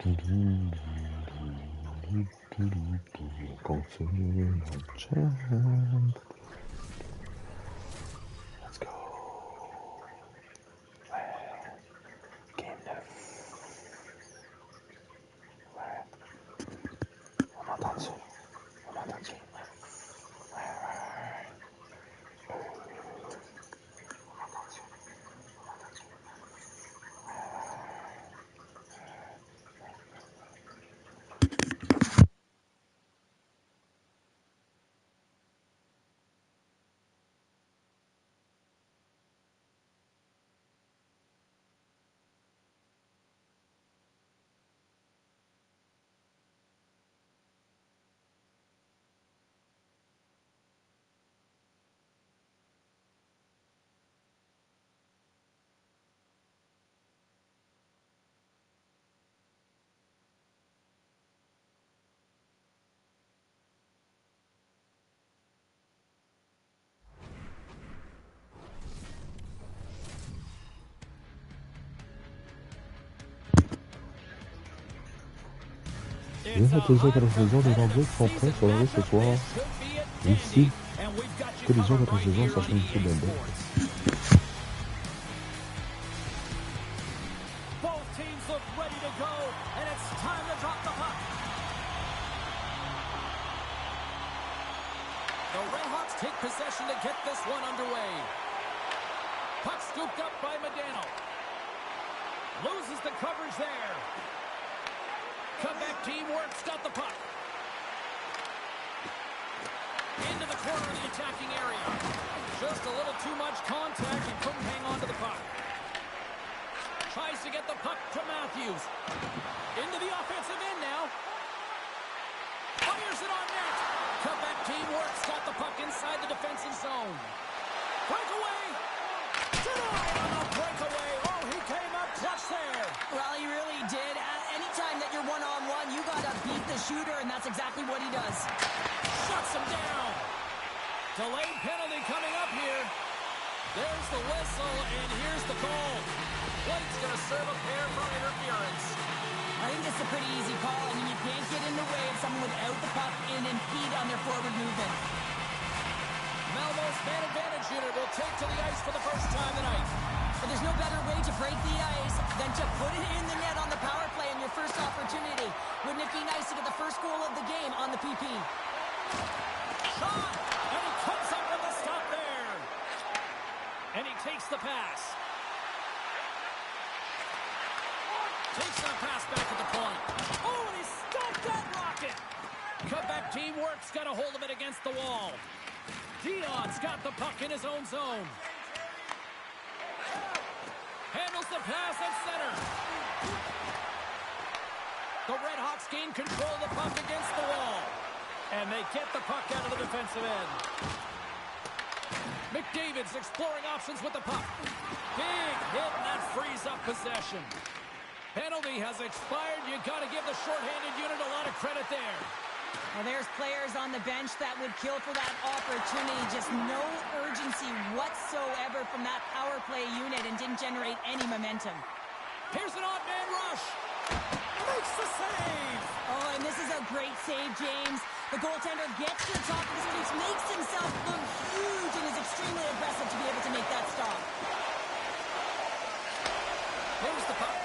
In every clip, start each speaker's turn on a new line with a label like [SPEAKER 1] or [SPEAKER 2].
[SPEAKER 1] Continue our chant. Let's go. Ouais. Game 9. Ouais. On m'entend dessus. On m'entend dessus. Bien, la deuxième saison des Nordiques sont prêts sur la route ce soir. Ici, collision contre saison, ça fait une bien.
[SPEAKER 2] The Redhawks take possession to get this one underway. Puck scooped up by Medano. Loses the coverage there. Comeback teamwork's got the puck. Into the corner of the attacking area. Just a little too much contact and couldn't hang on to the puck. Tries to get the puck to Matthews. Into the offensive end now. Fires it on net. Comeback teamwork's got the puck inside the defensive zone. Breakaway. Denied on the breakaway. Oh, he came up clutch there.
[SPEAKER 3] Well, he really did. Anytime that you're one-on-one, you got to beat the shooter, and that's exactly what he does.
[SPEAKER 2] Shuts him down. Delayed penalty coming up here. There's the whistle, and here's the call. White's going to serve a pair for interference.
[SPEAKER 3] I think this is a pretty easy call. I mean, you can't get in the way of someone without the puck and impede on their forward movement.
[SPEAKER 2] Malmo's man advantage unit will take to the ice for the first time tonight.
[SPEAKER 3] But there's no better way to break the ice than to put it in the net on the power play in your first opportunity. Wouldn't it be nice to get the first goal of the game on the PP?
[SPEAKER 2] Shot! And he comes up with a stop there. And he takes the pass. Takes that pass back at the point. Oh, and he stopped that rocket. Cutback teamwork's got a hold of it against the wall. Dion's got the puck in his own zone. Handles the pass at center. The Redhawks gain control of the puck against the wall. And they get the puck out of the defensive end. McDavid's exploring options with the puck. Big hit, and that frees up possession. Penalty has expired. You got to give the shorthanded unit a lot of credit there.
[SPEAKER 3] Well, there's players on the bench that would kill for that opportunity. Just no urgency whatsoever from that power play unit and didn't generate any momentum.
[SPEAKER 2] Here's an odd man rush. Makes the save.
[SPEAKER 3] Oh, and this is a great save, James. The goaltender gets to the top of his crease, makes himself look huge, and is extremely aggressive to be able to make that stop.
[SPEAKER 2] Here's the puck.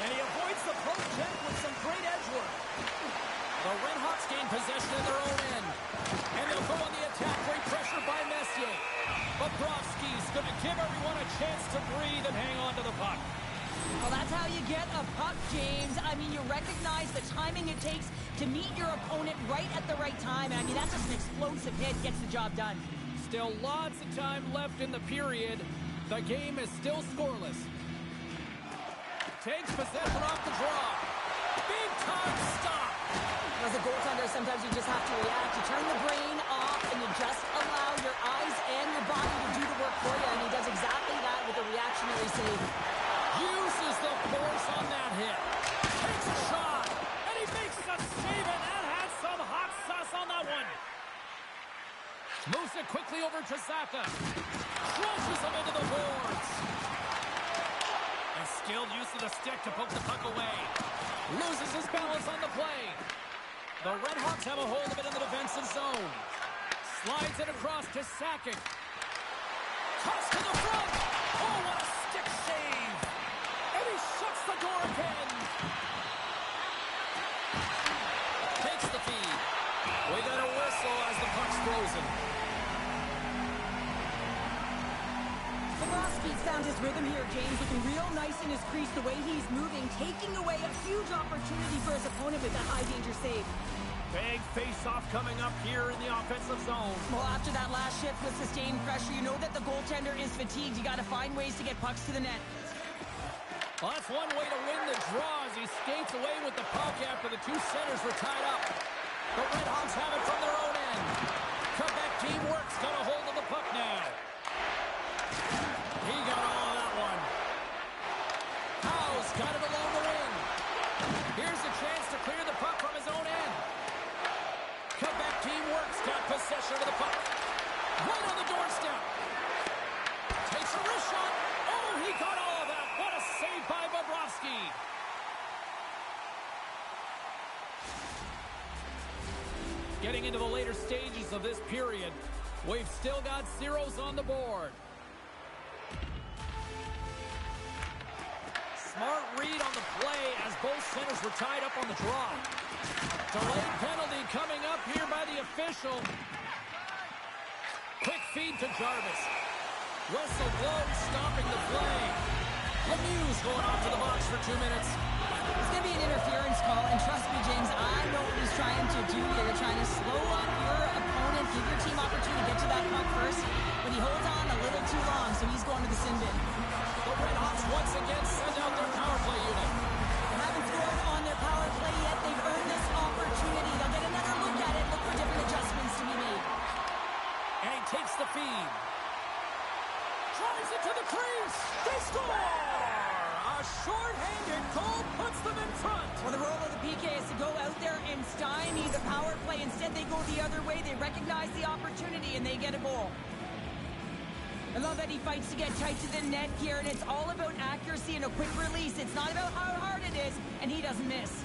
[SPEAKER 2] And he avoids the post check with some great edge work. The Redhawks gain possession in their own end. And they'll go on the attack. Great pressure by Messier. Bobrovsky's going to give everyone a chance to breathe and hang on to the puck.
[SPEAKER 3] Well, that's how you get a puck, James. I mean, you recognize the timing it takes to meet your opponent right at the right time. And I mean, that's just an explosive hit, gets the job done.
[SPEAKER 2] Still lots of time left in the period. The game is still scoreless. Takes possession off the draw. Big time stop.
[SPEAKER 3] As a goaltender, sometimes you just have to react. You turn the brain off and you just allow your eyes and your body to do the work for you. And he does exactly that with a reactionary save.
[SPEAKER 2] Uses the force on that hit. Takes a shot. And he makes the save, and that had some hot sauce on that one. Moves it quickly over to Zaka. Crunches him into the boards. And skilled use of the stick to poke the puck away. Loses his balance on the play. The Red Hawks have a hold of it in the defensive zone. Slides it across to Sakic. Toss to the front. Oh, what a stick save. And he shuts the door again. Takes the feed. We got a whistle as the puck's frozen.
[SPEAKER 3] Bobrovsky's found his rhythm here, James, looking real nice in his crease, the way he's moving, taking away a huge opportunity for his opponent with that high-danger save.
[SPEAKER 2] Big face-off coming up here in the offensive zone.
[SPEAKER 3] Well, after that last shift with sustained pressure, you know that the goaltender is fatigued. You got to find ways to get pucks to the net.
[SPEAKER 2] Well, that's one way to win the draw as he skates away with the puck after the two centers were tied up. The Red Hawks have it from their own end. Quebec teamwork's got a hold of the puck now. He got all of that one. Howe's got it along the wing. Here's a chance to clear the puck from his own end. Quebec teamwork's got possession of the puck. Right on the doorstep. Takes a wrist shot. Oh, he got all of that. What a save by Bobrovsky. Getting into the later stages of this period, we've still got zeros on the board. Smart read on the play as both centers were tied up on the draw. Delayed penalty coming up here by the official. Quick feed to Jarvis. Whistle blows, stopping the play. Lemieux's going off to the box for 2 minutes.
[SPEAKER 3] It's going to be an interference call, and trust me, James, I know what he's trying to do here. You're trying to slow up your opponent, give your team opportunity to get to that puck first, but he holds on a little too long, so he's going to the sin bin.
[SPEAKER 2] The Red Hawks once again send out their power play unit.
[SPEAKER 3] They haven't scored on their power play yet. They've earned this opportunity. They'll get another look at it, look for different adjustments to be made.
[SPEAKER 2] And he takes the feed. Drives it to the crease. They score! A short-handed goal puts them in front.
[SPEAKER 3] Well, the role of the PK is to go out there and stymie the power play. Instead, they go the other way. They recognize the opportunity, and they get a goal. I love that he fights to get tight to the net here, and it's all about accuracy and a quick release. It's not about how hard it is, and he doesn't miss.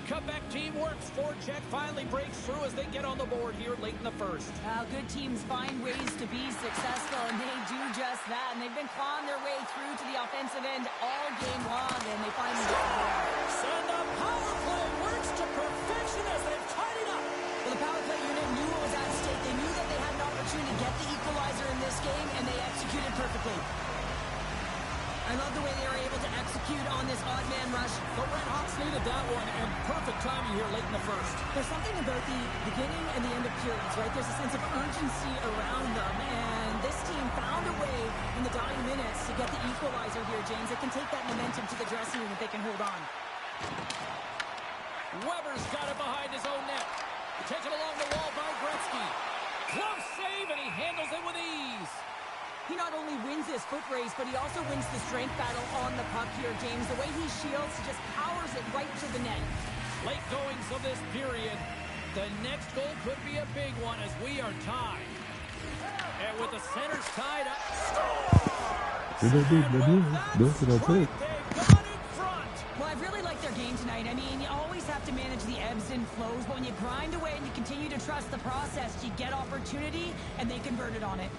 [SPEAKER 2] Quebec teamwork's forecheck finally breaks through as they get on the board here late in the first.
[SPEAKER 3] Good teams find ways to be successful, and they do just that. And they've been clawing their way through to the offensive end all game long, and they finally get the goal.
[SPEAKER 2] And the power play works to perfection as they've tied it up.
[SPEAKER 3] Well, the power play unit knew what was at stake. They knew that they had an opportunity to get the equalizer in this game, and they executed perfectly. I love the way they were able to execute on this odd man rush.
[SPEAKER 2] The Red Hawks needed that one, and perfect timing here late in the first.
[SPEAKER 3] There's something about the beginning and the end of periods, right? There's a sense of urgency around them, and this team found a way in the dying minutes to get the equalizer here, James. They can take that momentum to the dressing room if they can hold on.
[SPEAKER 2] Weber's got it behind his own net. Taken along the wall by Gretzky. Glove save, and he handles it with ease.
[SPEAKER 3] He not only wins his foot race, but he also wins the strength battle on the puck here, James. The way he shields, he just powers it right to the net.
[SPEAKER 2] Late goings of this period. The next goal could be a big one as we are tied. And with the centers tied up,
[SPEAKER 1] Il a dit, donc il a fait.
[SPEAKER 3] Well, I've really liked their game tonight. I mean, you always have to manage the ebbs and flows, but when you grind away and you continue to trust the process, you get opportunity, and they converted on it.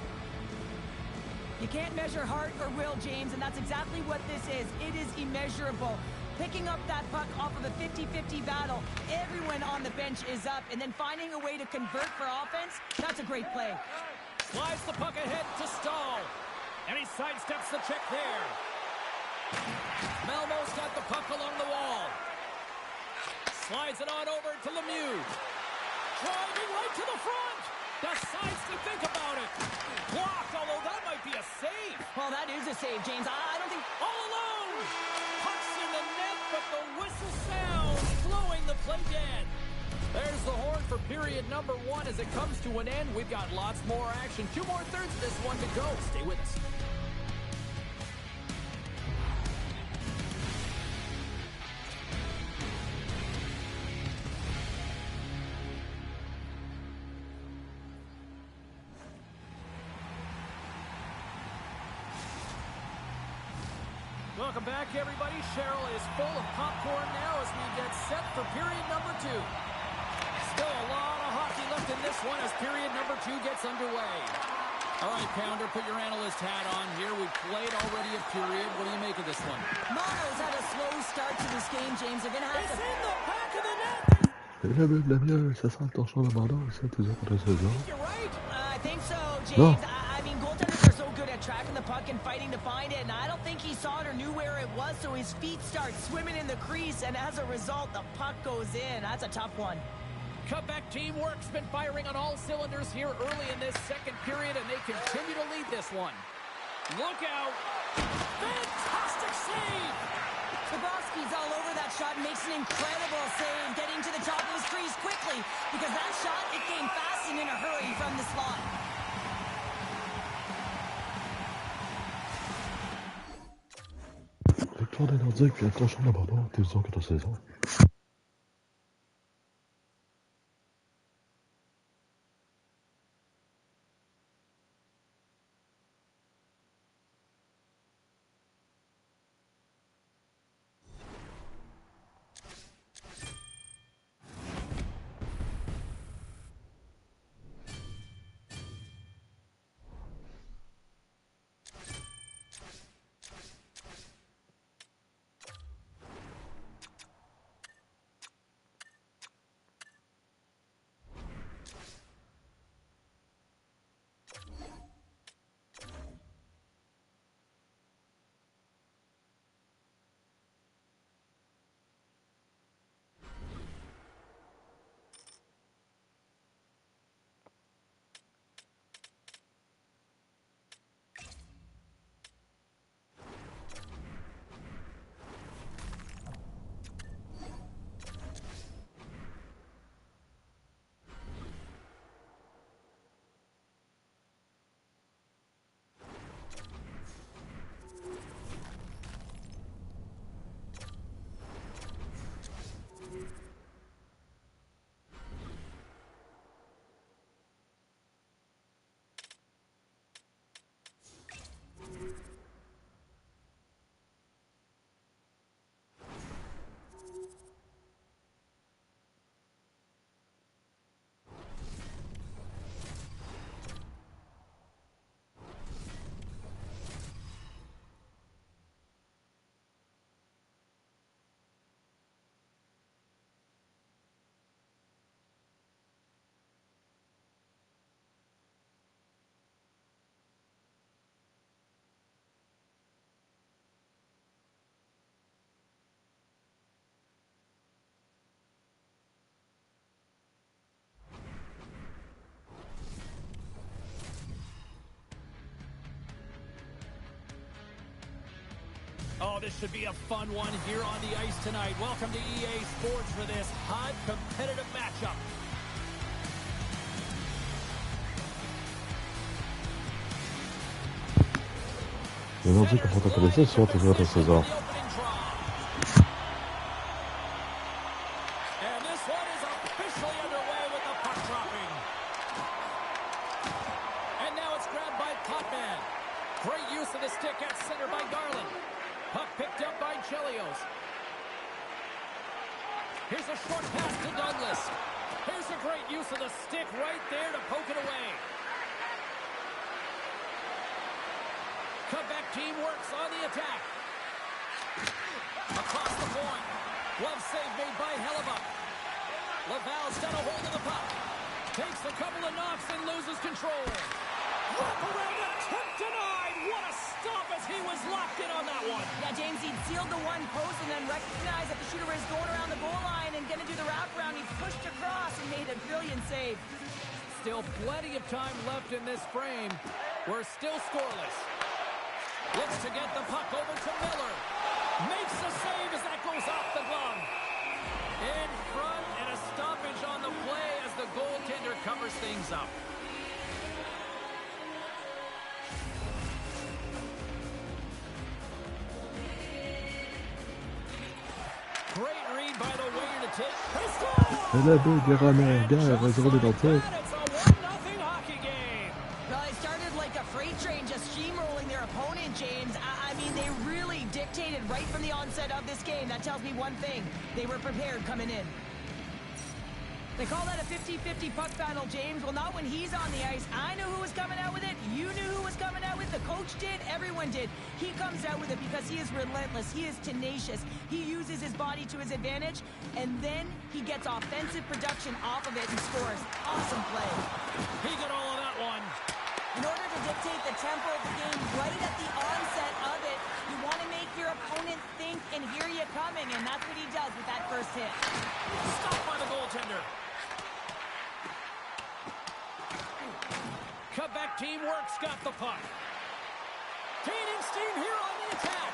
[SPEAKER 3] You can't measure heart or will, James, and that's exactly what this is. It is immeasurable. Picking up that puck off of a 50-50 battle, everyone on the bench is up, and then finding a way to convert for offense, that's a great play.
[SPEAKER 2] Slides the puck ahead to Stahl, and he sidesteps the check there. Melmo's got the puck along the wall. Slides it on over to Lemieux. Driving right to the front. Decides to think about it. Blocked, although that might be a save.
[SPEAKER 3] Well, that is a save, James. I don't think...
[SPEAKER 2] All alone! Pucks in the net, but the whistle sounds, blowing the play dead. There's the horn for period number 1 as it comes to an end. We've got lots more action. 2 more thirds of this one to go. Stay with us. Welcome back, everybody. Cheryl is full of popcorn now as we get set for period number 2. Still a lot of hockey left in this one as period number 2 gets underway. All right, Pounder, put your analyst hat on here. We've played already a period. What do you make of this one?
[SPEAKER 3] Mono's had a slow start to this game, James. They're going to have to...
[SPEAKER 2] It's in the back of the net.
[SPEAKER 1] Et là, même la mienne, ça sera attention à la Bordeaux, ça, tes autres contre 16 ans.
[SPEAKER 2] You're right.
[SPEAKER 3] I think so, James.
[SPEAKER 1] No.
[SPEAKER 3] I mean, goaltenders are so good at tracking the puck and fighting to find it, and I don't think he saw it or knew where it was, so his feet start swimming in the crease, and as a result, the puck goes in. That's a tough one.
[SPEAKER 2] Quebec teamwork's been firing on all cylinders here early in this second period, and they continue to lead this one. Look out. Fantastic save.
[SPEAKER 3] Bobrovsky's all over that shot and makes an incredible save, getting to the top of his crease quickly, because that shot, it came fast and in a hurry from the slot.
[SPEAKER 1] Victoire des Nordiques, puis attention à la Bordeaux, tes autres contre 16 ans.
[SPEAKER 2] Oh, this should be a fun one here on the ice tonight. Welcome to EA Sports for this hot, competitive matchup.
[SPEAKER 1] Les Nordiques ont intéressé sur tes autres 16 ans.
[SPEAKER 2] And this one is officially underway with the puck dropping. And now it's grabbed by Potman. Great use of the stick at center by Garland. Puck picked up by Chelios. Here's a short pass to Douglas. Here's a great use of the stick right there to poke it away. Quebec team works on the attack. Across the point. Glove save made by Hellebuck. Laval's got a hold of the puck. Takes a couple of knocks and loses control. Wrap around attempt denied. What a stop as he was locked in on that one.
[SPEAKER 3] Yeah, James, he sealed the one post and then recognized that the shooter was going around the goal line and going to do the wraparound. He pushed across and made a brilliant save.
[SPEAKER 2] Still plenty of time left in this frame. We're still scoreless. Looks to get the puck over to Miller. Makes the save as that goes off the glove. In front and a stoppage on the play as the goaltender covers things up. Great read by the winger to take.
[SPEAKER 1] Et la baie des rameurs, gars, réserve des dentelles.
[SPEAKER 2] It's a 1-0 hockey game.
[SPEAKER 3] Well, it started like a freight Train just steamrolling their opponent, James. I mean, they really dictated right from the onset of this game. That tells me one thing. They were prepared coming in. They call that a 50-50 puck battle, James. Well, not when he's on the ice. I knew who was coming out with it. You knew who was coming out with it. The coach did. Everyone did. He comes out with it because he is relentless. He is tenacious. He uses his body to his advantage, and then he gets offensive production off of it and scores. Awesome play.
[SPEAKER 2] He got all of that one.
[SPEAKER 3] In order to dictate the tempo of the game right at the onset of it, you want to make your opponent think and hear you coming, and that's what he does with that first hit.
[SPEAKER 2] Stopped by the goaltender. Quebec team works, got the puck. Gaining steam here on the attack.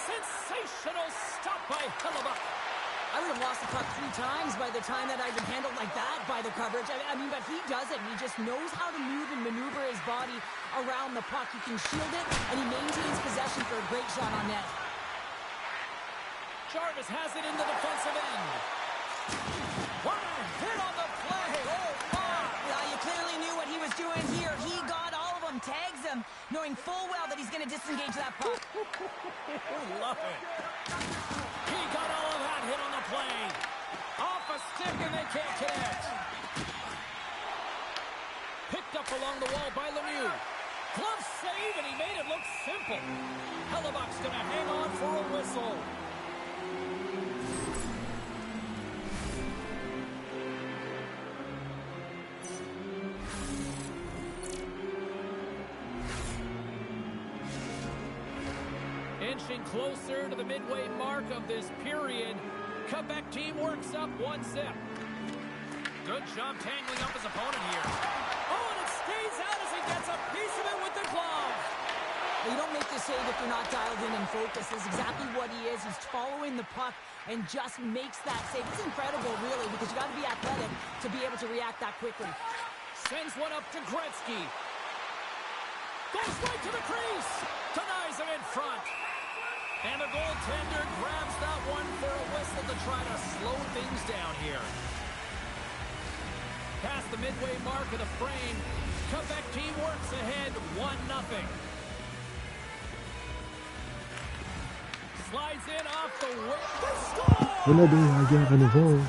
[SPEAKER 2] Sensational stop by Hellebuck.
[SPEAKER 3] I would have lost the puck 3 times by the time that I'd been handled like that by the coverage. I mean, but he does it. He just knows how to move and maneuver his body around the puck. He can shield it, and he maintains possession for a great shot on net.
[SPEAKER 2] Jarvis has it in the defensive end. What a hit on the play. Oh, my.
[SPEAKER 3] Well, you clearly knew what he was doing here. He got all of them, tags them, knowing full well that he's going to disengage that puck.
[SPEAKER 2] Love it. He got all of that hit on the play. Off a stick, and they can't connect. Picked up along the wall by Lemieux. Glove save, and he made it look simple. Hellebuck's going to hang on for a whistle. Inching closer to the midway mark of this period. Quebec team works up 1 zip. Good job tangling up his opponent here. Oh, and it stays out as he gets a piece of it with the glove.
[SPEAKER 3] You don't make this save if you're not dialed in and focused. This is exactly what he is. He's following the puck and just makes that save. It's incredible, really, because you got to be athletic to be able to react that quickly.
[SPEAKER 2] Sends one up to Gretzky. Goes right to the crease. Denies him in front. And the goaltender grabs that one for a whistle to try to slow things down here. Past the midway mark of the frame, Quebec team works ahead 1-0. Slides in off the wing.
[SPEAKER 1] Venez à la guerre à nouveau.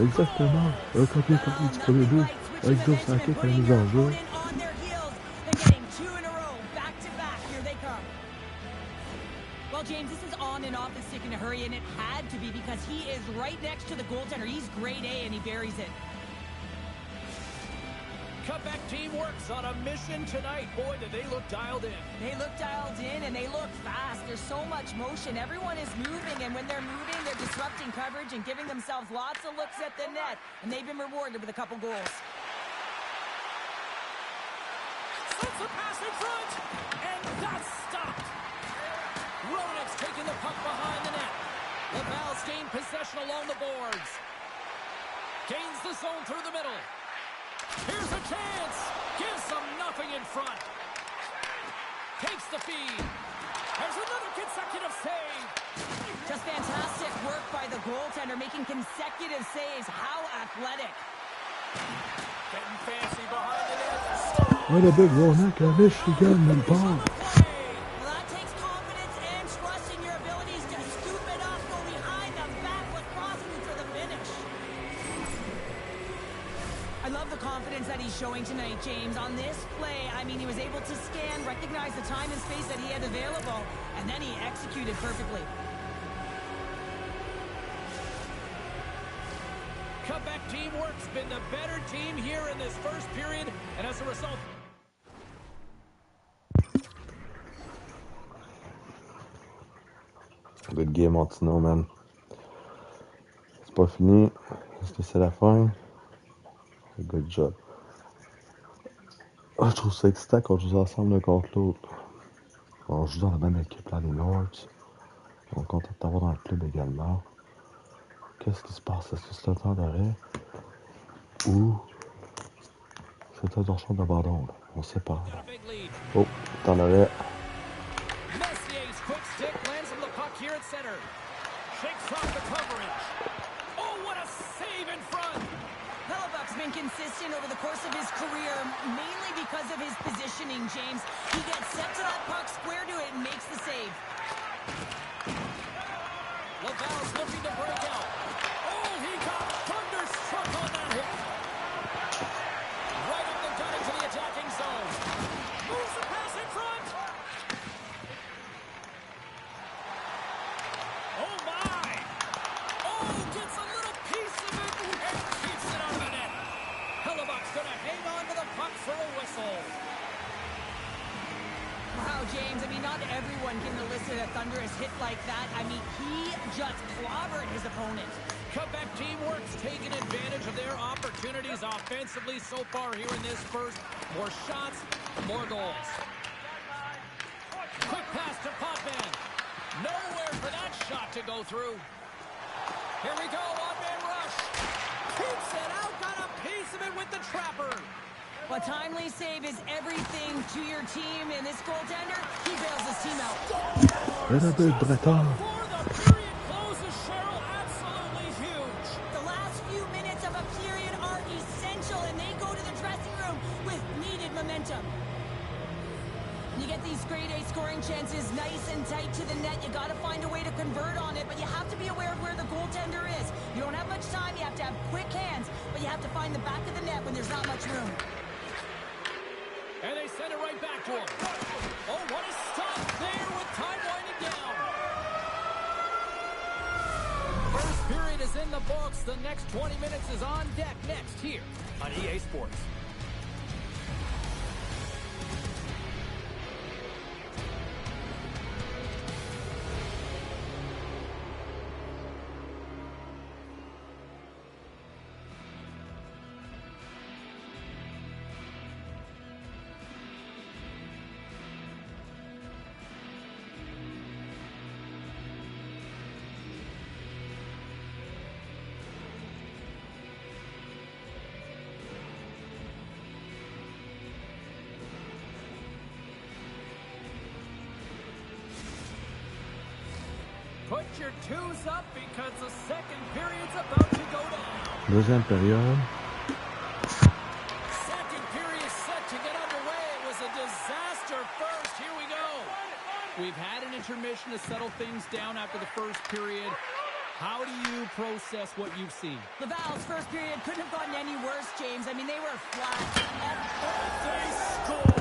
[SPEAKER 1] Exactement. Un copier-coller du premier but. Avec 2 sacs à la mise en jeu.
[SPEAKER 3] Well, James, this is on and off the stick in a hurry, and it had to be because he is right next to the goaltender. He's grade A, and he buries it.
[SPEAKER 2] Quebec team works on a mission tonight. Boy, do they look dialed in.
[SPEAKER 3] They look dialed in, and they look fast. There's so much motion. Everyone is moving, and when they're moving, they're disrupting coverage and giving themselves lots of looks at the net, and they've been rewarded with a couple goals.
[SPEAKER 2] Slips a pass in front, and that's stopped. Ronek's taking the puck behind the net. Laval's gained possession along the boards. Gains the zone through the middle. Here's a chance. Gives them nothing in front. Takes the feed. There's another consecutive save.
[SPEAKER 3] Just fantastic work by the goaltender, making consecutive saves. How athletic.
[SPEAKER 2] Getting fancy behind the net.
[SPEAKER 1] Oh, the big Ronek à Michigan and ball.
[SPEAKER 3] That he's showing tonight, James. On this play, I mean, he was able to scan, recognize the time and space that he had available, and then he executed perfectly.
[SPEAKER 2] Quebec teamwork's been the better team here in this first period, and as a result...
[SPEAKER 1] Good game, Martino, man. C'est pas fini. Est-ce que c'est la fin? Good job. Je trouve ça excitant qu'on joue ensemble l'un contre l'autre. On joue dans la même équipe, là, les Nords. On est content de t'avoir dans le club également. Qu'est-ce qui se passe? Est-ce que c'est un temps d'arrêt? Ou c'est un torchon d'abandon? On sait pas. Oh, temps d'arrêt.
[SPEAKER 2] Messier's quick stick lands him the puck here at center. Shakes off the coverage. Oh, what a save in front!
[SPEAKER 3] Hellebuck's been consistent over the course of his career, mainly because of his positioning, James. He gets set to that puck, square to it, and makes the save.
[SPEAKER 2] Laval's looking to break out. Oh, he got thunderstruck on that hit. Right up the gut into the attacking zone. Moves the pass in front. Oh, my. Oh, gets a little piece of it and keeps it out of the net. Hellebuck's going to hang on to the puck for a whistle.
[SPEAKER 3] Wow, James, I mean, not everyone can elicit a thunderous hit like that. I mean, he just clobbered his opponent.
[SPEAKER 2] Quebec teamwork's taken advantage of their opportunities offensively so far here in this first. More shots, more goals. Quick pass to Potvin. Nowhere for that shot to go through. Here we go, one-man rush. Keeps it out, got a piece of it with the trapper.
[SPEAKER 3] A timely save is everything to your team, and this goaltender, he bails his team out.
[SPEAKER 1] Little bit Breton.
[SPEAKER 2] Before the period closes, Cheryl, absolutely huge.
[SPEAKER 3] The last few minutes of a period are essential, and they go to the dressing room with needed momentum. You get these grade A scoring chances nice and tight to the net. You got to find a way to convert on it, but you have to be aware of where the goaltender is. You don't have much time. You have to have quick hands, but you have to find the back of the net when there's not much room.
[SPEAKER 2] And they send it right back to him. Oh, what a stop there with time winding down. First period is in the books. The next 20 minutes is on deck next here on EA Sports. Put your twos up because the second period's about to go down.
[SPEAKER 1] Deuxième période.
[SPEAKER 2] Second period set to get underway. It was a disaster first. Here we go. We've had an intermission to settle things down after the first period. How do you process what you've seen?
[SPEAKER 3] Laval's first period couldn't have gotten any worse, James. I mean, they were flat.
[SPEAKER 2] They score.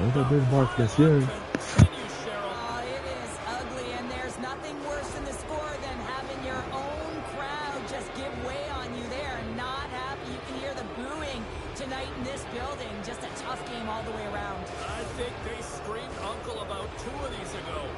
[SPEAKER 1] Little bit Mark Messier.
[SPEAKER 2] Continue, Cheryl.
[SPEAKER 3] Oh, it is ugly, and there's nothing worse in the score than having your own crowd just give way on you. They are not happy. You can hear the booing tonight in this building. Just a tough game all the way around.
[SPEAKER 2] I think they screamed uncle about two of these ago.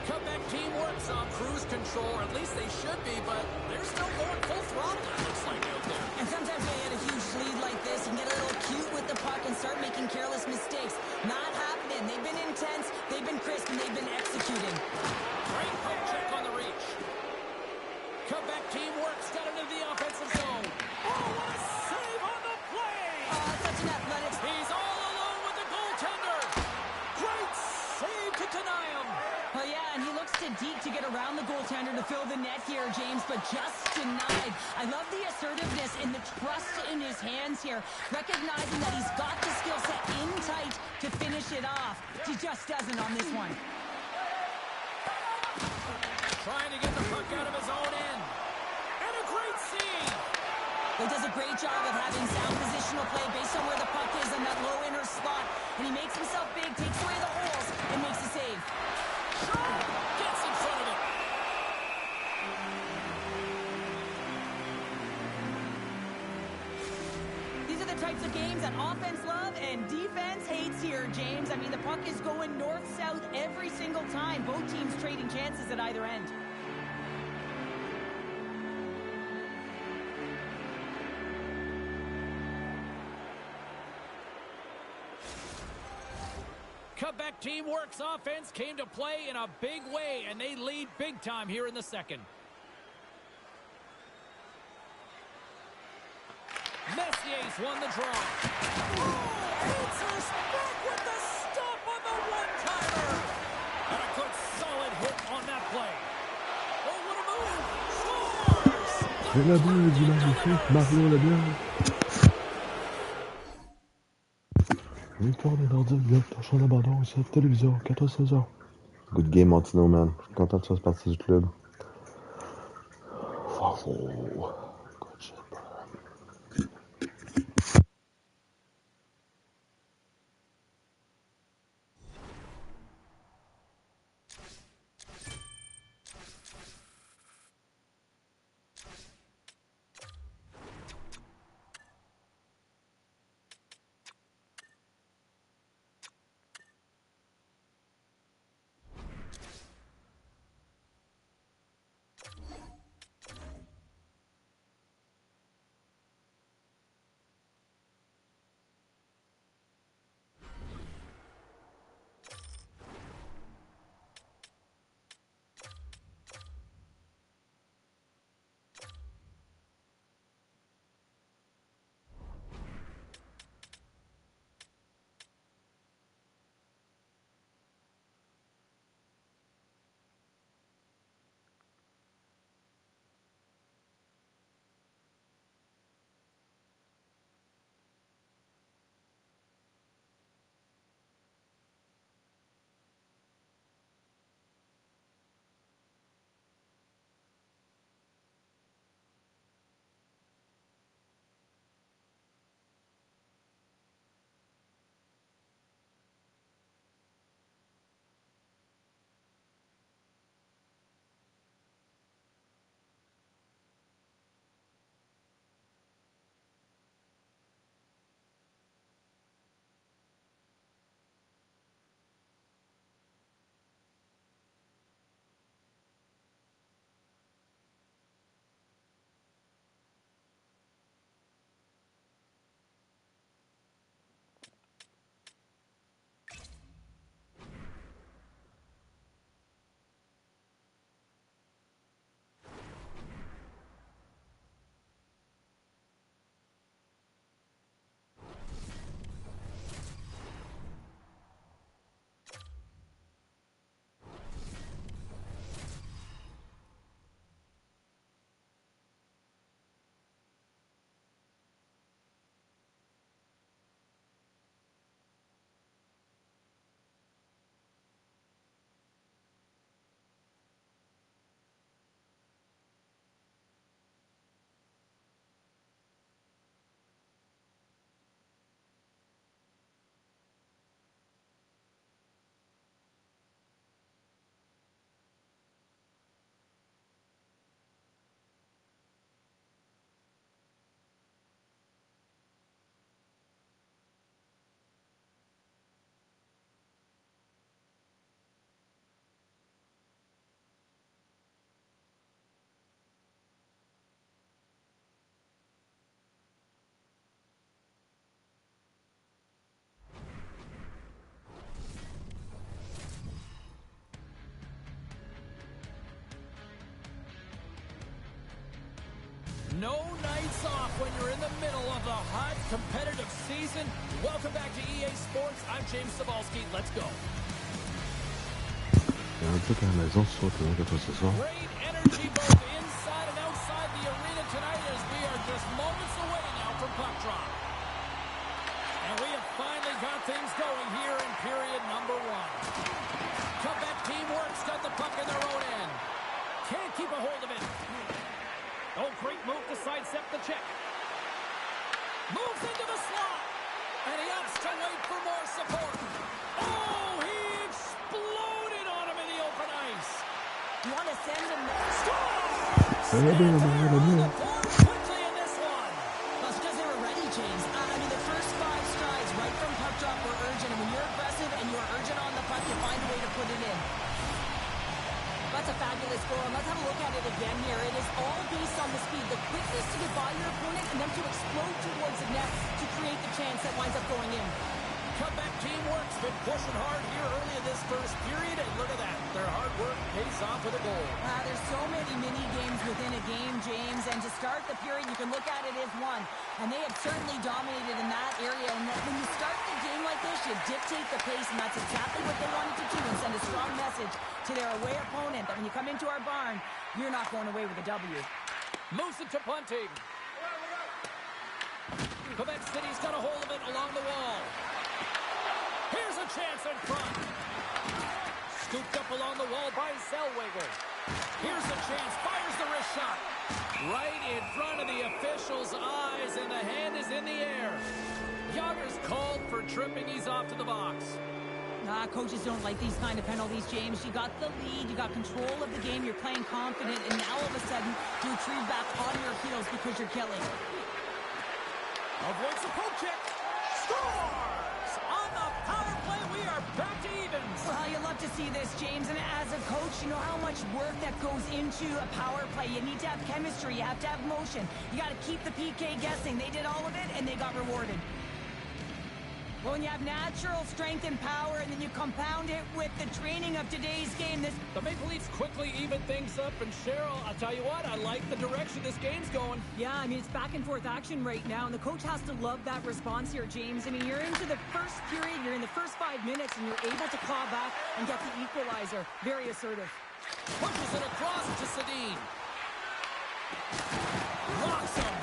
[SPEAKER 2] Quebec teamwork's on cruise control, or at least they should be, but they're still going full throttle, it looks like, out there.
[SPEAKER 3] And sometimes when you get a huge lead like this, you can get a little cute with the puck and start making careless mistakes. Not happening. They've been intense, they've been crisp, and they've been executing.
[SPEAKER 2] Great poke check on the reach. Quebec teamwork's got into the offensive zone. Oh, what a save on the play!
[SPEAKER 3] Such an athletic...
[SPEAKER 2] He's all alone with the goaltender. Great save to deny him.
[SPEAKER 3] Oh, yeah, and he looks to deep to get around the goaltender to fill the net here, James, but just denied. I love the assertiveness and the trust in his hands here, recognizing that he's got the skill set in tight to finish it off. He just doesn't on this one.
[SPEAKER 2] Trying to get the puck out of his own end. And a great save.
[SPEAKER 3] He does a great job of having sound positional play based on where the puck is in that low inner slot, and he makes himself big, takes away the holes, and makes a save.
[SPEAKER 2] Gets in front of it.
[SPEAKER 3] These are the types of games that offense love and defense hates here, James. I mean, the puck is going north-south every single time. Both teams trading chances at either end.
[SPEAKER 2] Quebec teamwork's offense came to play in a big way, and they lead big time here in the second. Messier's won the draw. Oh, answers back with the stop on the one-timer. And a good solid hit on that play. Oh, what a move. Scores!
[SPEAKER 1] C'est la bleue du magnifique Mario Leblanc. Victoire des Nordiques, bientôt champ d'abandon sur la télévision, 14 ans. Good game, Montino, man. Je suis content que tu fasses partie du club. Wow. Good shit, brother.
[SPEAKER 2] No nights off when you're in the middle of the hot, competitive season. Welcome back to EA Sports. I'm James Cebulski. Let's go.
[SPEAKER 1] Il y a un truc à la maison, ce soir, que ce soir.
[SPEAKER 2] Great energy both inside and outside the arena tonight as we are just moments away now from puck drop. And we have finally got things going here in period number one. Comeback teamwork's got the puck in their own end. Can't keep a hold of it. Oh, great move to sidestep the check. Moves into the slot. And he opts to wait for more support. Oh, he exploded on him in the open ice.
[SPEAKER 3] You want to send him there?
[SPEAKER 2] Scores!
[SPEAKER 3] Quickly in this one. Well, it's because they were ready, James. I mean, the first 5 strides right from puck drop were urgent. And when you're aggressive and you're urgent on the puck, you find a way to put it in. That's a fabulous goal, and let's have a look at it again here. It is all based on the speed, the quickness to get by your opponent, and then to explode towards the net to create the chance that winds up going in.
[SPEAKER 2] Comeback teamwork's been pushing hard here early in this first period, and look at that. Their hard work pays off with a goal.
[SPEAKER 3] There's so many mini-games within a game, James, and to start the period, you can look at it as one. And they have certainly dominated in that area, and when you start the game like this, you dictate the pace, and that's exactly what they wanted to do, and send a strong message to their away opponent that when you come into our barn, you're not going away with a W.
[SPEAKER 2] Moves it to punting. Quebec City's got a hold of it along the wall. a chance in front. Scooped up along the wall by Zellweger. Here's a chance. Fires the wrist shot. Right in front of the official's eyes, and the hand is in the air. Yager's called for tripping. He's off to the box.
[SPEAKER 3] Coaches don't like these kind of penalties, James. You got the lead, you got control of the game, you're playing confident, and now all of a sudden, you retrieve back on your heels because you're killing.
[SPEAKER 2] Avoids the poke check. Scores! On the power play, we are back to evens.
[SPEAKER 3] Well, you love to see this, James, and as a coach, you know how much work that goes into a power play. You need to have chemistry, you have to have motion. You got to keep the PK guessing. They did all of it, and they got rewarded. Well, when you have natural strength and power, and then you compound it with the training of today's game,
[SPEAKER 2] the Maple Leafs quickly even things up, and Cheryl, I'll tell you what, I like the direction this game's going.
[SPEAKER 3] Yeah, I mean, it's back and forth action right now, and the coach has to love that response here, James. I mean, you're into the first period, you're in the first 5 minutes, and you're able to claw back and get the equalizer. Very assertive.
[SPEAKER 2] Pushes it across to Sedin. Rocks him.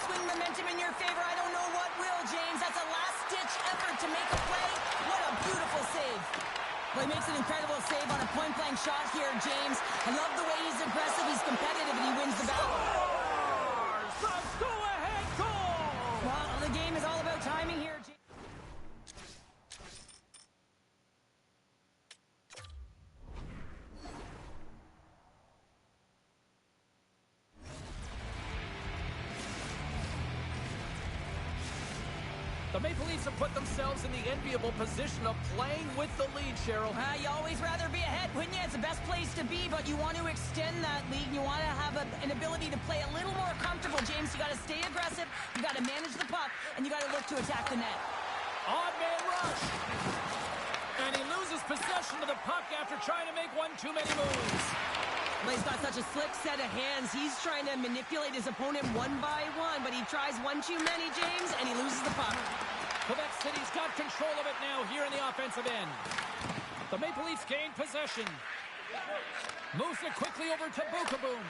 [SPEAKER 3] Swing momentum in your favor. I don't know what will, James. That's a last-ditch effort to make a play. What a beautiful save. Well, he makes an incredible save on a point-blank shot here, James. I love the way he's aggressive, he's competitive, and he wins the battle.
[SPEAKER 2] Scores! The go-ahead goal!
[SPEAKER 3] Well, the game is all about timing here, James.
[SPEAKER 2] The Maple Leafs have put themselves in the enviable position of playing with the lead, Cheryl.
[SPEAKER 3] You always rather be ahead, wouldn't you? It's the best place to be, but you want to extend that lead. You want to have an ability to play a little more comfortable, James. You got to stay aggressive, you got to manage the puck, and you got to look to attack the net.
[SPEAKER 2] Odd man rush. And he loses possession of the puck after trying to make one too many moves.
[SPEAKER 3] Well, he's got such a slick set of hands. He's trying to manipulate his opponent one by one, but he tries one too many, James, and he loses the puck.
[SPEAKER 2] Quebec City's got control of it now here in the offensive end. The Maple Leafs gain possession. Moves it quickly over to Boom.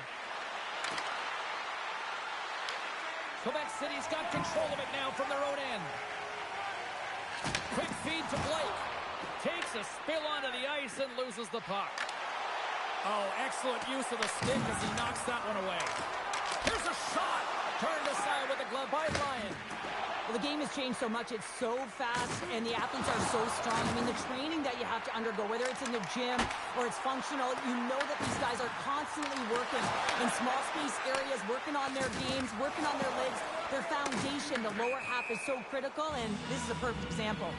[SPEAKER 2] Quebec City's got control of it now from their own end. Quick feed to Blake. Takes a spill onto the ice and loses the puck. Oh, excellent use of the stick as he knocks that one away. Here's a shot. Turned aside with a glove by Lyon.
[SPEAKER 3] Well, the game has changed so much. It's so fast, and the athletes are so strong. I mean, the training that you have to undergo, whether it's in the gym or it's functional, you know that these guys are constantly working in small space areas, working on their games, working on their legs. Their foundation, the lower half, is so critical, and this is a perfect example.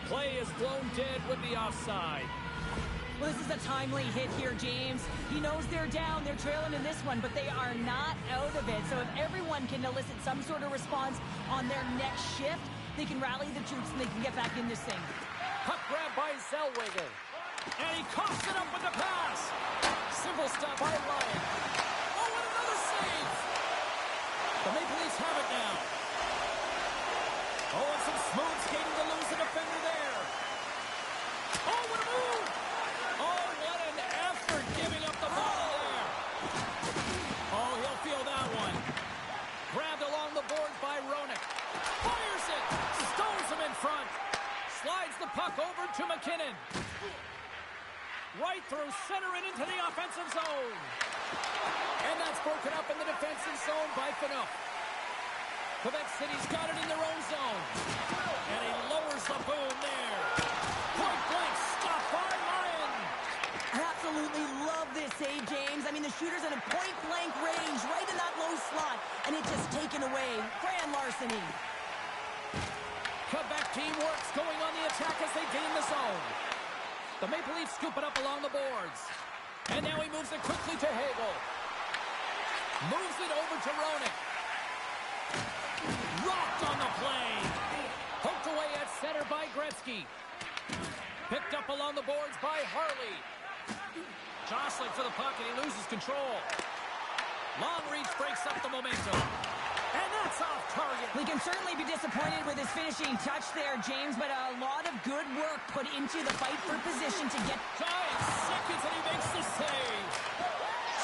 [SPEAKER 2] Play is blown dead with the offside.
[SPEAKER 3] Well, this is a timely hit here, James. He knows they're down, they're trailing in this one, but they are not out of it. So if everyone can elicit some sort of response on their next shift, they can rally the troops and they can get back in this thing.
[SPEAKER 2] Puck grab by Zellweger. And he coughs it up with the pass. Simple stop by Lyon. Oh, and another save. The Maple Leafs have it now. Oh, and some smooth skating to lose the defender there. Oh, what a move. Oh, what an effort giving up the ball there. Oh, he'll feel that one. Grabbed along the boards by Roenick. Fires it. Stones him in front. Slides the puck over to McKinnon. Right through center and into the offensive zone. And that's broken up in the defensive zone by Phaneuf. Quebec City's got it in their own zone. And he lowers the boom there. Point blank stop by Lyon.
[SPEAKER 3] I absolutely love this save, James. I mean, the shooter's in a point-blank range, right in that low slot, and it's just taken away. Grand larceny.
[SPEAKER 2] Quebec team works going on the attack as they gain the zone. The Maple Leafs scoop it up along the boards. And now he moves it quickly to Hagel. Moves it over to Roenick. Rocked on the play. Poked away at center by Gretzky. Picked up along the boards by Harley. Jostling for the puck and he loses control. Long reach breaks up the momentum. And that's off target.
[SPEAKER 3] We can certainly be disappointed with his finishing touch there, James, but a lot of good work put into the fight for position to get...
[SPEAKER 2] 5 seconds and he makes the save.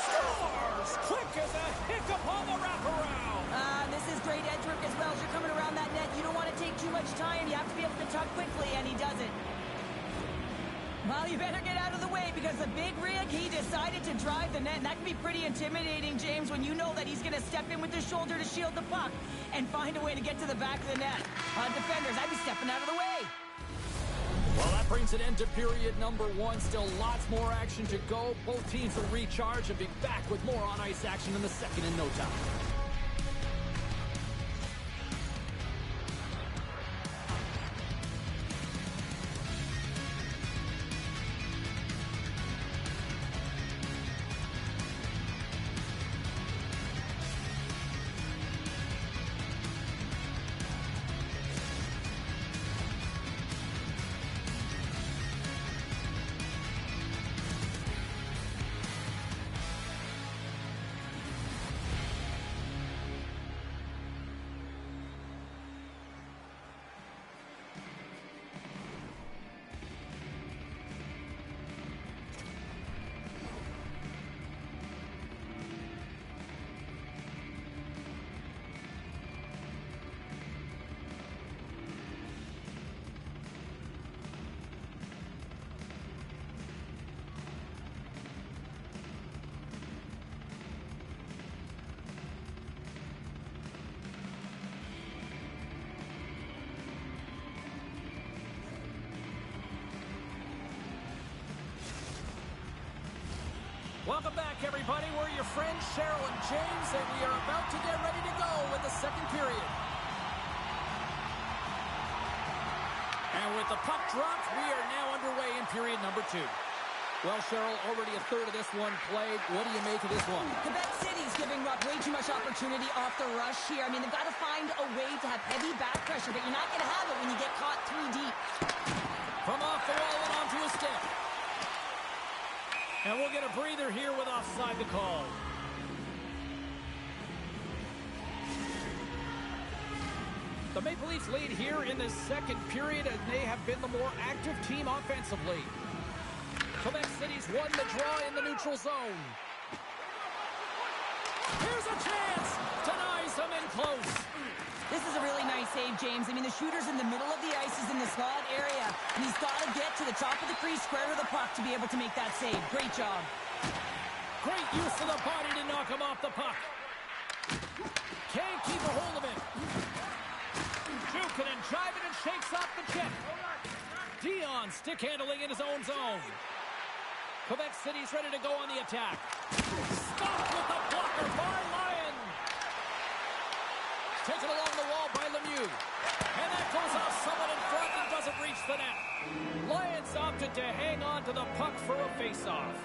[SPEAKER 2] Scores! Quick as a hiccup on the wraparound.
[SPEAKER 3] This is great edge work as well. As you're coming around that net, you You don't want to take too much time. You have to be able to tuck quickly, and he does it. Well, you better get out of the way because the big rig, he decided to drive the net. And that can be pretty intimidating, James, when you know that he's going to step in with his shoulder to shield the puck and find a way to get to the back of the net. Defenders, I'd be stepping out of the way.
[SPEAKER 2] Well, that brings an end to period number 1. Still lots more action to go. Both teams will recharge and be back with more on-ice action in the second in no time. Welcome back, everybody. We're your friends, Cheryl and James, and we are about to get ready to go with the second period. And with the puck dropped, we are now underway in period number 2. Well, Cheryl, already a third of this one played. What do you make of this one?
[SPEAKER 3] Quebec City's giving up way too much opportunity off the rush here. I mean, they've got to find a way to have heavy back pressure, but you're not going to have it when you get caught 3 deep.
[SPEAKER 2] From off the wall and onto a stick. And we'll get a breather here with offside the call. The Maple Leafs lead here in the second period, and they have been the more active team offensively. Quebec City's won the draw in the neutral zone. Here's a chance! Denies them in close.
[SPEAKER 3] This is a really nice save, James. I mean, the shooter's in the middle of the ice. He's in the slot area, and he's got to get to the top of the crease, square to the puck to be able to make that save. Great job.
[SPEAKER 2] Great use of the body to knock him off the puck. Can't keep a hold of it. Jukin and driving and shakes off the check. Dion stick handling in his own zone. Quebec City's ready to go on the attack. Stopped with the blocker by Lyon. Taken along the wall by Lemieux. And that goes off someone in front and doesn't reach the net. Lions opted to hang on to the puck for a face-off.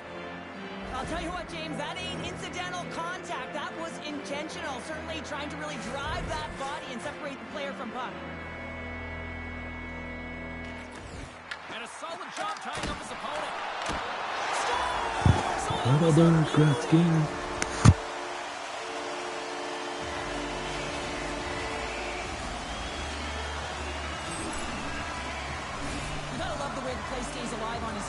[SPEAKER 3] I'll tell you what, James, that ain't incidental contact. That was intentional. Certainly trying to really drive that body and separate the player from puck.
[SPEAKER 2] And a solid job tying up his opponent.
[SPEAKER 1] Well done, Gretzky.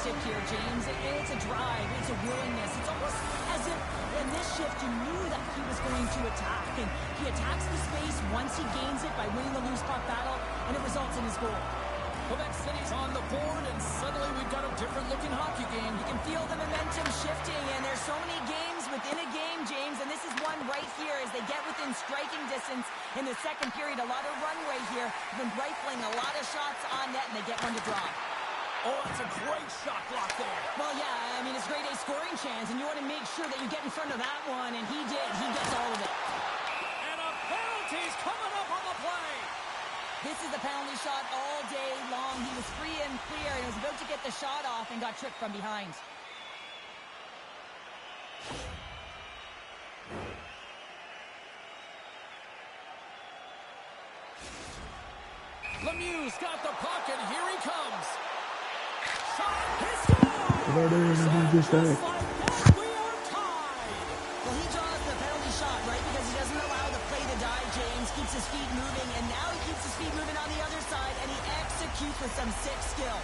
[SPEAKER 3] Stick here, James. It's a drive. It's a willingness. It's almost as if in this shift you knew that he was going to attack. And he attacks the space once he gains it by winning the loose puck battle, and it results in his goal.
[SPEAKER 2] Quebec City's on the board, and suddenly we've got a different-looking hockey game.
[SPEAKER 3] You can feel the momentum shifting, and there's so many games within a game, James, and this is one right here as they get within striking distance in the second period. A lot of runway here. They've been rifling a lot of shots on net, and they get one to drop.
[SPEAKER 2] Oh, that's a great shot block there.
[SPEAKER 3] Well, yeah, I mean, it's grade A scoring chance, and you want to make sure that you get in front of that one, and he did. He gets all of it.
[SPEAKER 2] And a penalty's coming up on the play.
[SPEAKER 3] This is the penalty shot all day long. He was free and clear, and was about to get the shot off and got tripped from behind.
[SPEAKER 2] Lemieux's got the puck, and here he comes. Shot, he scores! Just like that, we are tied.
[SPEAKER 3] Well, he draws the penalty shot, right, because he doesn't allow the play to die, James. Keeps his feet moving, and now he keeps his feet moving on the other side, and he executes with some sick skill.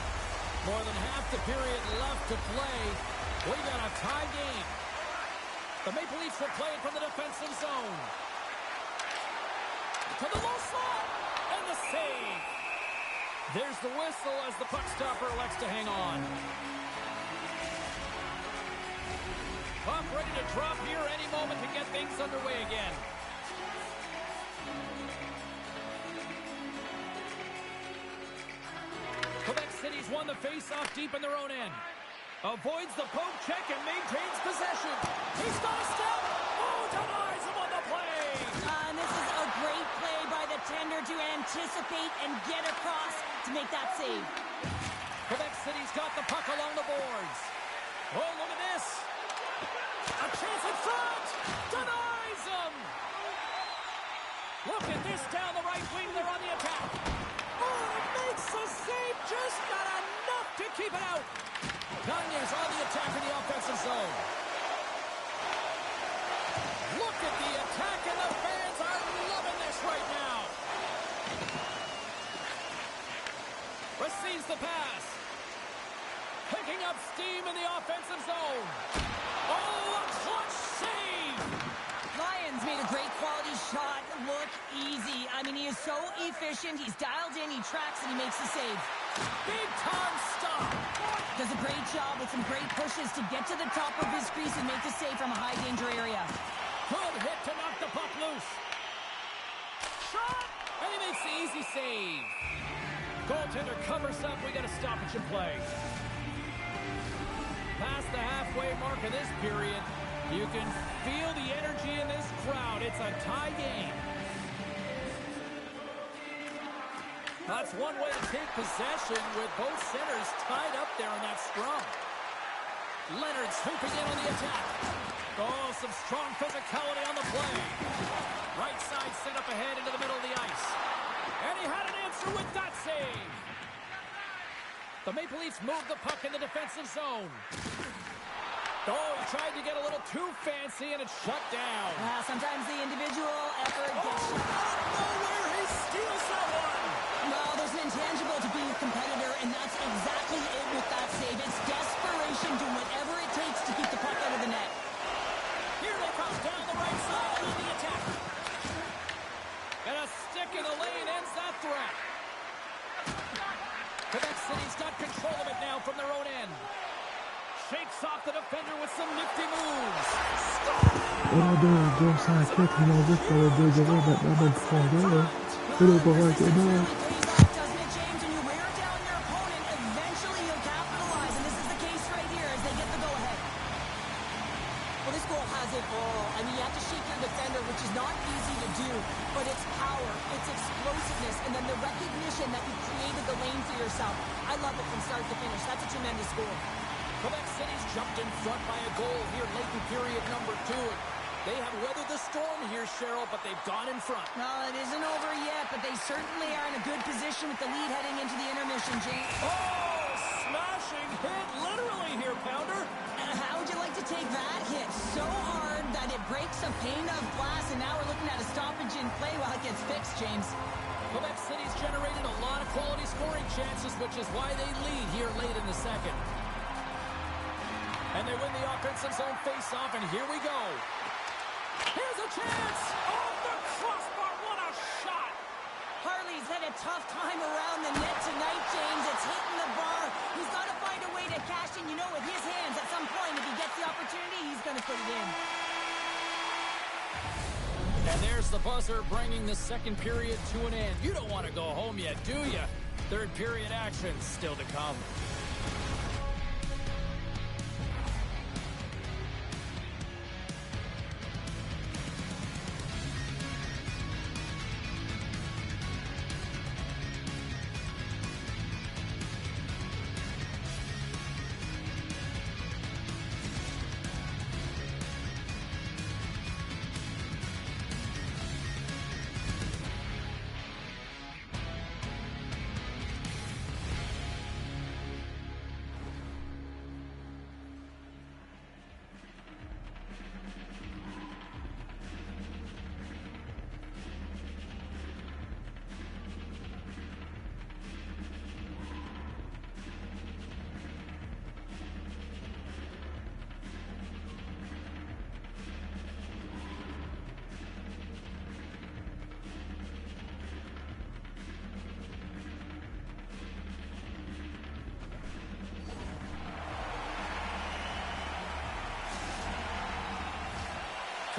[SPEAKER 2] More than half the period left to play. We've got a tie game. The Maple Leafs will play it from the defensive zone. To the low slot, and the save. There's the whistle as the puck stopper elects to hang on. Puck ready to drop here any moment to get things underway again. Quebec City's won the face-off deep in their own end. Avoids the poke check and maintains possession. He's got a step. Oh, denies him on the play.
[SPEAKER 3] And this is a great play by the tender to anticipate and get across to make that save.
[SPEAKER 2] Quebec City's got the puck along the boards. Oh, look at this. A chance in front. Denies him. Look at this down the right wing. They're on the attack. Oh, it makes the save. Just not enough to keep it out. Gagne's on the attack in the offensive zone. Look at the attack, and the fans are loving this right now. Receives the pass. Picking up steam in the offensive zone. Oh, a clutch save.
[SPEAKER 3] Lions made a great quality shot look easy. I mean, he is so efficient. He's dialed in, he tracks, and he makes the save.
[SPEAKER 2] Big time stop.
[SPEAKER 3] Does a great job with some great pushes to get to the top of his crease and make the save from a high danger area.
[SPEAKER 2] Good hit to knock the puck loose. Shot! And he makes the easy save. Goaltender covers up. We got a stoppage in play. Past the halfway mark of this period, you can feel the energy in this crowd. It's a tie game. That's one way to take possession with both centers tied up there in that scrum. Leonard's swooping in on the attack. Oh, some strong physicality on the play. Right side set up ahead into the middle of the ice. And he had an answer with that save. The Maple Leafs moved the puck in the defensive zone. Oh, he tried to get a little too fancy and it's shut down.
[SPEAKER 3] Sometimes the individual effort gets shut
[SPEAKER 2] out of nowhere, he steals that one.
[SPEAKER 3] Well, there's an intangible to being a competitor, and that's exactly it with that save. It's desperation, doing whatever it takes to keep the puck out of the net.
[SPEAKER 2] Here they come down the right side on the attack. And a stick in the lane ends that threat. Quebec City's got control of it now from their own end. Shakes off the defender with some nifty moves.
[SPEAKER 3] But it's power, it's explosiveness, and then the recognition that you created the lane for yourself. I love it from start to finish. That's a tremendous goal.
[SPEAKER 2] Quebec City's jumped in front by a goal here late in period number 2. They have weathered the storm here, Cheryl, but they've gone in front.
[SPEAKER 3] Well, it isn't over yet, but they certainly are in a good position with the lead heading into the intermission, James.
[SPEAKER 2] Oh, smashing hit literally here, Pounder.
[SPEAKER 3] How would you like to take that hit? So hard that it breaks a pane of glass, and now we're looking at a stoppage in play while it gets fixed, James.
[SPEAKER 2] Quebec City's generated a lot of quality scoring chances, which is why they lead here late in the second. And they win the offensive zone face-off, and here we go. Here's a chance! Off the crossbar, what a shot!
[SPEAKER 3] Harley's had a tough time around the net tonight, James. It's hitting the bar. He's got to find a way to cash in. You know, with his hands, at some point, if he gets the opportunity, he's going to put it in.
[SPEAKER 2] And there's the buzzer bringing the second period to an end. You don't want to go home yet, do you? Third period action still to come.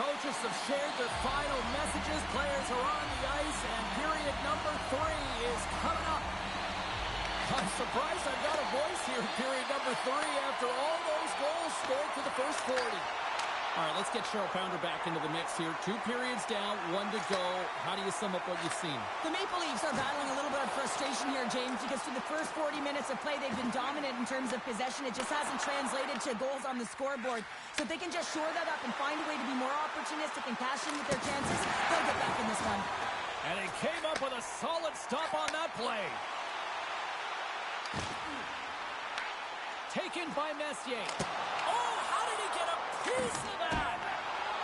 [SPEAKER 2] coaches have shared their final messages. Players are on the ice, and period number 3 is coming up. I'm surprised I've got a voice here, period number 3, after all those goals scored for the first 40. All right, let's get Cheryl Pounder back into the mix here. 2 periods down, 1 to go. How do you sum up what you've seen?
[SPEAKER 3] The Maple Leafs are battling a little bit of frustration here, James, because through the first 40 minutes of play, they've been dominant in terms of possession. It just hasn't translated to goals on the scoreboard. So if they can just shore that up and find a way to be more opportunistic and cash in with their chances, they'll get back in this one.
[SPEAKER 2] And he came up with a solid stop on that play. Taken by Messier. Oh, how did he get a piece of that?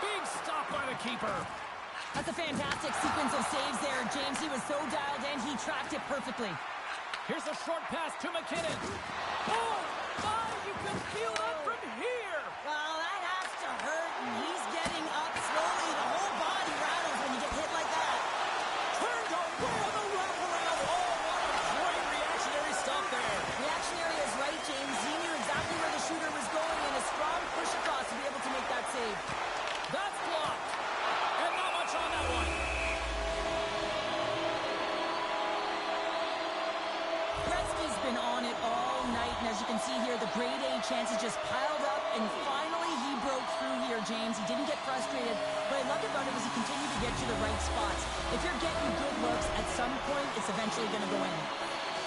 [SPEAKER 2] Big stop by the keeper.
[SPEAKER 3] That's a fantastic sequence of saves there, James. He was so dialed in, he tracked it perfectly.
[SPEAKER 2] Here's a short pass to McKinnon. Oh, my, you can feel that from here.
[SPEAKER 3] Well, that has to hurt, and he's getting up slowly. The whole body rattles when you get hit like that.
[SPEAKER 2] Turned away on the wraparound. Oh, what a great reactionary stop there.
[SPEAKER 3] Reactionary is right, James. He knew exactly where the shooter was going, and a strong push across to be able to make that save.
[SPEAKER 2] That's blocked. And not much on that one.
[SPEAKER 3] Gretzky's been on it all night, and as you can see here, the grade A chances just piled up, and finally he broke through here, James. He didn't get frustrated. What I loved about it was he continued to get to the right spots. If you're getting good looks, at some point, it's eventually going to go in.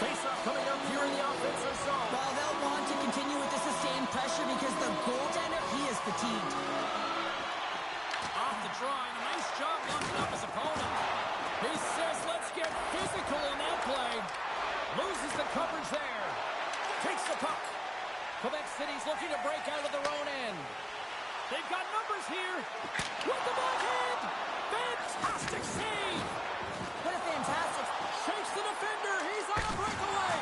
[SPEAKER 2] Face-off coming up here in the offensive zone.
[SPEAKER 3] Well, they'll want to continue with the sustained pressure because the goaltender, he is fatigued.
[SPEAKER 2] Off the draw, and a nice job locking up his opponent. He says, let's get physical on that play. Loses the coverage there. Takes the puck. Quebec City's looking to break out of their own end. They've got numbers here. With the backhand. Fantastic save.
[SPEAKER 3] What a fantastic...
[SPEAKER 2] Shakes the defender. He's on a breakaway.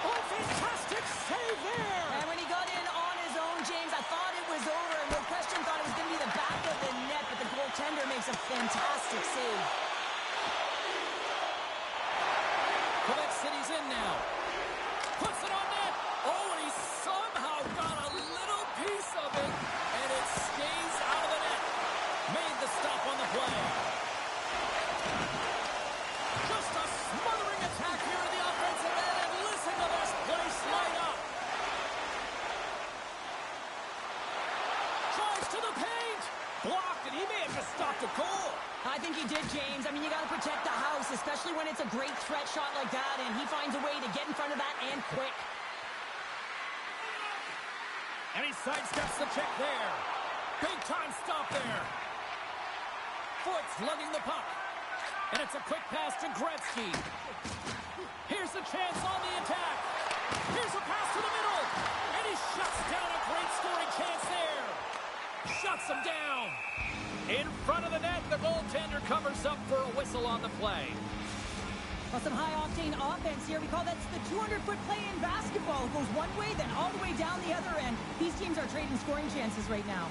[SPEAKER 2] Oh, fantastic save there.
[SPEAKER 3] And when he got in on his own, James, I thought it was over. No question, thought it was going to be the back of the net, but the goaltender makes a fantastic save.
[SPEAKER 2] Quebec City's in now. Puts it on net. Oh, and he somehow got a little piece of it, and it stays out of the net. Made the stop on the play. Just a smothering attack here in the offensive end, and listen to this place light up. Tries to the paint. Blocked, and he may have just stopped a goal.
[SPEAKER 3] I think he did, James. I mean, you got to protect the house, especially when it's a great threat shot like that, and he finds a way to get in front of that and quick.
[SPEAKER 2] And he sidesteps the check there. Big time stop there. Foot's lugging the puck. And it's a quick pass to Gretzky. Here's a chance on the attack. Here's a pass to the middle. And he shuts down a great scoring chance there. Shuts him down. In front of the net, the goaltender covers up for a whistle on the play.
[SPEAKER 3] Well, some high-octane offense here. We call that the 200-foot play in basketball. It goes one way, then all the way down the other end. These teams are trading scoring chances right now.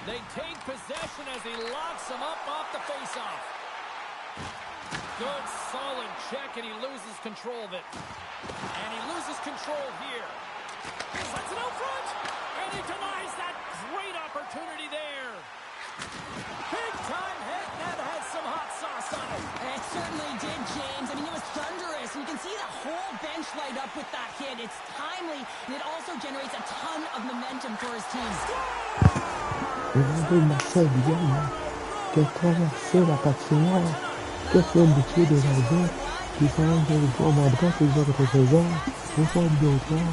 [SPEAKER 2] They take possession as he locks him up off the faceoff. Good, solid check, and he loses control of it. And he loses control here. Sends it out front, and he denies that great opportunity there. Big-time hit that has some hot sauce on it.
[SPEAKER 3] It certainly did, James. I mean, it was thunderous. You can see the whole bench light up with that hit. It's timely, and it also generates a ton of momentum for his team.
[SPEAKER 1] Le Marcel Guillaume qui a traversé la patinoire, quatrième boutier de la zone, qui s'en de le tour à droite et autres trésors, au fond du trottoir.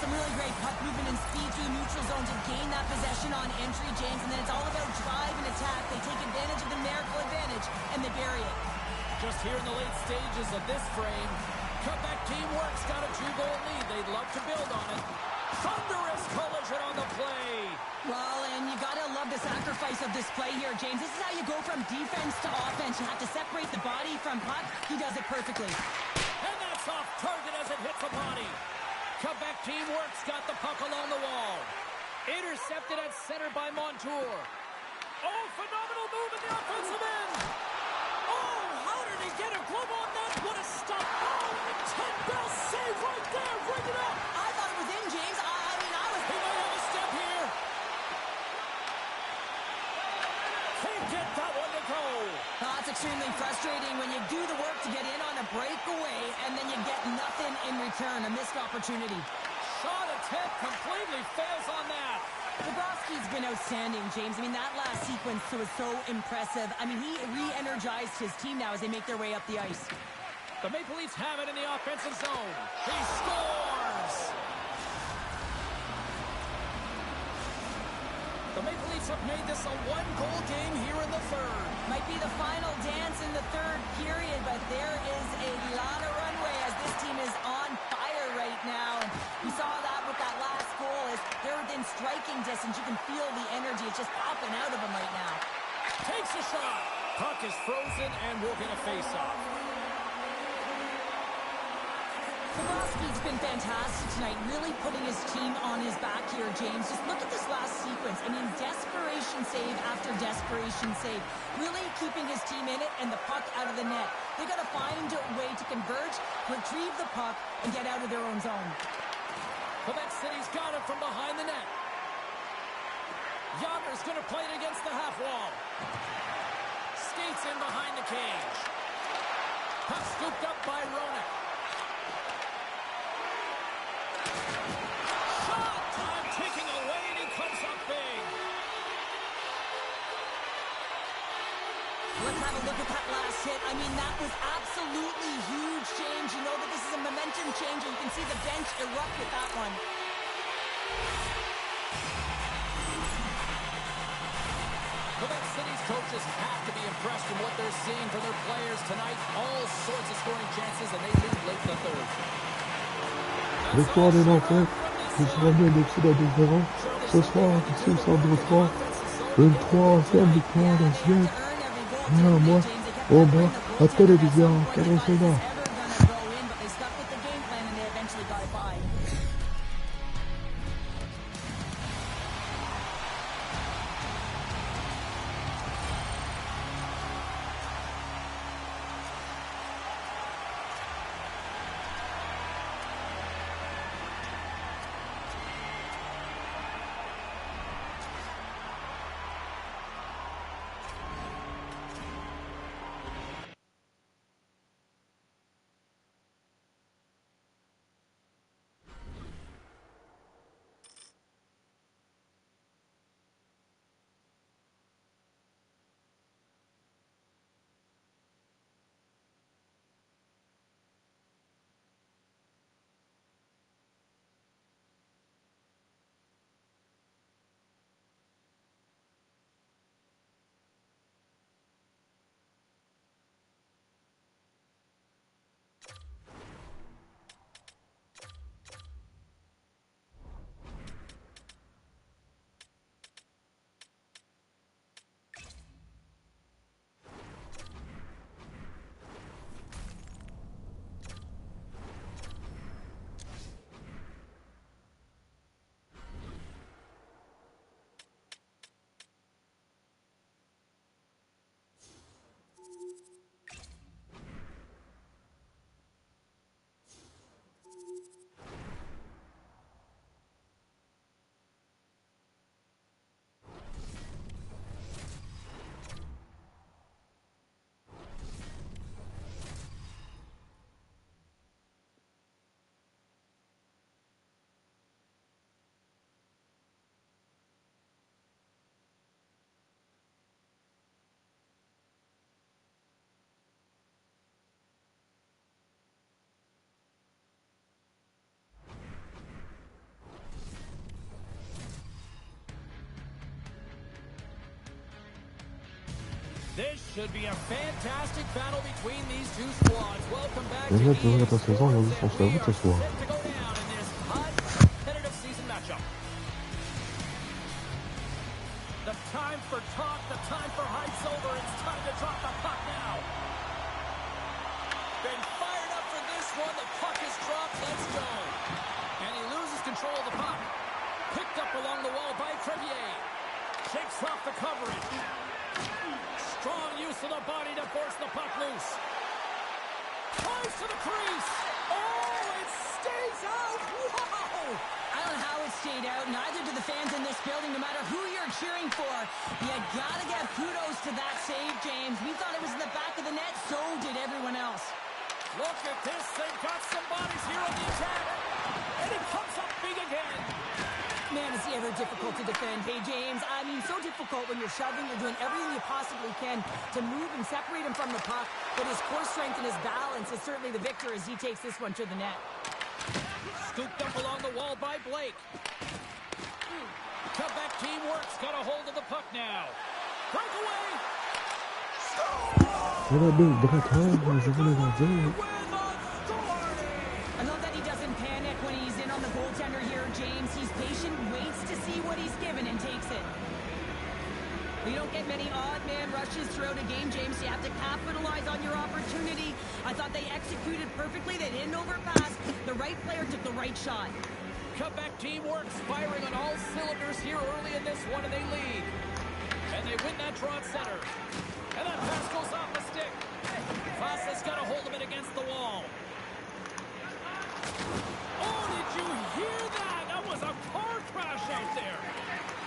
[SPEAKER 3] Some really great puck movement and speed through the neutral zone to gain that possession on entry, James, and then it's all about drive and attack. They take advantage of the numerical advantage, and they bury it.
[SPEAKER 2] Just here in the late stages of this frame, comeback teamwork's got a 2-goal lead. They'd love to build on it. Thunderous collision on the play.
[SPEAKER 3] Well, and you got to love the sacrifice of this play here, James. This is how you go from defense to offense. You have to separate the body from puck. He does it perfectly.
[SPEAKER 2] And that's off target as it hits the body. Quebec teamwork's got the puck along the wall. Intercepted at center by Montour. Oh, phenomenal move in the offensive end. Oh, how did he get a glove on that? What a stop. Oh, 10-bell save right there. Bring it up.
[SPEAKER 3] I thought it was in, James. I mean, I was...
[SPEAKER 2] He might have a step here. Can't get that one to go.
[SPEAKER 3] Oh, it's extremely frustrating when you do the work to get in on a breakaway and then you get nothing in return, a missed opportunity.
[SPEAKER 2] Shot attempt completely fails on that.
[SPEAKER 3] Bobrovsky's been outstanding, James. I mean, that last sequence was so impressive. I mean, he re-energized his team now as they make their way up the ice.
[SPEAKER 2] The Maple Leafs have it in the offensive zone. He scores! The Maple Leafs have made this a one-goal game here in the third.
[SPEAKER 3] Might be the final dance in the third period, but there is a lot of runway as this team is on fire right now. And we saw that with that last goal as they're within striking distance. You can feel the energy. It's just popping out of them right now.
[SPEAKER 2] Takes a shot. Puck is frozen and we'll get a face-off.
[SPEAKER 3] Bobrovsky's been fantastic tonight, really putting his team on his back here, James. Just look at this last sequence. I mean, desperation save after desperation save. Really keeping his team in it and the puck out of the net. They got to find a way to converge, retrieve the puck, and get out of their own zone.
[SPEAKER 2] Quebec City's got it from behind the net. Yager's going to play it against the half wall. Skates in behind the cage. Puck scooped up by Roenick. Shot! Time ticking away and he comes up big.
[SPEAKER 3] Let's have a look at that last hit. I mean, that was absolutely huge, James. You know that this is a momentum changer. You can see the bench erupt with that one.
[SPEAKER 2] Quebec City's coaches have to be impressed with what they're seeing from their players tonight. All sorts of scoring chances, and they lead late in the third.
[SPEAKER 1] Victoire des Nantais, qui se ramène au-dessus de la différence. Ce soir, ici, au centre de 3, une troisième victoire d'assiette. Moi, au moins, la télévision, quel résultat.
[SPEAKER 2] This should be a fantastic battle between these two squads. Welcome back to
[SPEAKER 1] Les mecs devraient être à 16 ans, ils ont dit son cerveau ce soir.
[SPEAKER 2] set to go down in this hot, competitive season matchup. The time for talk, the time for hype's over. It's time to drop the puck now. Been fired up for this one. The puck is dropped. Let's go. And he loses control of the puck. Picked up along the wall by Crevier. Shakes off the coverage. Strong use of the body to force the puck loose. Tries to the crease. Oh, it stays out! Whoa!
[SPEAKER 3] I don't know how it stayed out. Neither do the fans in this building, no matter who you're cheering for. You gotta give kudos to that save, James. We thought it was in the back of the net, so did everyone else.
[SPEAKER 2] Look at this. They've got some bodies here on the attack. And it comes up big again.
[SPEAKER 3] Man, is he ever difficult to defend. Hey, James, I mean, so difficult when you're shoving. You're doing everything you possibly can to move and separate him from the puck. But his core strength and his balance is certainly the victor as he takes this one to the net.
[SPEAKER 2] Scooped up along the wall by Blake. Comeback teamwork's got a hold of the puck now. Breakaway.
[SPEAKER 3] I love that he doesn't panic when he's in on the goaltender here, James. He's patient, waits to see what he's given, and takes it. You don't get many odd man rushes throughout a game, James. You have to capitalize on your opportunity. I thought they executed perfectly. They didn't overpass. The right player took the right shot.
[SPEAKER 2] Comeback teamwork's firing on all cylinders here early in this one, and they lead. And they win that draw at center. And that pass goes off the stick. Vasa's got a hold of it against the wall. Oh, did you hear that? That was a car crash out there.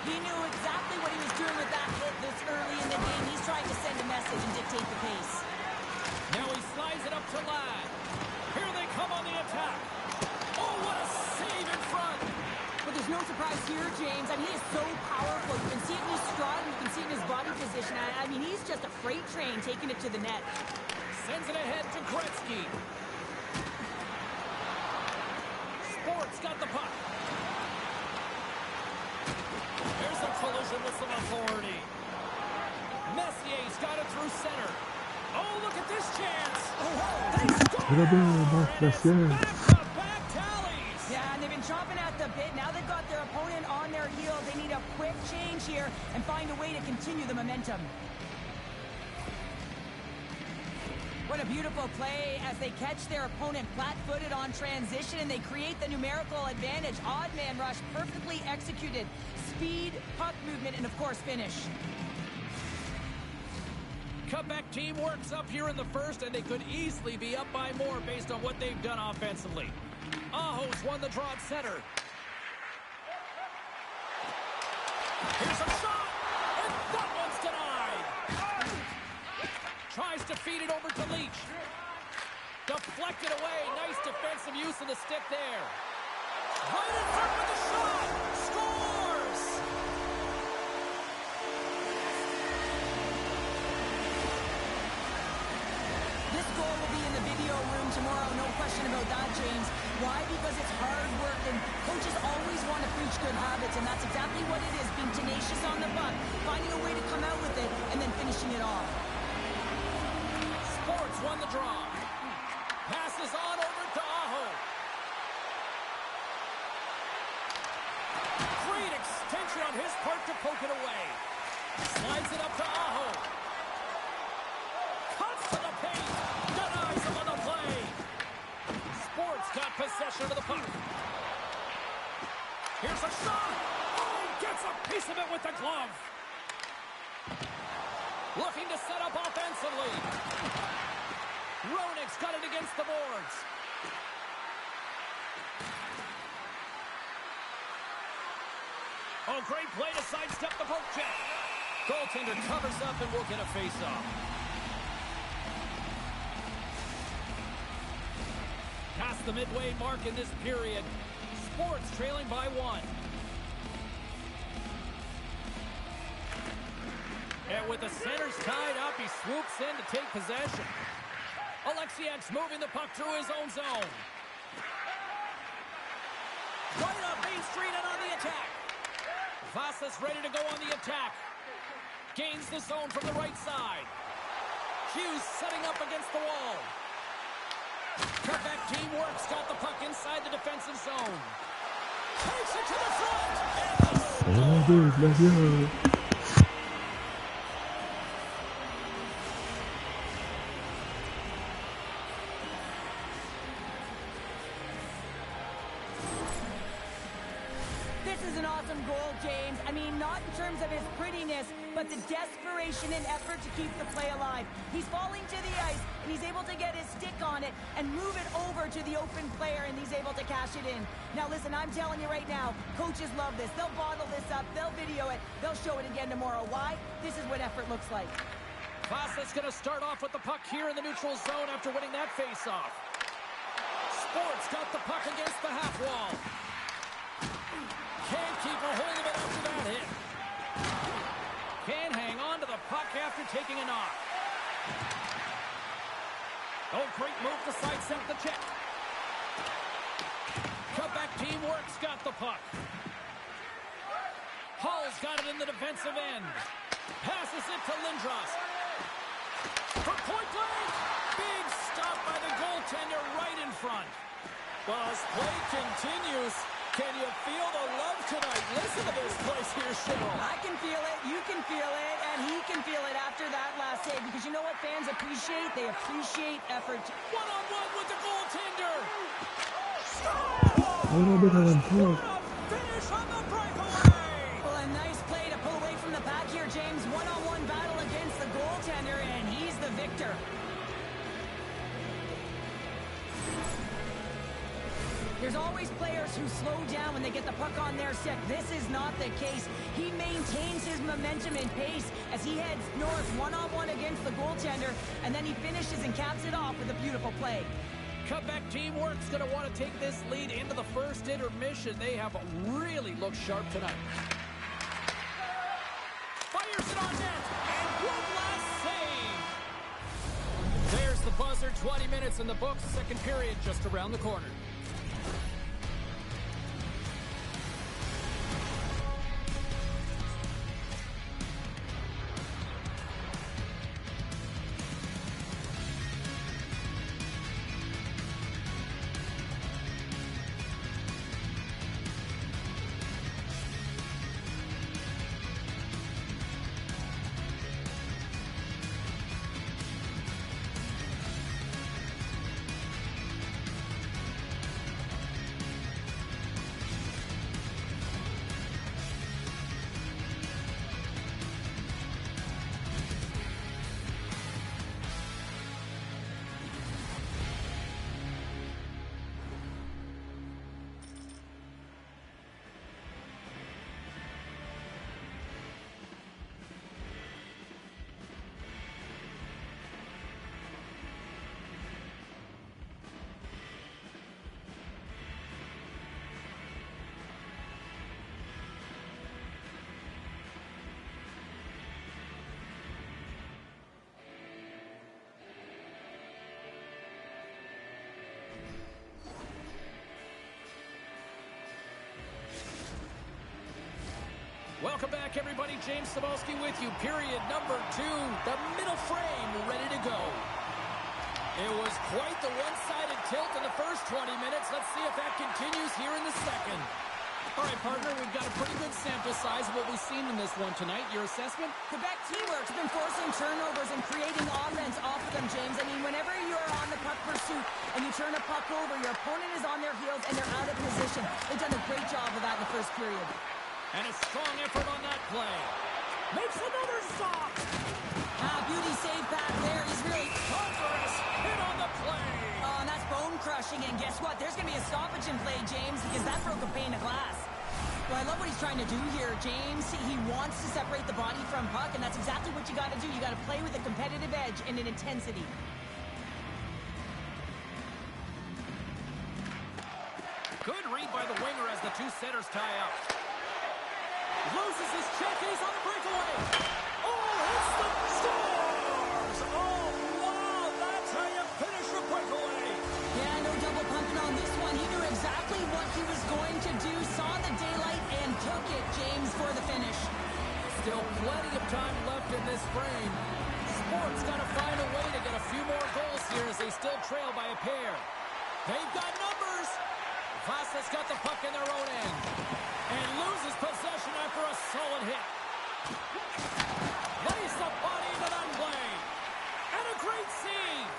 [SPEAKER 3] He knew exactly what he was doing with that hit this early in the game. He's trying to send a message and dictate the pace.
[SPEAKER 2] Now he slides it up to Ladd. Here they come on the attack. Oh, what a save in front.
[SPEAKER 3] But there's no surprise here, James. I mean, he is so powerful. You can see it in his stride, you can see it in his body position. I mean, he's just a freight train taking it to the net.
[SPEAKER 2] Sends it ahead to Gretzky. Sports got the puck. There's a collision with some authority. Messier's got it through center. Oh, look at this chance. They score! Back-to-back tallies.
[SPEAKER 3] Yeah, and they've been chomping at the bit. Now they've got their opponent on their heels. They need a quick change here and find a way to continue the momentum. What a beautiful play as they catch their opponent flat-footed on transition and they create the numerical advantage. Odd man rush, perfectly executed. Speed, puck movement, and of course finish.
[SPEAKER 2] Comeback teamwork's up here in the first, and they could easily be up by more based on what they've done offensively. Aho's won the draw at center. Here's a shot, and that one's denied. Tries to feed it over to Leach. Deflected away. Nice defensive use of the stick there. Right in front with the shot. Scores!
[SPEAKER 3] This goal will be in the video room tomorrow, no question about that, James. Why? Because it's hard work, and coaches always want to preach good habits, and that's exactly what it is, being tenacious on the puck, finding a way to come out with it, and then finishing it off.
[SPEAKER 2] Sports won the draw. Passes on over to Aho. Great extension on his part to poke it away. Slides it up to Aho. Cuts to the paint. Denies him on the play. Sports got possession of the puck. Here's a shot. Oh, gets a piece of it with the glove. Looking to set up offensively. Roenick's got it against the boards. Oh, great play to sidestep the poke check. Goaltender covers up and will get a face-off. Past the midway mark in this period. Sports trailing by 1. And with the centers tied up, he swoops in to take possession. Alexiak's moving the puck through his own zone. Right up Main Street and on the attack. Vasa's ready to go on the attack. Gains the zone from the right side. Hughes setting up against the wall. Cutback teamwork's got the puck inside the defensive zone. Takes it to the front.
[SPEAKER 3] This is an awesome goal, James. I mean, not in terms of his prettiness, but the desperation and effort to keep the play alive. He's falling to the ice, and he's able to get his stick on it and move it over to the open player, and he's able to cash it in. Now listen, I'm telling you right now, coaches love this. They'll bottle this up, they'll video it, they'll show it again tomorrow. Why? This is what effort looks like.
[SPEAKER 2] Vassa's going to start off with the puck here in the neutral zone after winning that faceoff. Sports got the puck against the half wall. Can't keep a hold of it after that hit. Can't hang on to the puck after taking a knock. Oh, great move to sidestep the check. Quebec teamwork's got the puck. Hall's got it in the defensive end. Passes it to Lindros. From point blank. Big stop by the goaltender right in front. Well, as play continues, can you feel the love tonight? Listen to this place here, Cheryl.
[SPEAKER 3] I can feel it, you can feel it, and he can feel it after that last save. Because you know what fans appreciate? They appreciate effort.
[SPEAKER 2] One-on-one with the goaltender.
[SPEAKER 1] Oh,
[SPEAKER 2] Finish on the breakaway.
[SPEAKER 3] Well, a nice play to pull away from the pack here, James. One-on-one battle against the goaltender, and he's the victor. There's always players who slow down when they get the puck on their stick. This is not the case. He maintains his momentum and pace as he heads north one-on-one against the goaltender, and then he finishes and caps it off with a beautiful play.
[SPEAKER 2] Quebec teamwork's going to want to take this lead into the first intermission. They have really looked sharp tonight. Fires it on net, and one last save. There's the buzzer. 20 minutes in the books. Second period just around the corner. Welcome back, everybody. James Cybulski with you. Period number 2. The middle frame ready to go. It was quite the one-sided tilt in the first 20 minutes. Let's see if that continues here in the second. All right, partner, we've got a pretty good sample size of what we've seen in this one tonight. Your assessment?
[SPEAKER 3] Quebec teamwork's been forcing turnovers and creating offense off of them, James. I mean, whenever you're on the puck pursuit and you turn a puck over, your opponent is on their heels and they're out of position. They've done a great job of that in the first period.
[SPEAKER 2] And a strong effort on that play. Makes another stop.
[SPEAKER 3] Beauty save back there. He's really
[SPEAKER 2] Conquerous hit on the play.
[SPEAKER 3] Oh, and that's bone-crushing. And guess what? There's going to be a stoppage in play, James, because that broke a pane of glass. Well, I love what he's trying to do here, James. He wants to separate the body from puck, and that's exactly what you got to do. You got to play with a competitive edge and an intensity.
[SPEAKER 2] Good read by the winger as the two centers tie up. Loses his check, he's on the breakaway. Oh, hits the stars! Oh, wow, that's how you finish a breakaway.
[SPEAKER 3] Yeah, no double pumping on this one. He knew exactly what he was going to do, saw the daylight, and took it, James, for the finish.
[SPEAKER 2] Still plenty of time left in this frame. Sport's got to find a way to get a few more goals here as they still trail by a pair. They've got numbers. Vassa's got the puck in their own end and loses possession after a solid hit. Lays the body into that play. And a great save.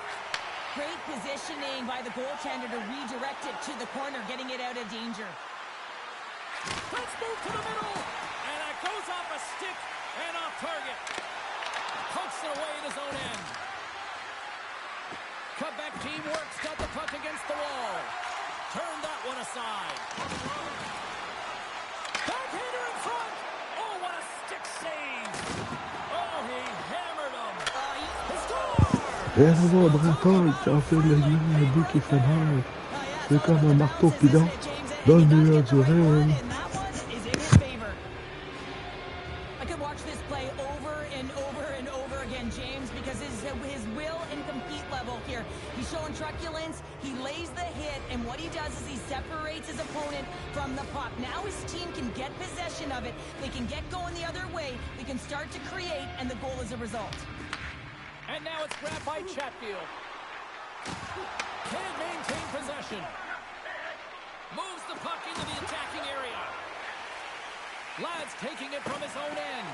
[SPEAKER 3] Great positioning by the goaltender to redirect it to the corner, getting it out of danger.
[SPEAKER 2] Let's move to the middle. And that goes off a stick And off target. Pokes it away in his own end. Cutback team works. Got the puck against the wall. Turn that one aside. Backhander in front. Oh, what a stick save. Oh, he hammered him. He scored.
[SPEAKER 1] Et là-bas, Brantol qui a fait le but qui fait mal. C'est comme un marteau pilon dans le milieu du ring.
[SPEAKER 3] I could watch this play over and over and over again, James, because his will and compete level here. He's showing truculence, he lays the hit, and what he does is he separates his opponent from the puck. Now his team can get possession of it, they can get going the other way, they can start to create, and the goal is a result.
[SPEAKER 2] And now it's grabbed by Chatfield. Can't maintain possession. Moves the puck into the attacking area. Ladd's taking it from his own end.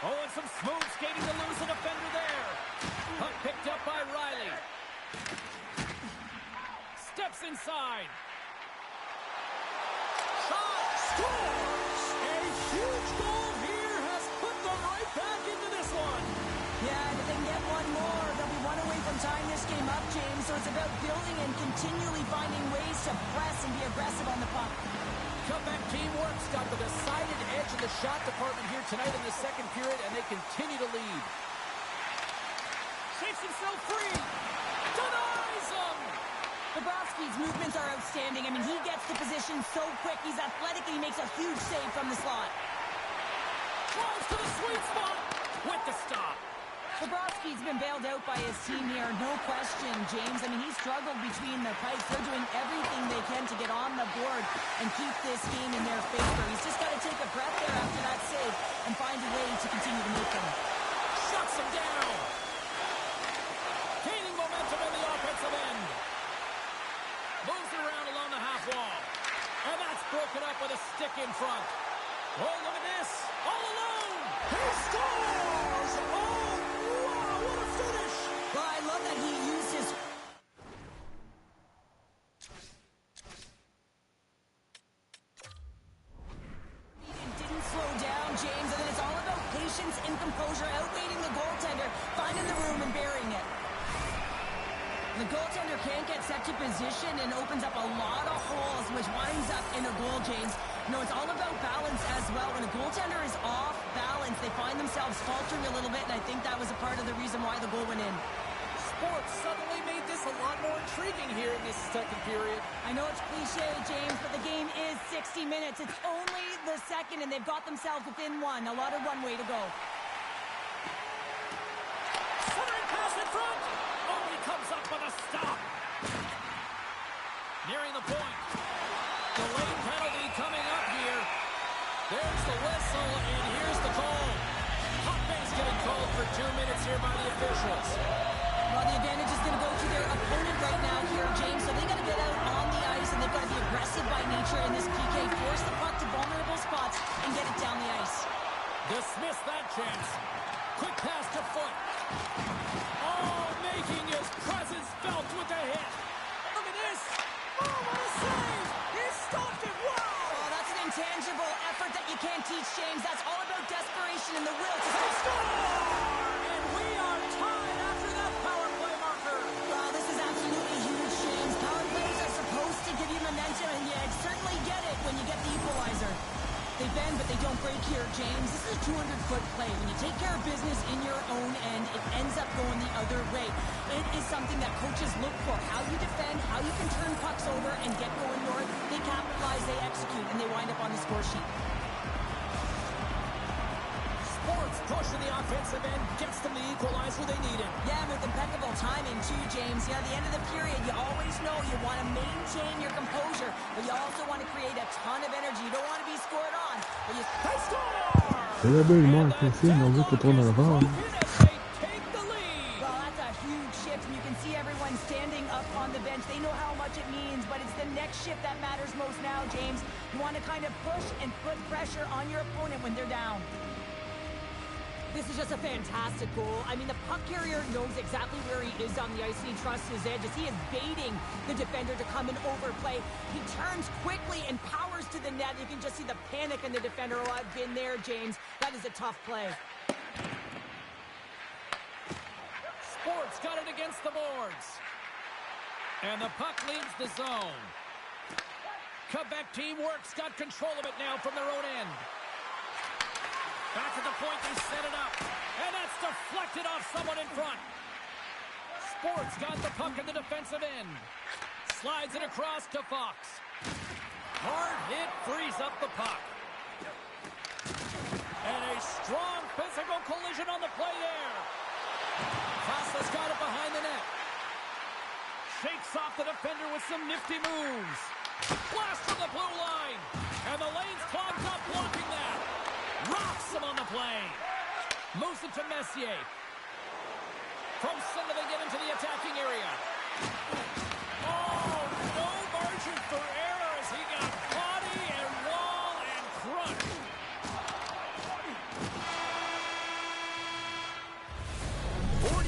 [SPEAKER 2] Oh, and some smooth skating to lose a defender there. Puck picked up by Riley. Steps inside. Shot. Scores! A huge goal here has put them right back into this one.
[SPEAKER 3] Yeah, and if they can get one more, they'll be one away from tying this game up, James. So it's about building and continually finding ways to press and be aggressive on the puck.
[SPEAKER 2] Comeback team works. Got the decided edge in the shot department here tonight in the second period, and they continue to lead. Shapes himself free. Denies him.
[SPEAKER 3] Bobrovsky's movements are outstanding. I mean, he gets the position so quick. He's athletic, and he makes a huge save from the slot.
[SPEAKER 2] Drives to the sweet spot with the stop.
[SPEAKER 3] Bobrovsky's been bailed out by his team here, no question, James. I mean, he struggled between the pipes. They're doing everything they can to get on the board and keep this game in their favor. He's just got to take a breath there after that save and find a way to continue to make them.
[SPEAKER 2] Shuts him down. Gaining momentum in the offensive end. Moves it around along the half wall. And that's broken up with a stick in front. Oh, look at this. All alone. He scores! Oh, wow, what a finish.
[SPEAKER 3] Well, I love that he used his... didn't slow down, James, and then it's all about patience and composure, outweighing the goaltender, finding the room and burying it. The goaltender can't get set to position and opens up a lot of holes, which winds up in a goal, James. You know, it's all about balance as well. When a goaltender is off balance, they find themselves faltering a little bit, and I think that was a part of the reason why the goal went in.
[SPEAKER 2] Sports suddenly made this a lot more intriguing here in this second period.
[SPEAKER 3] I know it's cliche, James, but the game is 60 minutes. It's only the second, and they've got themselves within one. A lot of runway to go.
[SPEAKER 2] Centering pass in front. Oh, he comes up with a stop. Nearing the point. Delayed penalty coming up here. There's the whistle, and here's the call. Hotbase getting called for 2 minutes here by the officials.
[SPEAKER 3] Well, the advantage is going to go to their opponent right now here, James, so they got to get out on the ice, and they've got to be aggressive by nature in this PK. Force the puck to vulnerable spots and get it down the ice.
[SPEAKER 2] Dismiss that chance. Quick pass to Foot. Oh, making his presence felt with the hit. Look at this. Oh, what a save. He stopped it. Wow.
[SPEAKER 3] Oh, that's an intangible effort that you can't teach, James. That's all about desperation and the will to
[SPEAKER 2] Score! And we are tied after that power play marker.
[SPEAKER 3] Well, this is absolutely huge, James. Power plays are supposed to give you momentum, and you certainly get it when you get the equalizer. They bend, but they don't break here, James. This is a 200-foot play. When you take care of business in your own end, it ends up going the other way. It is something that coaches look for. How you defend, how you can turn pucks over and get going north. They capitalize, they execute, and they wind up on the score sheet.
[SPEAKER 2] Sports pushing the offensive end, gets them the equalizer they needed.
[SPEAKER 3] Yeah, with impeccable timing too, James. Yeah, at the end of the period, you always know you want to maintain your composure, but you also want to create a ton of energy. You don't want to be scored on, but you...
[SPEAKER 2] They score!
[SPEAKER 1] Et là-bas, il manque un signe, on veut qu'on tourne à l'avant.
[SPEAKER 2] They take the lead.
[SPEAKER 3] Well, that's a huge shift, and you can see everyone standing up on the bench. They know how much it means, but it's the next shift that matters most now, James. You want to kind of push and put pressure on your opponent when they're down. This is just a fantastic goal. I mean, the puck carrier knows exactly where he is on the ice, and he trusts his edges. He is baiting the defender to come and overplay. He turns quickly and powers to the net. You can just see the panic in the defender. Oh, I've been there, James. That is a tough play.
[SPEAKER 2] Sports got it against the boards. And the puck leaves the zone. Quebec teamwork's got control of it now from their own end. Back at the point, they set it up. And that's deflected off someone in front. Sports got the puck in the defensive end. Slides it across to Fox. Hard hit frees up the puck. And a strong physical collision on the play there. Costa's got it behind the net. Shakes off the defender with some nifty moves. Blast from the blue line. And the lane's clogged up blocking that. Rocks him on the play. Moves it to Messier. From center they get into the attacking area. Oh, no margin for error as he got body and wall and crushed.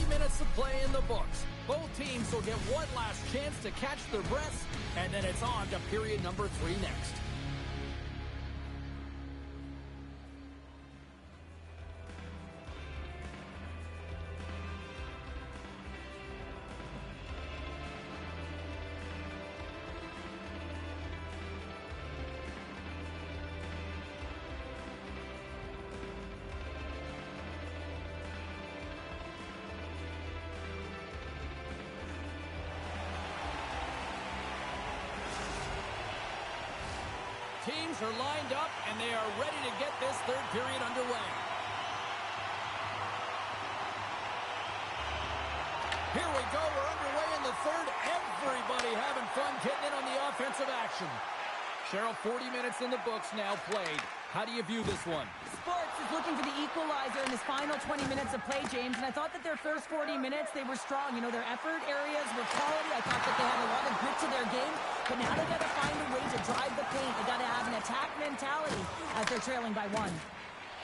[SPEAKER 2] Minutes of play in the books. Both teams will get one last chance to catch their breaths, and then it's on to period number 3 next. Teams are lined up, and they are ready to get this third period underway. Here we go. We're underway in the third. Everybody having fun getting in on the offensive action. Cheryl, 40 minutes in the books now played. How do you view this one?
[SPEAKER 3] Sports is looking for the equalizer in his final 20 minutes of play, James, and I thought that their first 40 minutes, they were strong. You know, their effort areas were quality. I thought that they had a lot of grit to their game, but now they've got to find a way to drive the paint. They've got to have an attack mentality as they're trailing by 1.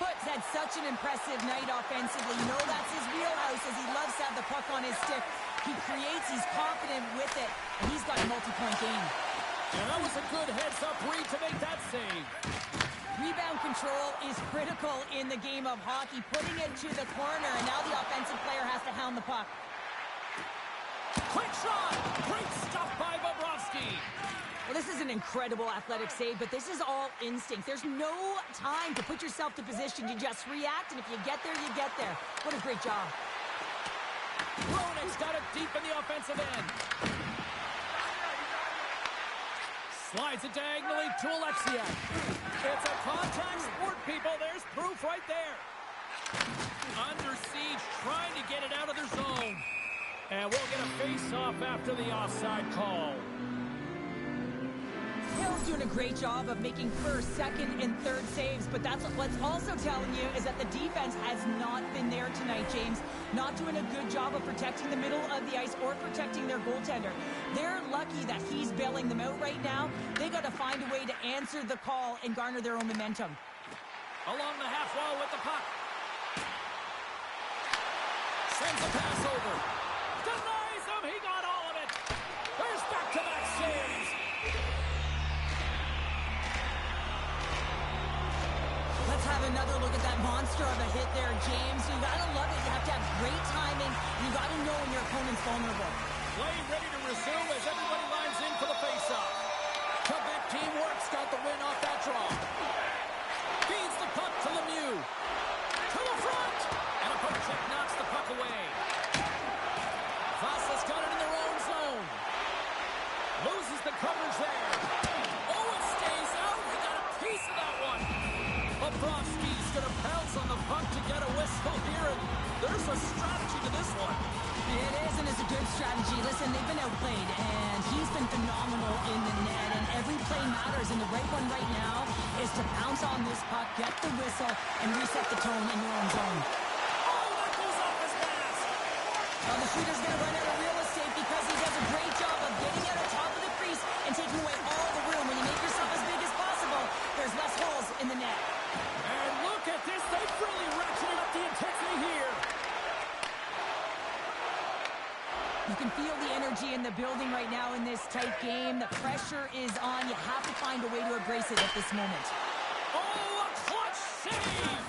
[SPEAKER 3] Foote's had such an impressive night offensively. You know that's his wheelhouse as he loves to have the puck on his stick. He creates, he's confident with it, and he's got a multi-point game.
[SPEAKER 2] And that was a good heads-up read to make that save.
[SPEAKER 3] Rebound control is critical in the game of hockey, putting it to the corner, and now the offensive player has to hound the puck.
[SPEAKER 2] Quick shot! Great stuff by Bobrovsky.
[SPEAKER 3] Well, this is an incredible athletic save, but this is all instinct. There's no time to put yourself to position. You just react, and if you get there, you get there. What a great job.
[SPEAKER 2] Roenick's got it deep in the offensive end. Slides it diagonally to Alexiak. It's a contact sport, people. There's proof right there. Under siege, trying to get it out of their zone. And we'll get a face-off after the offside call.
[SPEAKER 3] Hill's doing a great job of making first, second, and third saves, but that's what's also telling you is that the defense has not been there tonight, James. Not doing a good job of protecting the middle of the ice or protecting their goaltender. They're lucky that he's bailing them out right now. They got to find a way to answer the call and garner their own momentum.
[SPEAKER 2] Along the half wall with the puck. Sends a pass over. Denies him. He got all of it. There's back-to-back saves.
[SPEAKER 3] Let's have another look at that monster of a hit there, James. You got to love it. You have to have great timing. You got to know when your opponent's vulnerable.
[SPEAKER 2] Play ready to resume as everybody lines in for the face-off. Quebec teamwork's got the win off that draw. Feeds the puck to Lemieux. To the front. And a poke check knocks the puck away. Vasa's got it in their own zone. Loses the coverage there. Oh, it stays out. We got a piece of that one. Bobrovsky's going to pounce on the puck to get a whistle here, and there's a strategy to this one.
[SPEAKER 3] It is, and it's a good strategy. Listen, they've been outplayed, and he's been phenomenal in the net, and every play matters, and the right one right now is to pounce on this puck, get the whistle, and reset the tone in your own zone.
[SPEAKER 2] Oh, that goes off his mask.
[SPEAKER 3] Well, the shooter's going to run out of real estate because he does a great job of getting out of top of the crease and taking away all the room. When you make yourself as big as possible, there's less holes in the net.
[SPEAKER 2] And look at this. They've really ratcheted up the intensity
[SPEAKER 3] You can feel the energy in the building right now in this tight game. The pressure is on. You have to find a way to embrace it at this moment.
[SPEAKER 2] Oh, a clutch save!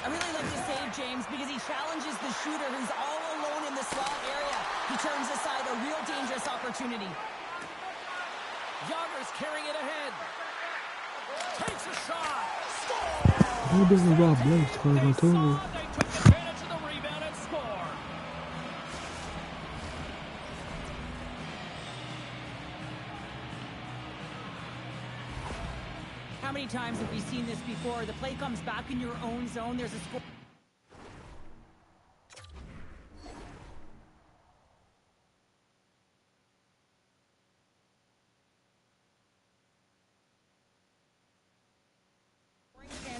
[SPEAKER 3] I really like the save, James, because he challenges the shooter who's all alone in the slot area. He turns aside a real dangerous opportunity.
[SPEAKER 2] Yager's carrying it ahead. Takes a shot.
[SPEAKER 1] How does the Rob Blake score
[SPEAKER 2] They
[SPEAKER 1] my
[SPEAKER 2] saw
[SPEAKER 1] total?
[SPEAKER 2] it. They took advantage of the rebound and score.
[SPEAKER 3] How many times have we seen this before? The play comes back in your own zone. There's a score.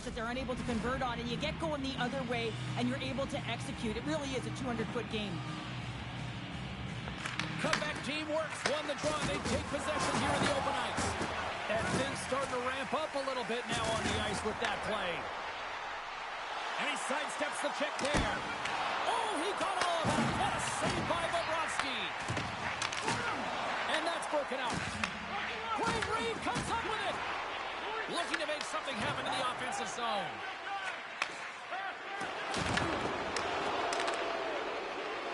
[SPEAKER 3] That they're unable to convert on, and you get going the other way, and you're able to execute. It really is a 200-foot game.
[SPEAKER 2] Comeback team works, won the draw. They take possession here in the open ice. And things starting to ramp up a little bit now on the ice with that play. And he sidesteps the check there. Oh, he got all of it. What a save by Bobrovsky. And that's broken out. Great Reed comes up with it. Looking to make something happen in the offensive zone.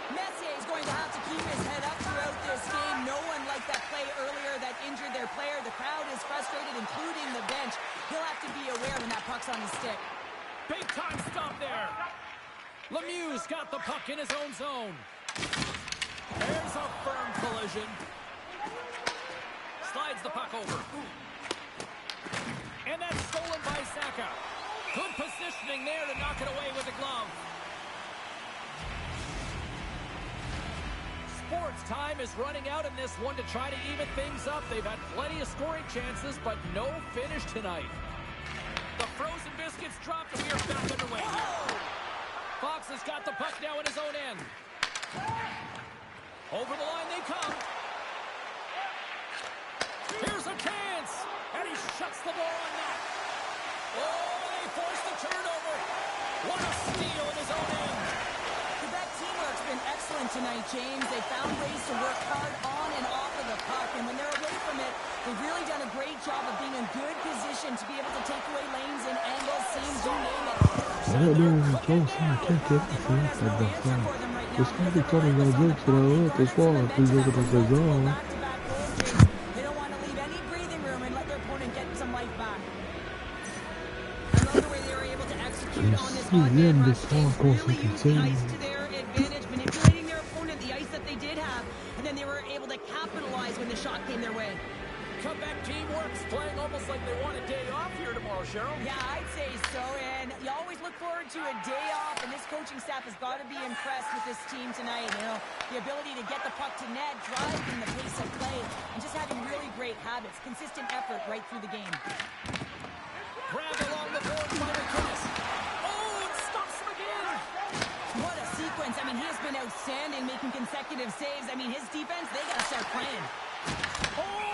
[SPEAKER 3] Messier is going to have to keep his head up throughout this game. No one liked that play earlier that injured their player. The crowd is frustrated, including the bench. He'll have to be aware when that puck's on his stick.
[SPEAKER 2] Big time stop there. Lemieux's got the puck in his own zone. There's a firm collision. Slides the puck over. And that's stolen by Saka. Good positioning there to knock it away with the glove. Sports time is running out in this one to try to even things up. They've had plenty of scoring chances, but no finish tonight. The frozen biscuits dropped, and we are back underway. Fox has got the puck now in his own end. Over the line they come. Here's a chance, and he shuts the ball on net. Oh, they forced the turnover. What a steal in his own end.
[SPEAKER 3] Quebec teamwork's been excellent tonight, James. They found ways to work hard on and off of the puck, and when they're away from it, they've really done a great job of being in good position to be able to take away lanes and angles, seams, you name it.
[SPEAKER 1] Ouais, non, Joe, ça, t'inquiète, c'est l'adversaire. C'est ce qu'on dit quand on va dire que c'est la honte, ce soir, on peut dire que c'est ça, hein.
[SPEAKER 3] They don't want to leave any breathing room and let their opponent get some life back. I love the way they were able to execute on this on-man rush. They really used the ice to their advantage, manipulating their opponent, the ice that they did have, and then they were able to capitalize when the shot came their way.
[SPEAKER 2] Comeback team works, playing almost like they want a day off here tomorrow, Cheryl.
[SPEAKER 3] Yeah, I'd say so, and you always look forward to a day off, and this coaching staff has got to be impressed with this team tonight. You know, the ability to get the puck to net, driving the pace of play, and just having really great habits, consistent effort right through the game.
[SPEAKER 2] Grabbed along the boards by McInnes. Oh, it stops him again.
[SPEAKER 3] What a sequence. I mean, he has been outstanding, making consecutive saves. I mean, his defense, they got to start playing.
[SPEAKER 2] Oh!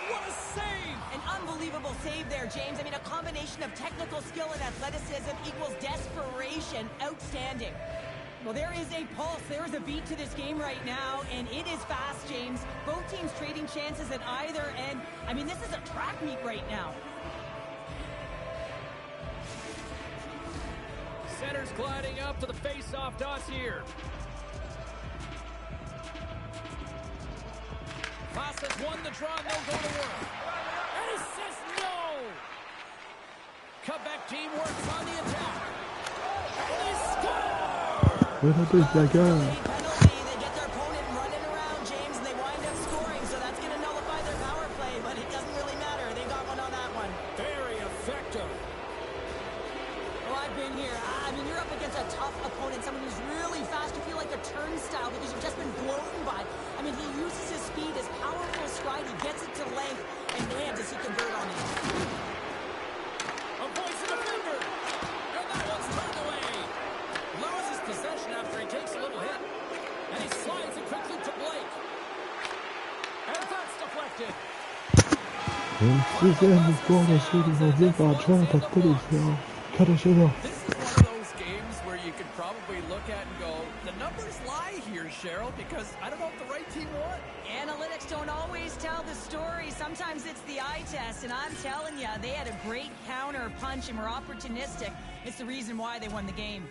[SPEAKER 2] What a save!
[SPEAKER 3] An unbelievable save there, James. I mean, a combination of technical skill and athleticism equals desperation. Outstanding. Well, there is a pulse. There is a beat to this game right now, and it is fast, James. Both teams trading chances at either end. I mean, this is a track meet right now.
[SPEAKER 2] Center's gliding up to the face-off dots here. Foss has won the draw, and they'll go to work. And he says no! Comeback team works on the attack. And they score!
[SPEAKER 3] Penalty, they get their opponent running around, James, and they wind up scoring, so that's going to nullify their power play, but it doesn't really matter. They got one on that one.
[SPEAKER 2] Very effective.
[SPEAKER 3] Well, I've been here. I mean, you're up against a tough opponent, someone who's really fast. You feel like a turnstile because you've just been blown by. I mean, he uses his speed, his powerful stride, he gets it to length, and man, does he convert on it.
[SPEAKER 2] Avoids the defender, and that one's turned away. Loses possession after he takes a little hit, and he slides it quickly to Blake. And that's deflected.
[SPEAKER 1] This is one of those games where you could probably
[SPEAKER 2] probably look at and go, the numbers lie here, Cheryl, because I don't know if the right team won.
[SPEAKER 3] Analytics don't always tell the story. Sometimes it's the eye test, and I'm telling you, they had a great counter punch and were opportunistic. It's the reason why they won the game.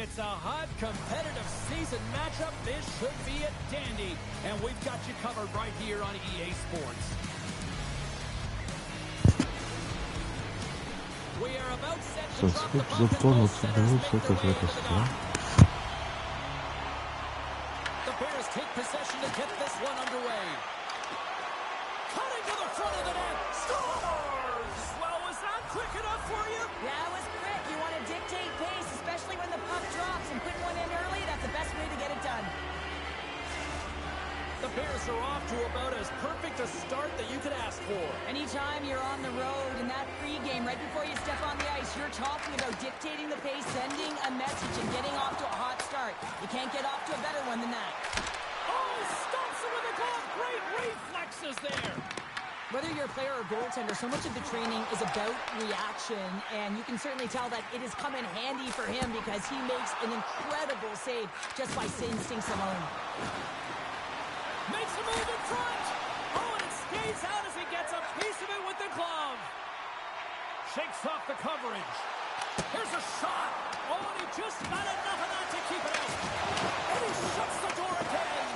[SPEAKER 2] It's a hot, competitive season matchup. This should be a dandy. And we've got you covered right here on EA Sports. We are about set to drop the puck as both centers make their way into the dock. The Bears take possession to get this one underway. Cutting to the front of the net. Scores! Well, was that quick enough for you?
[SPEAKER 3] Yeah, it was quick. You want to dictate pace, especially when the puck drops, and putting one in early, that's the best way to get it done.
[SPEAKER 2] The Bears are off to about as perfect a start that you could ask for.
[SPEAKER 3] Anytime you're on the road in that pregame, right before you step on the ice, you're talking about dictating the pace, sending a message, and getting off to a hot start. You can't get off to a better one than that.
[SPEAKER 2] Oh, stops it with a glove. Great reflexes there.
[SPEAKER 3] Whether you're a player or goaltender, so much of the training is about reaction, and you can certainly tell that it has come in handy for him because he makes an incredible save just by instincts alone.
[SPEAKER 2] Makes a move in front. Oh, and it skates out as he gets a piece of it with the glove. Shakes off the coverage. Here's a shot. Oh, and he just got enough of that to keep it out. And he shuts the door again.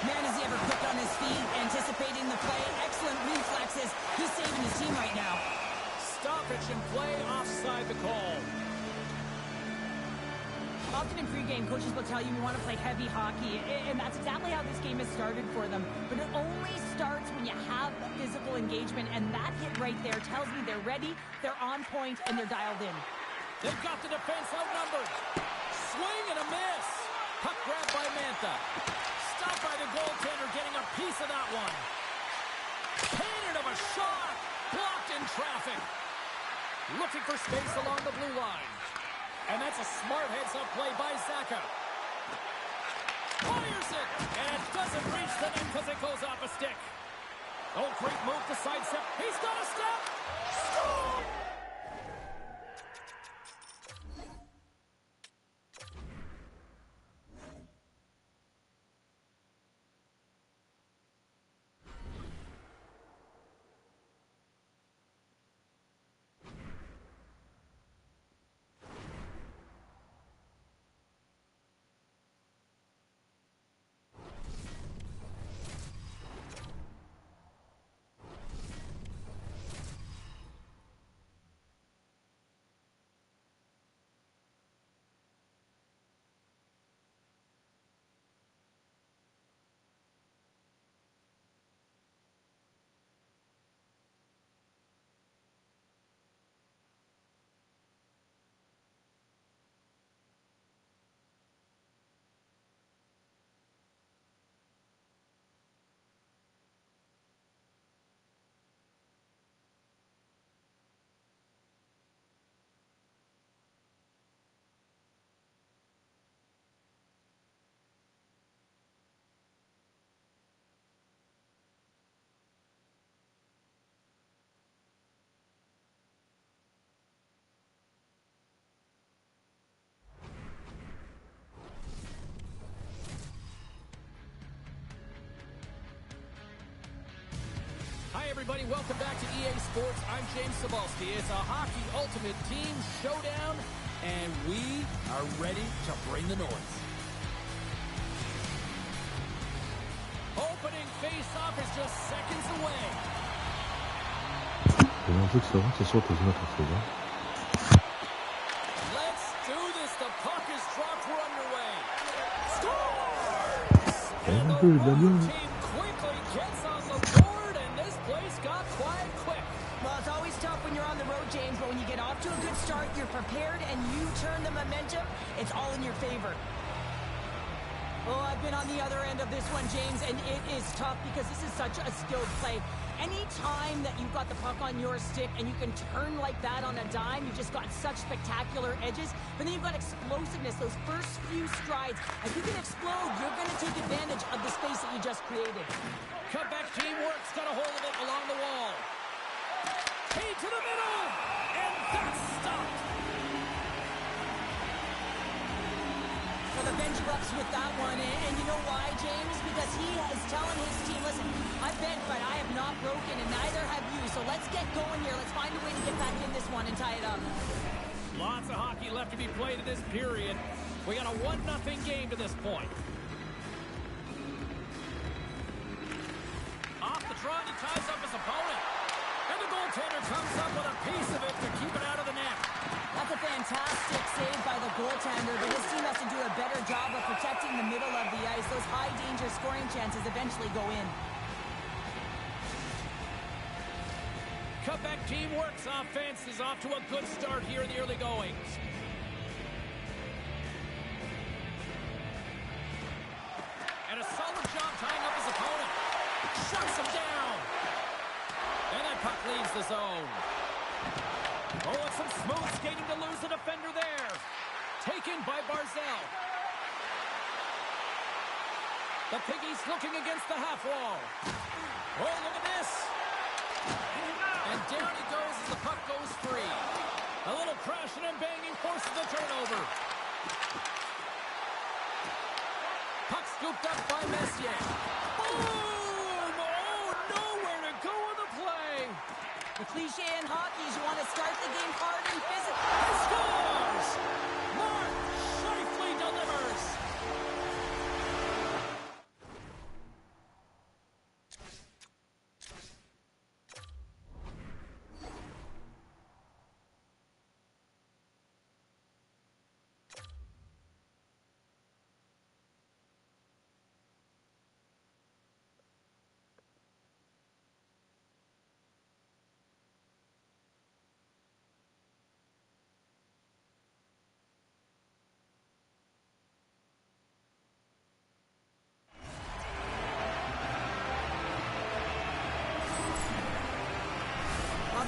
[SPEAKER 3] Man, is he ever quick on his feet, anticipating the play. Excellent reflexes. He's saving his team right now.
[SPEAKER 2] Stoppage in play, offside the call.
[SPEAKER 3] Often in pregame, coaches will tell you want to play heavy hockey, and that's exactly how this game has started for them. But it only starts when you have a physical engagement, and that hit right there tells me they're ready, they're on point, and they're dialed in.
[SPEAKER 2] They've got the defense outnumbered. Swing and a miss. Puck grabbed by Mantha. Stopped by the goaltender, getting a piece of that one. Painted of a shot. Blocked in traffic. Looking for space along the blue line. And that's a smart heads-up play by Zaka. Fires it! And it doesn't reach the net because it goes off a stick. Oh, great move to sidestep. He's got a step! Score! Hi, everybody. Welcome back to EA Sports. I'm James Cebulski. It's a Hockey Ultimate Team Showdown, and we are ready to bring the noise. Opening face-off is just seconds away. Let's do this. The puck is dropped. We're underway. Scores! And the road team quickly gets on the board, and this place got quiet quick.
[SPEAKER 3] Well, it's always tough when you're on the road, James, but when you get off to a good start, you're prepared, and you turn the momentum, it's all in your favor. Oh, I've been on the other end of this one, James, and it is tough because this is such a skilled play. Any time that you've got the puck on your stick and you can turn like that on a dime, you've just got such spectacular edges, but then you've got explosiveness, those first few strides. If you can explode, you're going to take advantage of the space that you just created.
[SPEAKER 2] Cutback teamwork's got a hold of it along the wall. Key to the middle, and that's stopped.
[SPEAKER 3] Well, the bench erupts with that one, and you know why, James? Because he is telling his team, listen, I've bent, but I have not broken, and neither have you, so let's get going here. Let's find a way to get back in this one and tie it up.
[SPEAKER 2] Lots of hockey left to be played in this period. We got a 1-0 game to this point. Off the trot, he ties up his opponent. And the goaltender comes up with a piece of it to keep it out of the net.
[SPEAKER 3] That's a fantastic save by the goaltender, but his team has to do a better job of protecting the middle of the ice. Those high-danger scoring chances eventually go in.
[SPEAKER 2] Quebec Teamworks offense is off to a good start here in the early goings. And a solid job tying up his opponent. Shuts him down. And that puck leaves the zone. Oh, and some smooth skating to lose the defender there. Taken by Barzell. The Piggies looking against the half wall. Oh, look at this. And down he goes as the puck goes free. A little crashing and banging forces the turnover. Puck scooped up by Messier. Boom! Oh, nowhere to go on the play.
[SPEAKER 3] The cliche in hockey is you want to start the game hard and physical.
[SPEAKER 2] He scores! Mark Scheifele delivers.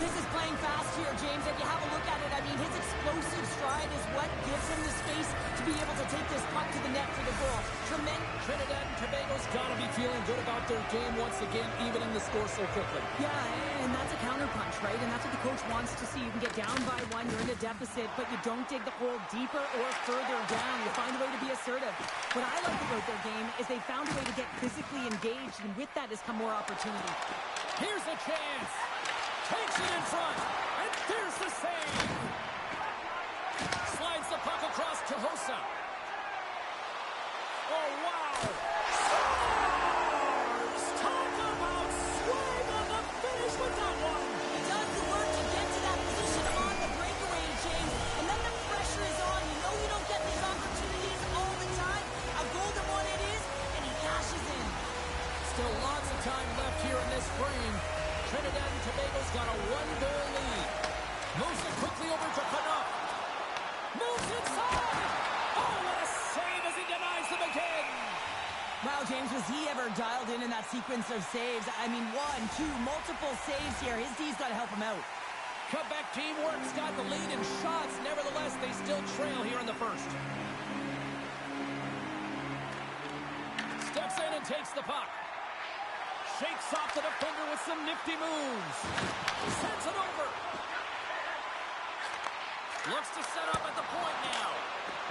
[SPEAKER 3] This is playing fast here, James. If you have a look at it, I mean, his explosive stride is what gives him the space to be able to take this puck to the net for the goal.
[SPEAKER 2] Trinidad and Tobago's got to be feeling good about their game once again, evening the score so quickly.
[SPEAKER 3] Yeah, and that's a counterpunch, right? And that's what the coach wants to see. You can get down by one, you're in a deficit, but you don't dig the hole deeper or further down. You find a way to be assertive. What I like about their game is they found a way to get physically engaged, and with that has come more opportunity.
[SPEAKER 2] Here's a chance. Takes it in front, and there's the save. Slides the puck across to Hossa. Oh, wow. Scores! Talk about swing on the finish with that one.
[SPEAKER 3] He does the work to get to that position on the breakaway, James, and then the pressure is on. You know you don't get these opportunities all the time. A golden one it is, and he cashes in.
[SPEAKER 2] Still lots of time left here in this frame. Trinidad and Tobago's got a 1-goal lead. Moves it quickly over to Canuck. Moves inside. Oh, what a save as he denies them again.
[SPEAKER 3] Wow, James, was he ever dialed in that sequence of saves? I mean, 1, 2, multiple saves here. His D's got to help him out.
[SPEAKER 2] Quebec Teamworks got the lead in shots. Nevertheless, they still trail here in the first. Steps in and takes the puck. Shakes off the defender with some nifty moves. Sends it over. Looks to set up at the point now.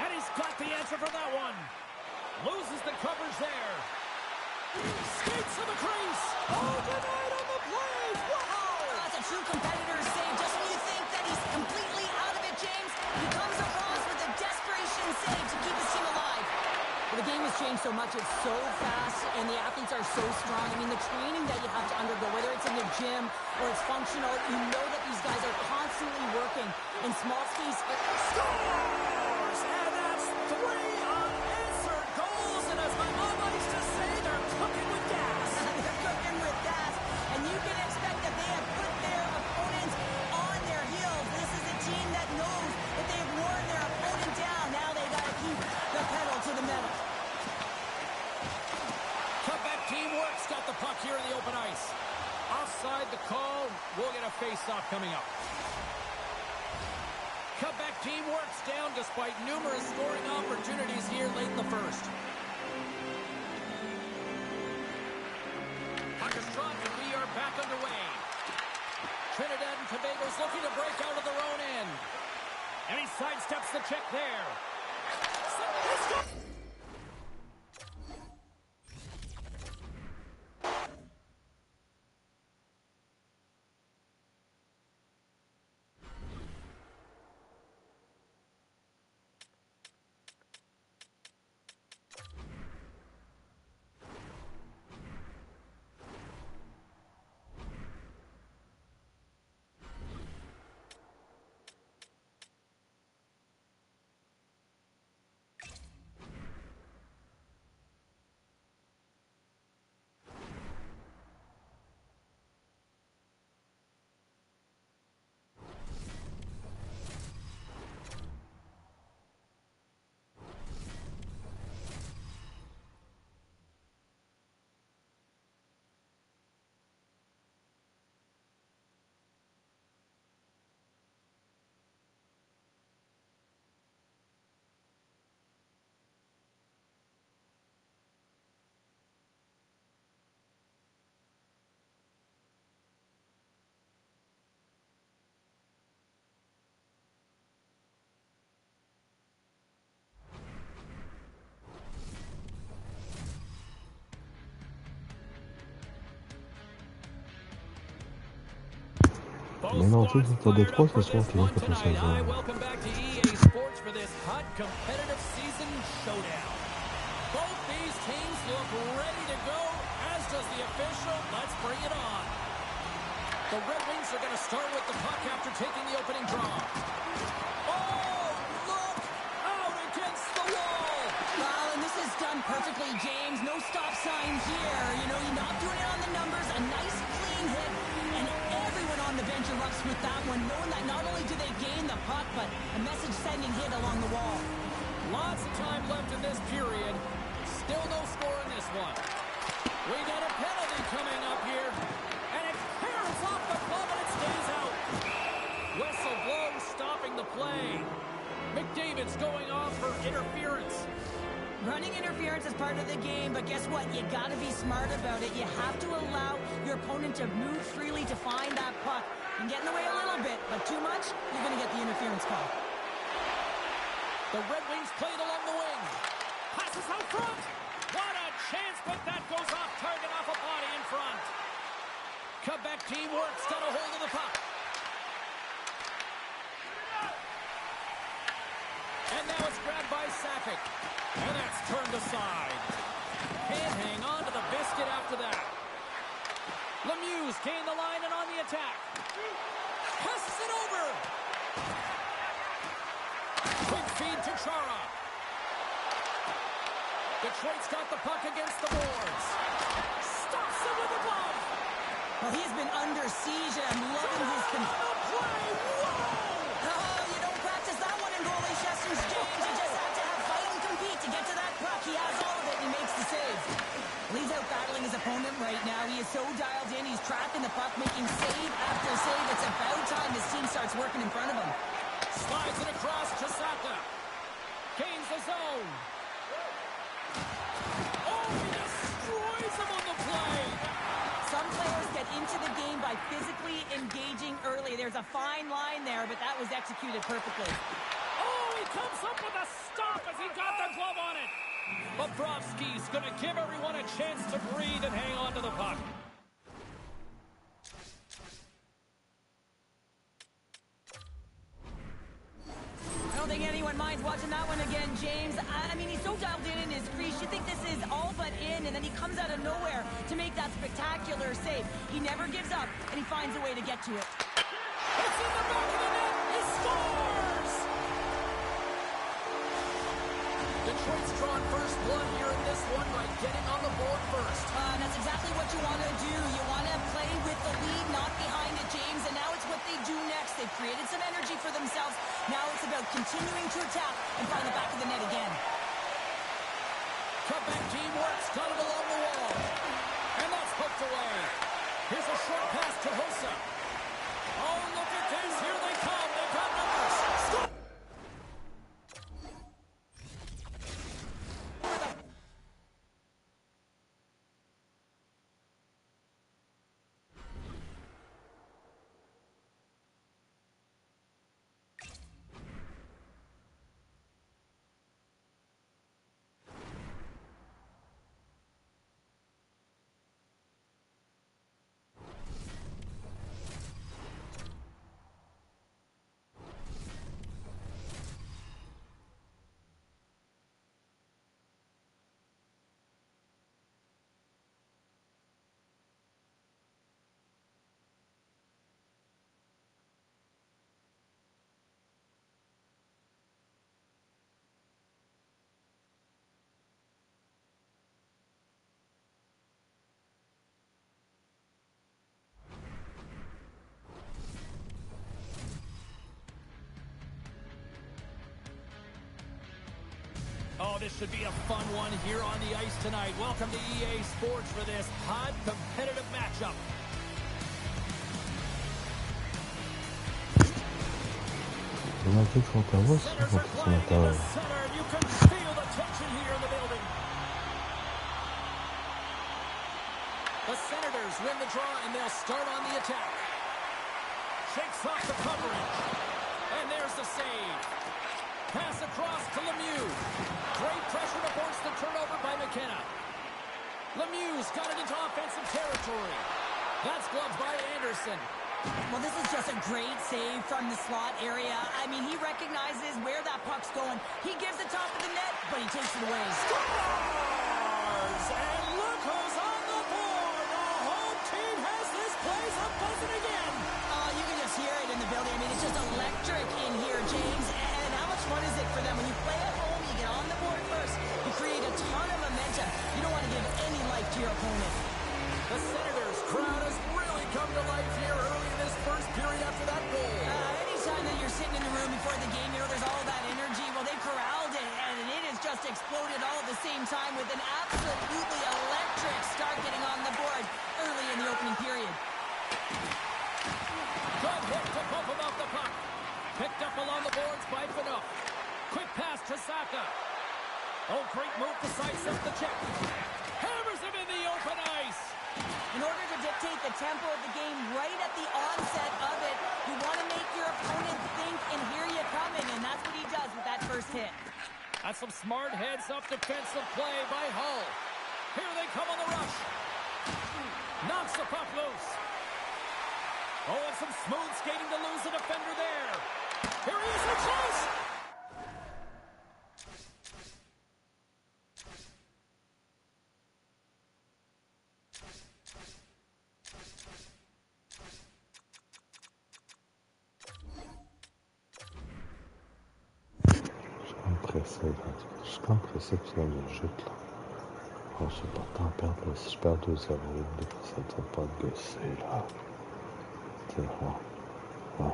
[SPEAKER 2] And he's got the answer for that one. Loses the coverage there. Skates to the crease. Oh, denied on the play. Wow!
[SPEAKER 3] That's a true competitor's save. Just when you think that he's completely out of it, James, he comes across with a desperation save to keep his team alive. Well, the game has changed so much. It's so fast, and the athletes are so strong. I mean, the training that you have to undergo, whether it's in the gym or it's functional, you know that these guys are constantly working in small space.
[SPEAKER 2] Scores! And that's 3 unanswered goals. And as my mom likes to say, they're cooking with gas.
[SPEAKER 3] They're cooking with gas, and you can expect that they have put their opponents on their heels. This is a team that knows that they've worn their opponent down. Now they got to keep the pedal to the metal.
[SPEAKER 2] Quebec Teamworks got the puck here in the open ice. Offside the call. We'll get a face-off coming up. Quebec Teamworks down despite numerous scoring opportunities here late in the first. Puck is dropped and we are back underway. Trinidad and Tobago's looking to break out of their own end. And he sidesteps the check there.
[SPEAKER 1] Mais non, tu sais, c'était Détroit ce soir qui ont fait le 16
[SPEAKER 2] Hi,
[SPEAKER 1] heures.
[SPEAKER 2] welcome back to EA Sports for this hot competitive season showdown. Both these teams look ready to go, as does the official. Let's bring it on. The Red Wings are going to start with the puck after taking the opening draw. Oh, look out against the wall.
[SPEAKER 3] Well, and this is done perfectly, James. No stop sign here. You know, you're not doing it on the numbers. A nice clean hit. And everyone on the bench erupts with that one, knowing that not only do they gain the puck, but a message-sending hit along the wall.
[SPEAKER 2] Lots of time left in this period. Still no score in this one. We got a penalty coming up here. And it tears off the glove and it stays out. Whistle blows, stopping the play. McDavid's going off for interference.
[SPEAKER 3] Running interference is part of the game, but guess what? You gotta be smart about it. You have to allow your opponent to move freely to find that puck. You can get in the way a little bit, but too much, you're gonna get the interference call.
[SPEAKER 2] The Red Wings played along the wing. Passes out front. What a chance, but that goes off target off a body in front. Quebec team works, got a hold of the puck. And now it's grabbed by Sakic. And that's turned aside. Can't hang on to the biscuit after that. Lemieux's gained the line and on the attack. Passes it over. Quick feed to Chara. Detroit's got the puck against the boards. Stops it with a glove.
[SPEAKER 3] Well, he's been under siege, and I'm loving his control. Oh, you don't practice that one in goalie sessions, James. You just have to have fight and compete to get to that puck. He has all of it, and he makes the save. Well, he's out battling his opponent right now. He is so dialed in. He's tracking the puck, making save after save. It's about time his team starts working in front of him.
[SPEAKER 2] Slides it across to Saka. Gains the zone. Oh, he destroys him on the play.
[SPEAKER 3] Some players get into the game by physically engaging early. There's a fine line there, but that was executed perfectly.
[SPEAKER 2] Oh, he comes up with a stop as he got the glove on it. Bobrovsky's going to give everyone a chance to breathe and hang on to the puck.
[SPEAKER 3] I don't think anyone minds watching that one again, James. I mean, he's so dialed in his crease. You think this is all but in, and then he comes out of nowhere to make that spectacular save. He never gives up, and he finds a way to get to it.
[SPEAKER 2] It's in the back of the net. He scores! Detroit's drawn first blood here in this one by getting on the board first.
[SPEAKER 3] That's exactly what you want to do. You want to play with the lead, not behind it, James. And now it's what they do next. They've created some energy for themselves. Now it's about continuing to attack and find the back of the net again.
[SPEAKER 2] Quebec team works, got it along the wall. And that's hooked away. Here's a short pass to Hossa. Oh, look at this. Here they come. They've got numbers. Score! Oh, this should be a fun one here on the ice tonight. Welcome to EA Sports for this hot, competitive matchup.
[SPEAKER 1] United sont à Ottawa,
[SPEAKER 2] Centers are
[SPEAKER 1] sont
[SPEAKER 2] playing
[SPEAKER 1] à
[SPEAKER 2] in the
[SPEAKER 1] Ottawa.
[SPEAKER 2] center. You can feel the tension here in the building. The Senators win the draw, and they'll start on the attack. Shakes off the coverage. And there's the save. Pass across to Lemieux. Great pressure to force the turnover by McKenna. Lemieux's got it into offensive territory. That's gloved by Anderson.
[SPEAKER 3] Well, this is just a great save from the slot area. I mean, he recognizes where that puck's going. He gives the top of the net, but he takes it away.
[SPEAKER 2] Scores! And look who's on the board! The home team has this place a-buzzing again!
[SPEAKER 3] You can just hear it in the building. I mean, it's just electric in here, James. And how much fun is it for them? When you play at home, you get on the board first. You create a ton of momentum. You don't want to give any life to your opponent.
[SPEAKER 2] The Senators crowd has really come to life here early in this first period after that goal.
[SPEAKER 3] Anytime that you're sitting in the room before the game, you know, there's all that energy. Well, they corralled it, and it has just exploded all at the same time with an absolutely electric start getting on the board early in the opening period.
[SPEAKER 2] Good hit to bump him off the puck. Picked up along the boards by Fanook. Quick pass to Saka. Oh, great move to sidestep the check. Hammers him in the open ice.
[SPEAKER 3] In order to dictate the tempo of the game right at the onset of it, you want to make your opponent think and hear you coming, and that's what he does with that first hit.
[SPEAKER 2] That's some smart heads-up defensive play by Hull. Here they come on the rush. Knocks the puck loose. Oh, and some smooth skating to lose the defender there. Here he is, a chase!
[SPEAKER 1] Je suis quand même pressé que tu gagnes le jeu, là. Oh, j'ai pas le temps à perdre, là. Si je perds 2-0, ça ne tient pas de gosser, là. Tiens, ouais.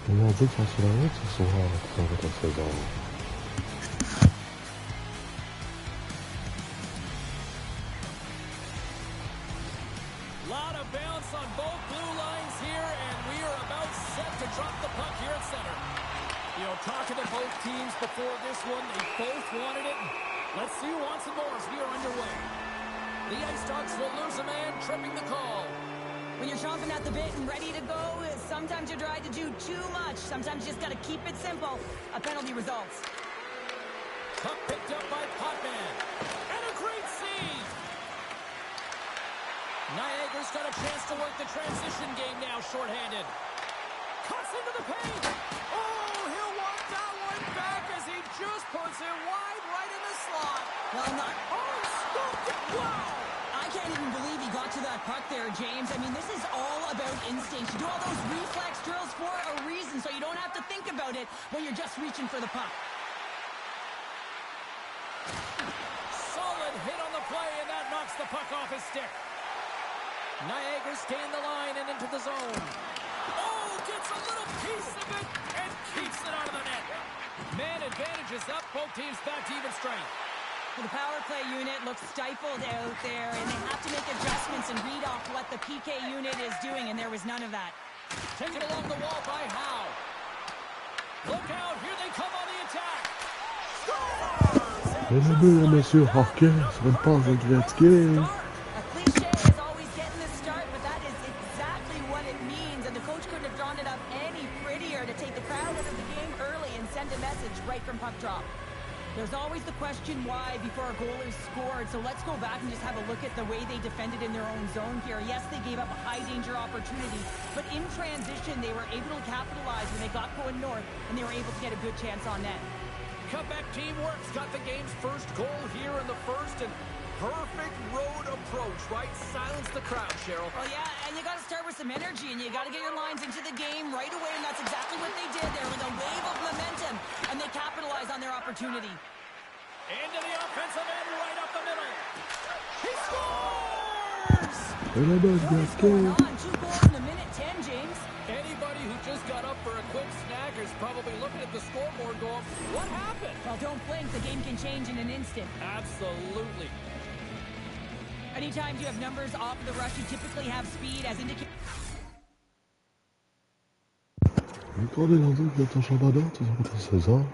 [SPEAKER 1] Les Nordiques sont sur la route, ils sont rares dans la saison.
[SPEAKER 2] Lot of bounce on both blue lines here, and we are about set to drop the puck here at center. You know, talking to both teams before this one, they both wanted it. Let's see who wants it more as we are underway. The Ice Dogs will lose a man, tripping the call.
[SPEAKER 3] When you're chomping at the bit and ready to go, sometimes you try to do too much. Sometimes you just got to keep it simple. A penalty results.
[SPEAKER 2] Puck picked up by Potman. And a great save. Niagara's got a chance to work the transition game now, shorthanded. Cuts into the paint. Oh, he'll want that one back as he just puts it wide right in the slot.
[SPEAKER 3] Well, not...
[SPEAKER 2] Oh, scooped it. Wow.
[SPEAKER 3] I can't even believe he got to that puck there, James. I mean, this is all about instinct. You do all those reflex drills for a reason, so you don't have to think about it when you're just reaching for the puck.
[SPEAKER 2] Solid hit on the play, and that knocks the stick. Niagara's gained the line and into the zone. Oh, gets a little piece of it and keeps it out of the net. Man advantage is up. Both teams back to even strength.
[SPEAKER 3] The power play unit looks stifled out there, and they have to make adjustments and read off what the PK unit is doing, and there was none of that.
[SPEAKER 2] Taken along the wall by Howe. Look out, here they come on the attack.
[SPEAKER 1] Mesdames et messieurs, hockey sur une passe de Gretzky.
[SPEAKER 3] A cliche is always getting the start, but that is exactly what it means, and the coach couldn't have drawn it up any prettier to take the crowd out of the game early and send a message right from puck drop. There's always the question why before a goal is scored, so let's go back and just have a look at the way they defended in their own zone here. Yes, they gave up a high-danger opportunity, but in transition, they were able to capitalize when they got going north, and they were able to get a good chance on net.
[SPEAKER 2] Comeback teamwork's got the game's first goal here in the first, and perfect road approach, right? Silence the crowd, Cheryl.
[SPEAKER 3] Well, yeah, and you got to start with some energy, and you got to get your lines into the game right away, and that's exactly what they did there with a wave of momentum, and they capitalized on their opportunity.
[SPEAKER 2] Into the offensive end, right up the middle. He scores!
[SPEAKER 3] What's going on? 2 goals in a minute 10, James.
[SPEAKER 2] Anybody who just got up for a quick snack is probably looking at the scoreboard going, what happened?
[SPEAKER 3] Well, don't blink. The game can change in an instant.
[SPEAKER 2] Absolutely.
[SPEAKER 3] Anytime you have numbers off the rush, you typically have speed as indicated.
[SPEAKER 1] Victoire des Nordiques qui est en championnat, saison contre 16 ans.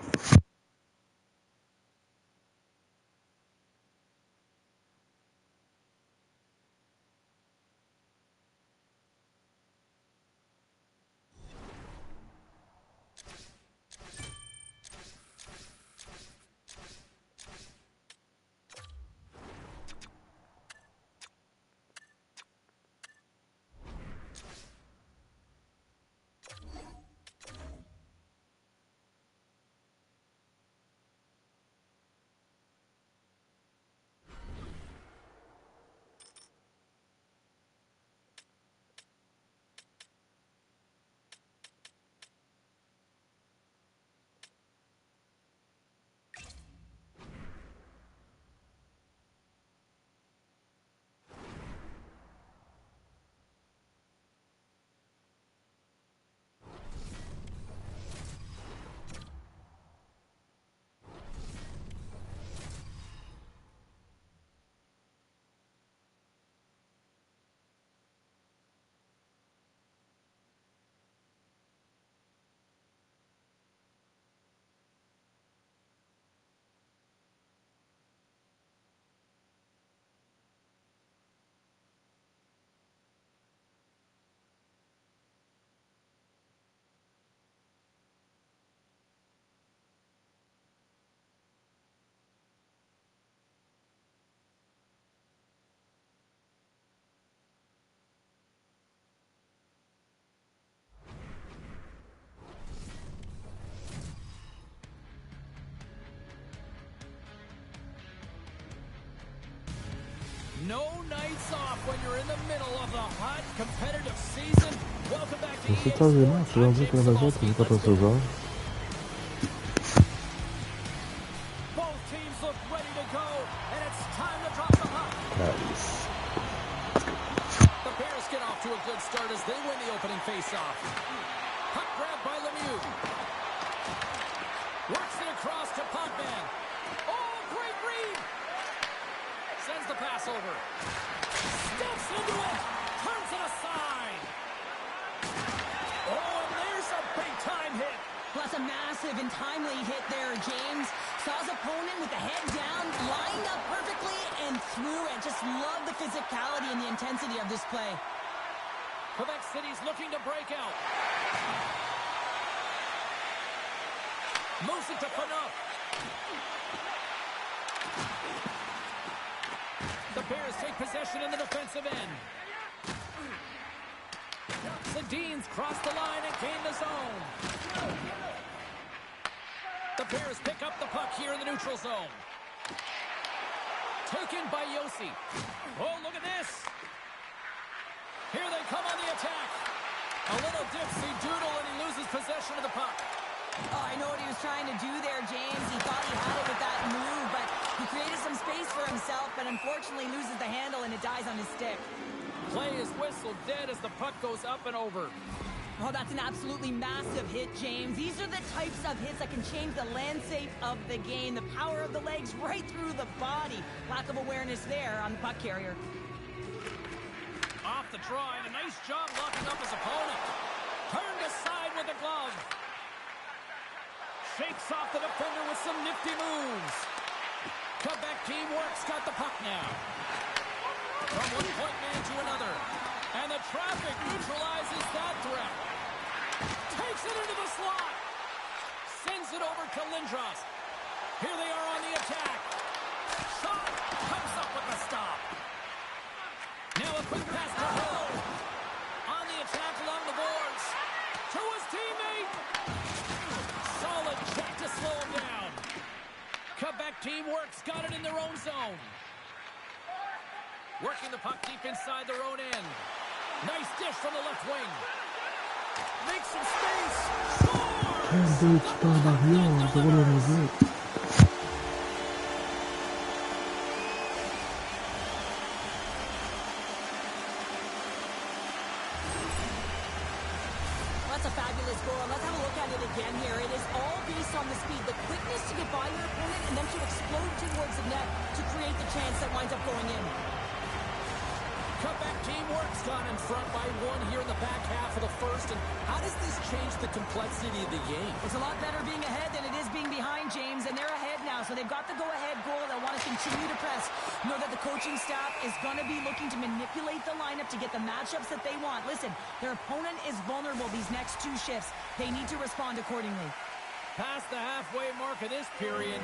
[SPEAKER 2] No nights off when you're in the middle of the hot, competitive season. Welcome back to
[SPEAKER 1] C'est un élément, je vais dire que la maison est après 16 ans.
[SPEAKER 2] Both teams look ready to go, and it's time to drop the puck.
[SPEAKER 1] Nice.
[SPEAKER 2] The Bears get off to a good start as they win the opening faceoff. Puck grab by Lemieux. Works it across to Potvin. Oh, great read! Sends the pass over. Steps into it. Turns it aside. Oh, and there's a big-time hit.
[SPEAKER 3] Plus a massive and timely hit there, James. Saw his opponent with the head down, lined up perfectly, and threw it. Just love the physicality and the intensity of this play.
[SPEAKER 2] Quebec City's looking to break out. Moves it to Phaneuf. The Bears take possession in the defensive end. Sedin's cross the line and gain the zone. The Bears pick up the puck here in the neutral zone. Taken by Yossi. Oh, look at this. Here they come on the attack. A little dipsy doodle and he loses possession of the puck.
[SPEAKER 3] Oh, I know what he was trying to do there, James. He thought he had it with that move, but He created some space for himself, but unfortunately loses the handle and it dies on his stick.
[SPEAKER 2] Play is whistled dead as the puck goes up and over.
[SPEAKER 3] Oh, that's an absolutely massive hit, James. These are the types of hits that can change the landscape of the game. The power of the legs right through the body. Lack of awareness there on the puck carrier.
[SPEAKER 2] Off the draw, and a nice job locking up his opponent. Turned aside with a glove. Shakes off the defender with some nifty moves. Quebec teamwork's got the puck now. From one point man to another. And the traffic neutralizes that threat. Takes it into the slot. Sends it over to Lindros. Here they are on the attack. Shot comes up with the stop. Now a quick pass to Hill. On the attack along the boards. To his teammate. Solid check to slow him down. Quebec teamwork's got it in their own zone. Working the puck deep inside their own end. Nice dish from the left wing. Makes some space. Scores!
[SPEAKER 1] Cambridge par l'arrière, 0-0.
[SPEAKER 3] That's a fabulous goal. Let's have a look at it again here. It is all based on the speed, the quickness to get by your opponent, and then to explode towards the net to create the chance that winds up going in.
[SPEAKER 2] Quebec teamwork's gone in front by one here in the back half of the first. And how does this change the complexity of the game?
[SPEAKER 3] It's a lot better being ahead than it is being behind, James, and they're ahead now, so they've got the go-ahead goal. They want to continue to press. Know that the coaching staff is going to be looking to manipulate the lineup to get the matchups that they want. Listen, their opponent is vulnerable these next two shifts. They need to respond accordingly.
[SPEAKER 2] Past the halfway mark of this period,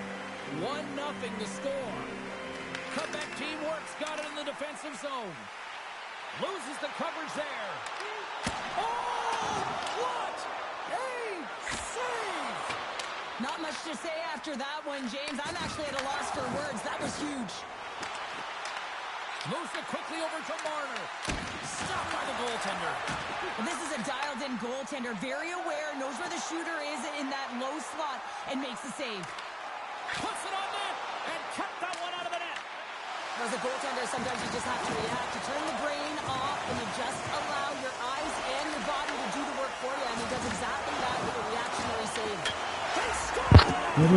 [SPEAKER 2] 1-0 to score. Quebec teamwork's got it in the defensive zone. Loses the coverage there. Oh, what a save!
[SPEAKER 3] Not much to say after that one, James. I'm actually at a loss for words. That was huge.
[SPEAKER 2] Moves it quickly over to Marner. Stopped by the goaltender.
[SPEAKER 3] Well, this is a dialed-in goaltender. Very aware, knows where the shooter is in that low slot, and makes the save.
[SPEAKER 2] Puts it on net and kept that one out of the net.
[SPEAKER 3] As a goaltender, sometimes you just have to react. You turn the brain off, and you just allow your eyes and your body to do the work for you, and he does exactly that with a reactionary save.
[SPEAKER 2] They score!
[SPEAKER 3] Yeah, and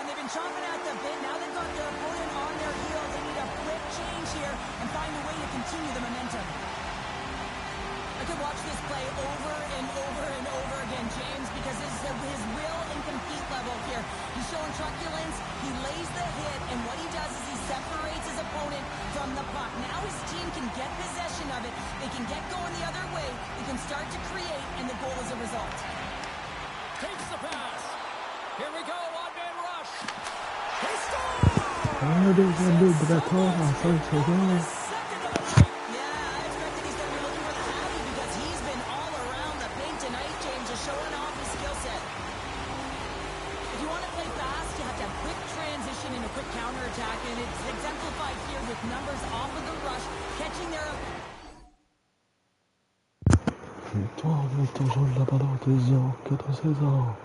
[SPEAKER 3] they've been chomping at the bit. Now they've got their opponent on their heels. They need a quick change here and find a way to continue the momentum. I could watch this play over and over and over again, James, because this is his will and compete level here. He's showing truculence. He lays the hit, and what he does is he separates his opponent from the puck. Now his team can get possession of it. They can get going the other way. They can start to create, and the goal is a result.
[SPEAKER 2] Takes the pass. Here we go, one-man rush. He scores!
[SPEAKER 1] Ah, there's a big record on first again.
[SPEAKER 2] Second of the night.
[SPEAKER 3] Yeah, I expected he's going to be looking for the happy because he's been all around the paint tonight, James, just showing off his skill set. If you want to play fast, you have to have quick transition and a quick counterattack, and it's exemplified here with numbers off of the rush, catching their...
[SPEAKER 1] Victoire avec toujours la balle en 2 ans, 4 ans.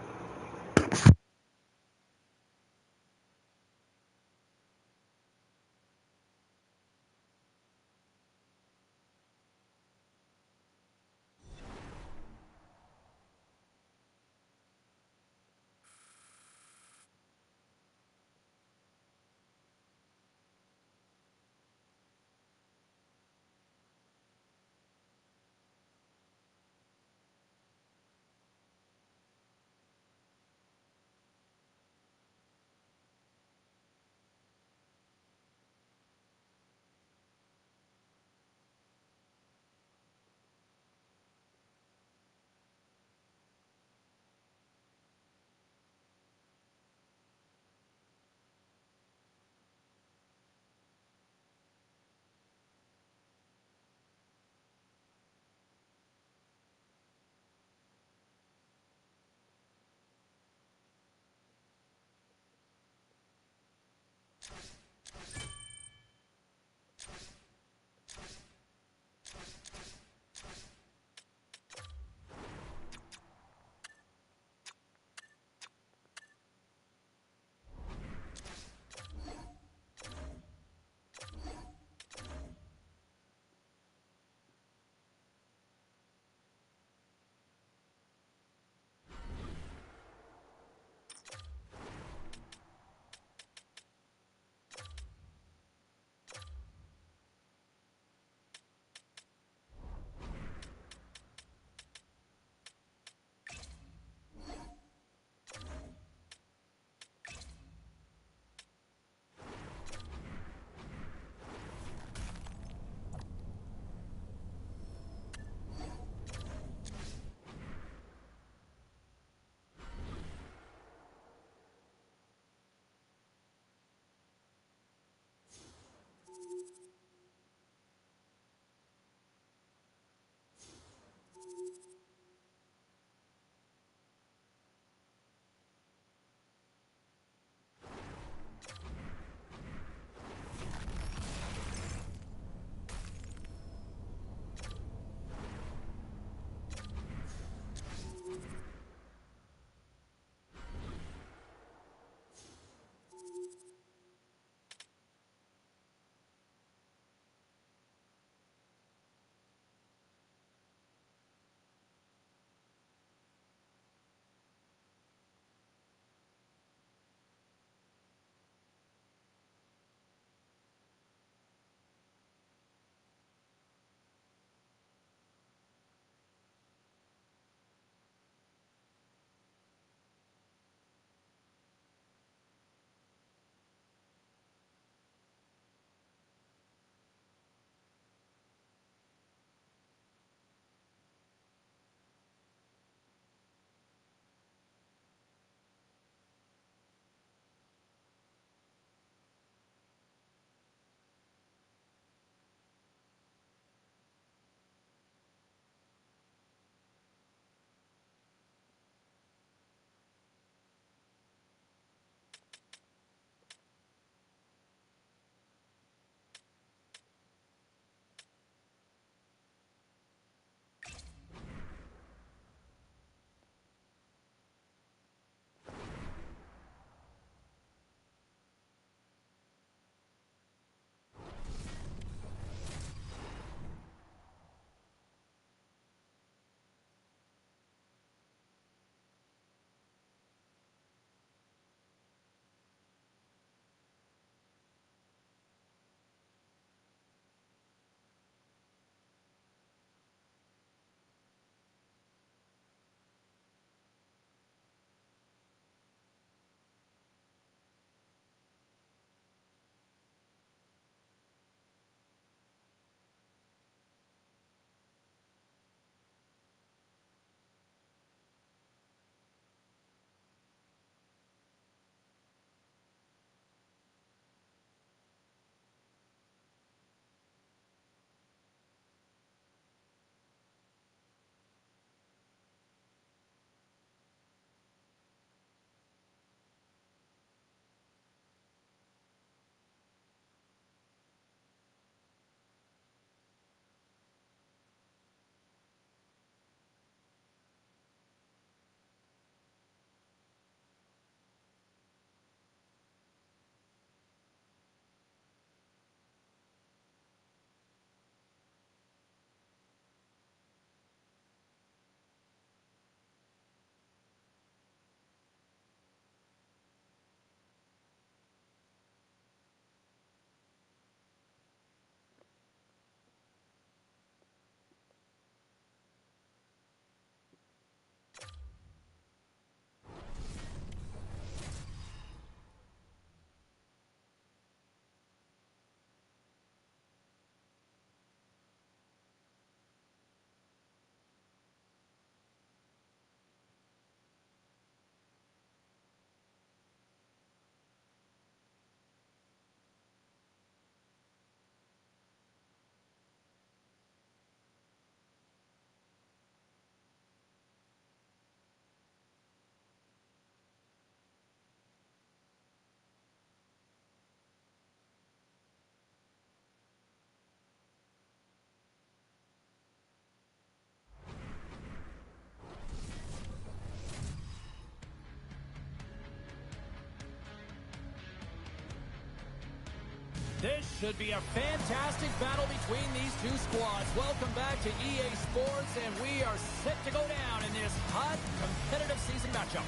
[SPEAKER 2] This should be a fantastic battle between these two squads. Welcome back to EA Sports, and we are set to go down in this hot, competitive season matchup.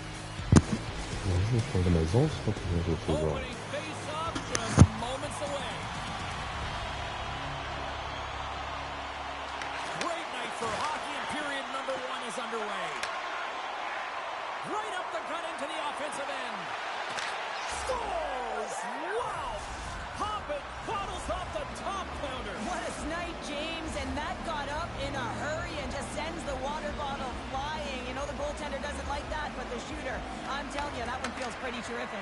[SPEAKER 2] Opening face-off just moments away. Great night for hockey, and period number 1 is underway. Right up the gut into the offensive end. Scores! Wow! Popping bottles off the top pounder.
[SPEAKER 3] What a snipe, James, and that got up in a hurry and just sends the water bottle flying. You know the goaltender doesn't like that, but the shooter, I'm telling you, that one feels pretty terrific.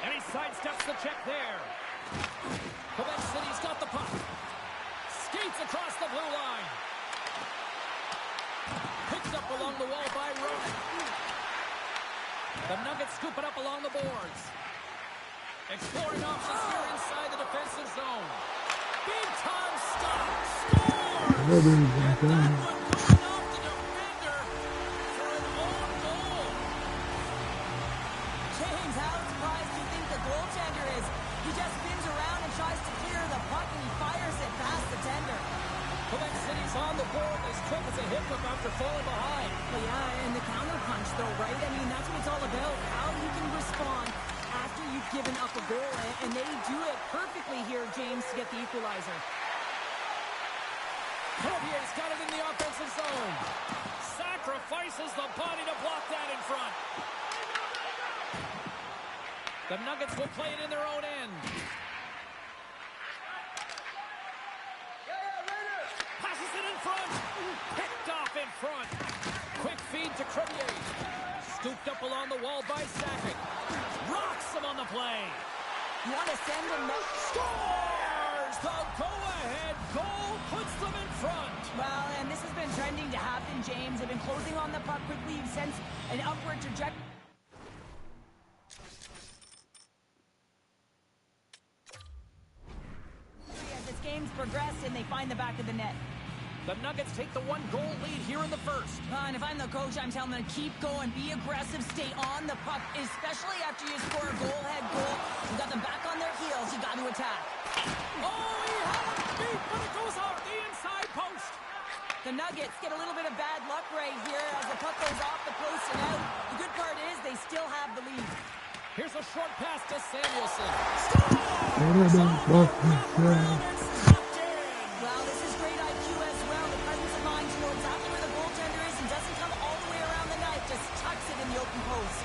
[SPEAKER 2] And he sidesteps the check there. Quebec City's got the puck. Skates across the blue line. Picked up along the wall by Rowan. The Nuggets scoop it up along the boards. Exploring options here inside the defensive zone. Big time stop. Scores! And that one going off the defender for an own goal.
[SPEAKER 3] James, how surprised do you think the goaltender is? He just spins around and tries to clear the puck, and he fires it past the tender.
[SPEAKER 2] Quebec City's on the board as quick as a hiccup after falling behind.
[SPEAKER 3] Well, yeah, and the counterpunch, though, right? I mean, that's what it's all about. How you can respond after you've given up a goal, and they do it perfectly here, James, to get the equalizer.
[SPEAKER 2] Cormier's got it in the offensive zone. Sacrifices the body to block that in front. The Nuggets will play it in their own end. Passes it in front. Picked off in front. Quick feed to Cormier. Scooped up along the wall by Sakic. Rocks him on the play.
[SPEAKER 3] You want to send him up?
[SPEAKER 2] Scores! The go-ahead goal puts them in front.
[SPEAKER 3] Well, and this has been trending to happen, James. They've been closing on the puck quickly since an upward trajectory. As this game's progressed and they find the back of the net.
[SPEAKER 2] The Nuggets take the 1-goal lead here in the first.
[SPEAKER 3] And if I'm the coach, I'm telling them to keep going, be aggressive, stay on the puck, especially after you score a goal-ahead goal. You got them back on their heels. You got to attack.
[SPEAKER 2] Oh, he had it beat, but it goes off the inside post.
[SPEAKER 3] The Nuggets get a little bit of bad luck right here as the puck goes off the post and out. The good part is they still have the lead.
[SPEAKER 2] Here's a short pass to Samuelson.
[SPEAKER 3] Well, this is great IQ as well. The presence of mind to know exactly where the goaltender is and doesn't come all the way around the net. Just tucks it in the open post.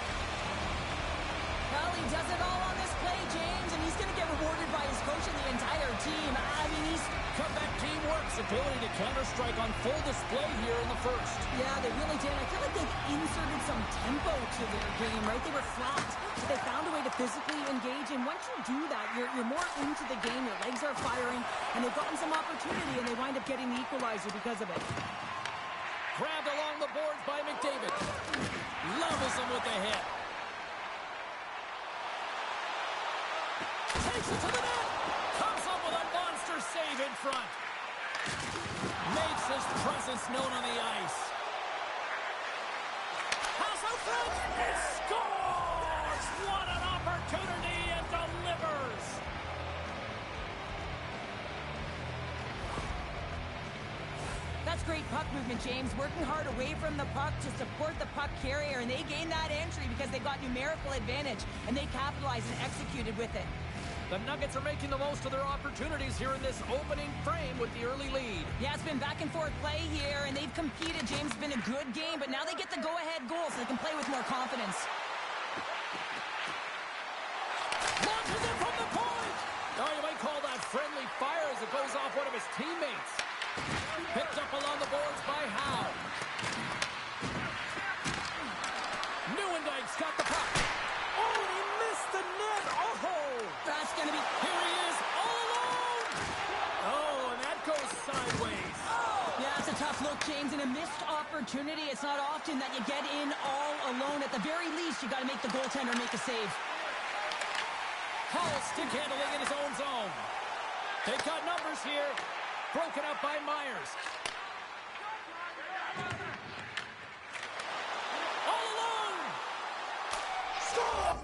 [SPEAKER 3] Well, he does it all on this play, James, and he's going to get rewarded by his coach and the entire team. I mean, he's...
[SPEAKER 2] Comeback teamwork's ability to counter-strike on full display here in the first.
[SPEAKER 3] Yeah, they really did. I feel like they've inserted some tempo to their game, right? They were flat, but they found a way to physically engage, and once you do that, you're more into the game, your legs are firing, and they've gotten some opportunity, and they wind up getting the equalizer because of it.
[SPEAKER 2] Grabbed along the boards by McDavid. Levels him with the hit. Takes it to the net. Comes up with a monster save in front. Makes his presence known on the ice. Pass out front. It scores! What an opportunity, and delivers.
[SPEAKER 3] That's great puck movement, James. Working hard away from the puck to support the puck carrier, and they gained that entry because they got numerical advantage, and they capitalized and executed with it.
[SPEAKER 2] The Nuggets are making the most of their opportunities here in this opening frame with the early lead.
[SPEAKER 3] Yeah, it's been back and forth play here, and they've competed. James, it's been a good game, but now they get the go-ahead goal so they can play with more confidence.
[SPEAKER 2] Launches it from the point! Oh, you might call that friendly fire as it goes off one of his teammates. Picked up along the boards by Howe. Nieuwendyke's got the puck. Oh, he missed the net. Oh!
[SPEAKER 3] That's going to be...
[SPEAKER 2] Here he is, all alone! Oh, and that goes sideways.
[SPEAKER 3] Yeah, it's a tough look, James, and a missed opportunity. It's not often that you get in all alone. At the very least, you got to make the goaltender make a save.
[SPEAKER 2] Hall stick handling in his own zone. They've got numbers here. Broken up by Myers. All alone! Score!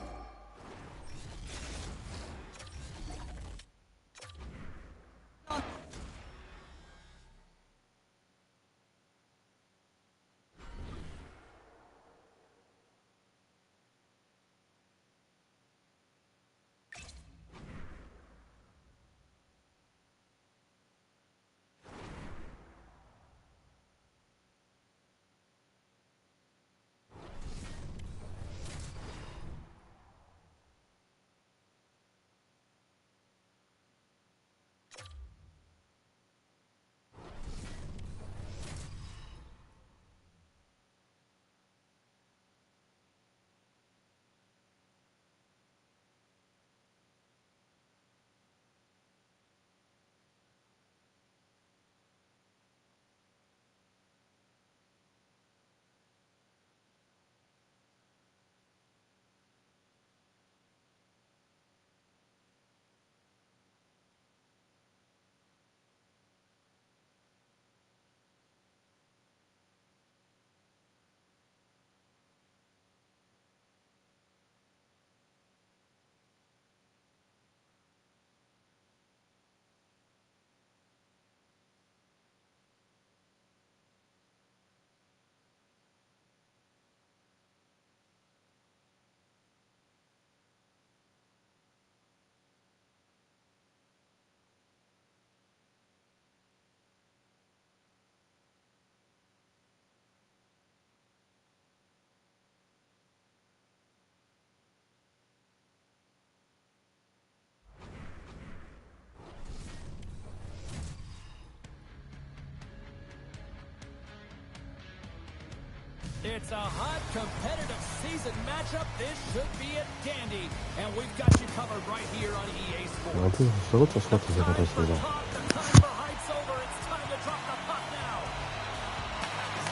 [SPEAKER 2] It's a hot, competitive season matchup. This should be a dandy. And we've got you covered right here on EA Sports.
[SPEAKER 1] The time for talk, the time for
[SPEAKER 2] height's over. It's time to drop the puck now.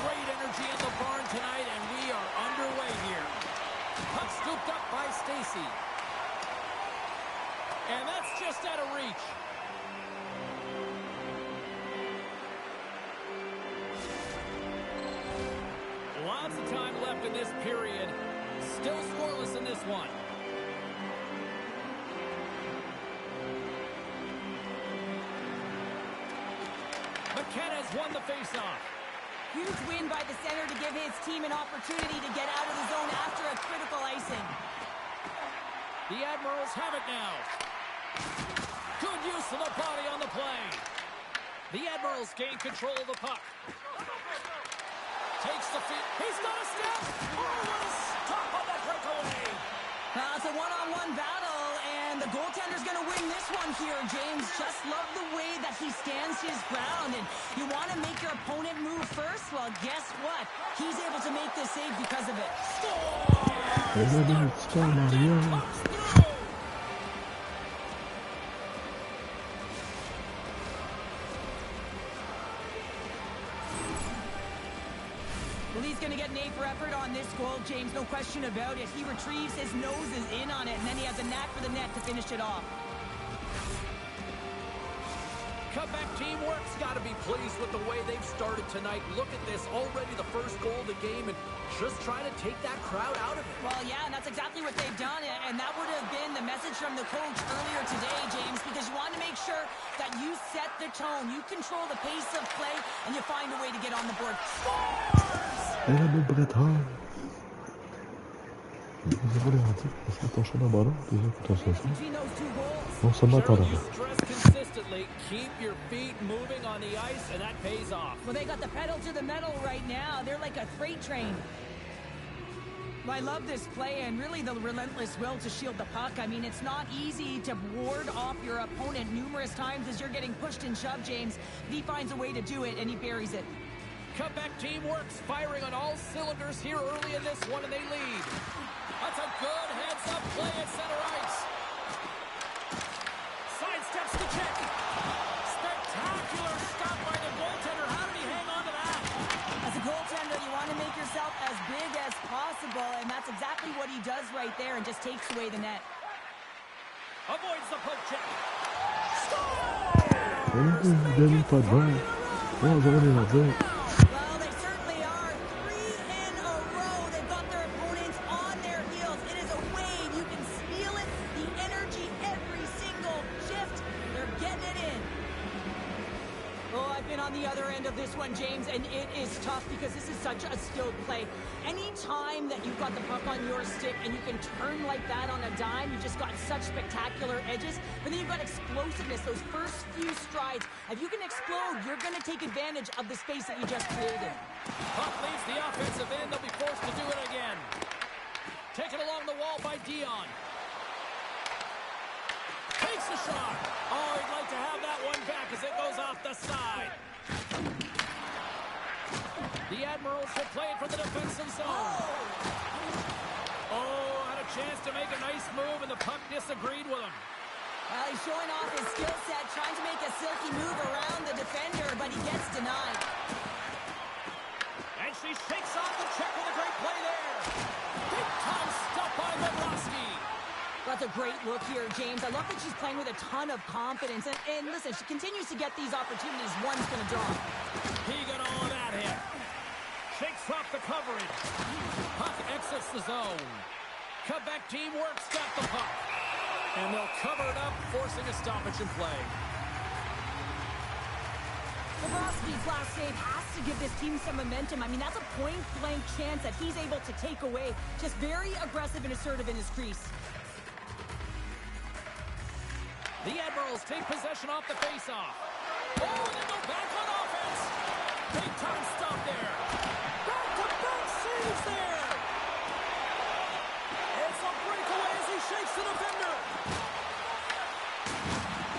[SPEAKER 2] Great energy in the barn tonight, and we are underway here. Puck scooped up by Stacy. And that's just out of reach. Lots of time left in this period. Still scoreless in this one. McKenna's won the faceoff.
[SPEAKER 3] Huge win by the center to give his team an opportunity to get out of the zone after a critical icing.
[SPEAKER 2] The Admirals have it now. Good use of the body on the play. The Admirals gain control of the puck. Takes the feet. He's got a step. Oh, what a stop on that breakaway.
[SPEAKER 3] It's a one-on-one battle, and the goaltender's going to win this one here, James. Just love the way that he stands his ground, and you want to make your opponent move first? Well, guess what? He's able to make this save because of it.
[SPEAKER 2] Score! Mario.
[SPEAKER 3] Well, he's going to get an A for effort on this goal, James. No question about it. He retrieves, his nose is in on it, and then he has a knack for the net to finish it off.
[SPEAKER 2] Comeback teamwork's got to be pleased with the way they've started tonight. Look at this, already the first goal of the game, and just trying to take that crowd out of it.
[SPEAKER 3] Well, yeah, and that's exactly what they've done, and that would have been the message from the coach earlier today, James, because you want to make sure that you set the tone, you control the pace of play, and you find a way to get on the board. Scores!
[SPEAKER 2] Consistently, keep your feet moving on the ice, and that pays off.
[SPEAKER 3] Well, they got the pedal to the metal right now. They're like a freight train. Well, I love this play and really the relentless will to shield the puck. I mean, it's not easy to ward off your opponent numerous times as you're getting pushed and shoved, James. But he finds a way to do it, and he buries it.
[SPEAKER 2] Comeback teamwork's firing on all cylinders here early in this one, and they lead. That's a good heads-up play at center ice. Sidesteps the check. Spectacular stop by the goaltender. How did he hang on to that?
[SPEAKER 3] As a goaltender, you want to make yourself as big as possible, and that's exactly what he does right there and just takes away the net.
[SPEAKER 2] Avoids the poke check. Score!
[SPEAKER 3] Well, they certainly are. 3 in a row. They've got their opponents on their heels. It is a wave. You can feel it. The energy every single shift. They're getting it in. Oh, I've been on the other end of this one, James, and it is tough because this is such a skilled play. Any time that you've got the puck on your stick and you can turn like that on a dime, you've just got such spectacular edges, but then you've got explosiveness, those first few strides. If you can explode, you're going to take advantage of the space that you just created.
[SPEAKER 2] Puck leaves the offensive end. They'll be forced to do it again. Taken along the wall by Dion. Takes a shot. Oh, he'd like to have that one back as it goes off the side. The Admirals will play it from the defensive zone. Oh, had a chance to make a nice move, and the puck disagreed with him.
[SPEAKER 3] Well, he's showing off his skill set, trying to make a silky move around the defender, but he gets denied.
[SPEAKER 2] And she shakes off the check with a great play there. Big time stop by Bobrovsky.
[SPEAKER 3] That's a great look here, James. I love that she's playing with a ton of confidence. And listen, she continues to get these opportunities. One's going to drop.
[SPEAKER 2] He got all of that hit. Shakes off the coverage. Puck exits the zone. Comeback teamwork's got the puck. And they'll cover it up, forcing a stoppage in play.
[SPEAKER 3] Bobrovsky's last save has to give this team some momentum. I mean, that's a point-blank chance that he's able to take away. Just very aggressive and assertive in his crease.
[SPEAKER 2] The Admirals take possession off the faceoff. Oh, they go back on offense. Big time stop there. Back-to-back saves there. It's a breakaway as he shakes the defender.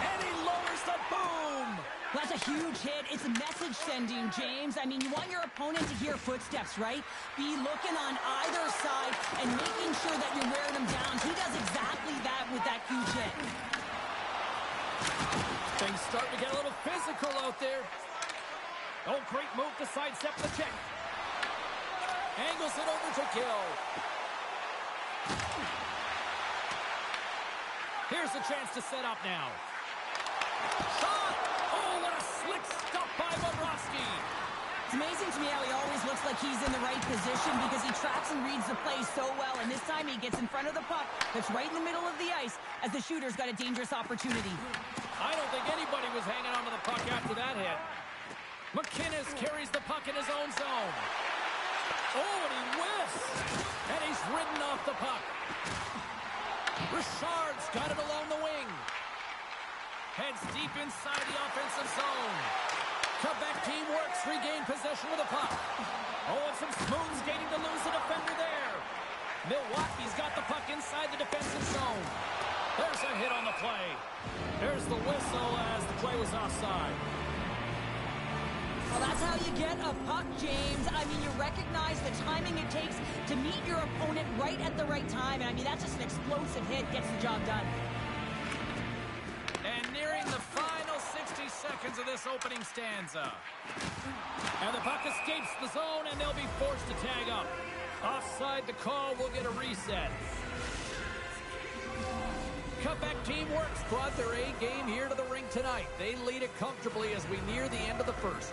[SPEAKER 2] And he lowers the boom.
[SPEAKER 3] That's a huge hit. It's a message sending, James. I mean, you want your opponent to hear footsteps, right? Be looking on either side and making sure that you're wearing them down. He does exactly that with that huge hit.
[SPEAKER 2] Things starting to get a little physical out there. Oh, great move to sidestep the check. Angles it over to kill. Here's a chance to set up now. Shot! Oh, what a slick stop by Bobrovsky.
[SPEAKER 3] It's amazing to me how he always looks like he's in the right position because he tracks and reads the play so well. And this time he gets in front of the puck that's right in the middle of the ice as the shooter's got a dangerous opportunity.
[SPEAKER 2] I don't think anybody was hanging onto the puck after that hit. McInnes carries the puck in his own zone. Oh, and he whiffs. And he's ridden off the puck. Richard's got it along the wing. Heads deep inside the offensive zone. Quebec team works, regain possession of the puck. Oh, and some smooth skating to lose the defender there. Milwaukee's got the puck inside the defensive zone. There's a hit on the play. There's the whistle as the play was offside.
[SPEAKER 3] Well, that's how you get a puck, James. I mean, you recognize the timing it takes to meet your opponent right at the right time. And I mean, that's just an explosive hit, gets the job done.
[SPEAKER 2] And nearing the final 60 seconds of this opening stanza. And the puck escapes the zone, and they'll be forced to tag up. Offside the call, we'll get a reset. Quebec team works, brought their A game here to the rink tonight. They lead it comfortably as we near the end of the first.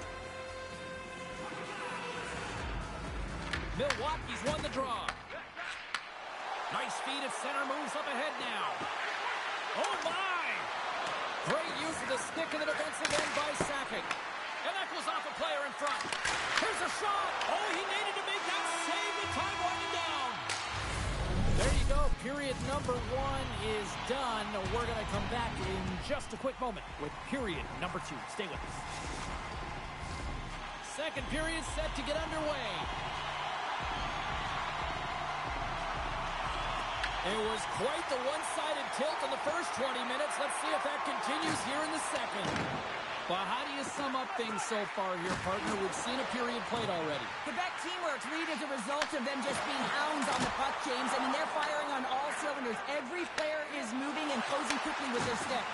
[SPEAKER 2] Milwaukee's won the draw. Nice feed at center, moves up ahead now. Oh my! Great use of the stick in the defensive end by Sakic. And that goes off a player in front. Here's a shot! Oh, he needed to make that save with time winding down. There you go. Period number 1 is done. We're going to come back in just a quick moment with period number 2. Stay with us. Second period set to get underway. It was quite the one-sided tilt in the first 20 minutes. Let's see if that continues here in the second. Well, how do you sum up things so far here, partner? We've seen a period played already.
[SPEAKER 3] Quebec teamwork's lead as a result of them just being hounds on the puck, James. I mean, they're firing on all cylinders. Every player is moving and closing quickly with their stick.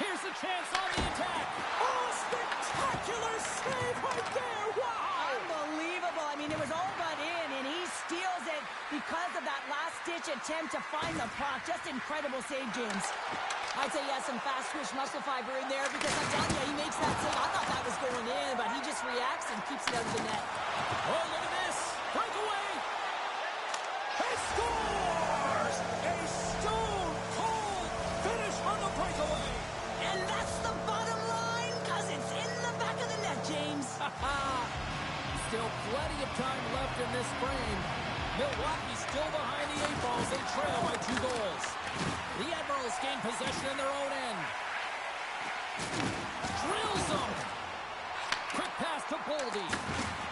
[SPEAKER 2] Here's a chance on the attack. Oh, spectacular save right there. Wow!
[SPEAKER 3] Unbelievable. I mean, it was all but in, and he steals it because of that last-ditch attempt to find the puck. Just incredible save, James. I'd say he has some fast-twitch muscle fiber in there because I'm telling you, he makes that save. I thought that was going in, but he just reacts and keeps it out of the net.
[SPEAKER 2] Oh, look at this. Breakaway. He scores! A stone-cold finish on the breakaway.
[SPEAKER 3] And that's the bottom line because it's in the back of the net, James.
[SPEAKER 2] Still plenty of time left in this frame. Milwaukee still behind the 8 balls. They trail by 2 goals. The Admirals gain possession in their own end. Drills them. Quick pass to Boldy.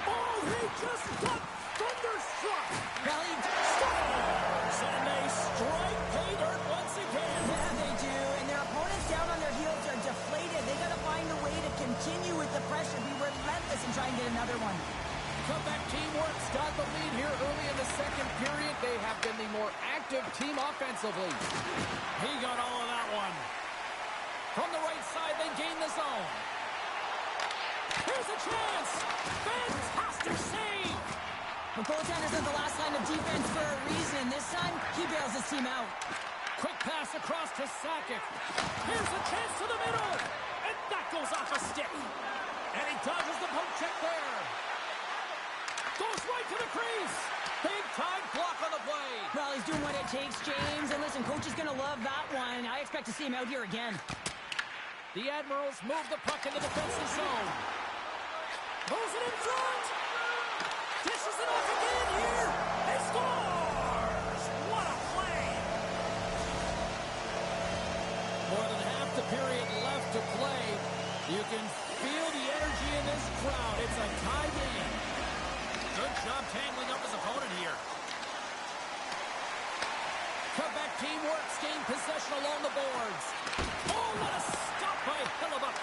[SPEAKER 2] Oh, he just got thunderstruck.
[SPEAKER 3] Well, he
[SPEAKER 2] Scores! And they strike pay dirt once again.
[SPEAKER 3] Yeah, they do. And their opponents down on their heels are deflated. They got to find a way to continue with the pressure, be relentless, and try and get another one.
[SPEAKER 2] Comeback teamwork's got the lead here early in the second period. They have been the more active team offensively. He got all of that one. From the right side, they gain the zone. Here's a chance. Fantastic save.
[SPEAKER 3] The goaltender's on the last line of defense for a reason. This time, he bails his team out.
[SPEAKER 2] Quick pass across to Sakic. Here's a chance to the middle. And that goes off a stick. And he dodges the poke check there. Goes right to the crease. Big time block on the play.
[SPEAKER 3] Well, he's doing what it takes, James. And listen, coach is going to love that one. I expect to see him out here again.
[SPEAKER 2] The Admirals move the puck in the defensive zone. Moves it in front. Dishes it off again here. He scores. What a play. More than half the period left to play. You can feel the energy in this crowd. It's a tie game. Good job tangling up his opponent here. Quebec team works, gain possession along the boards. Oh, what a stop by Hellebuyck.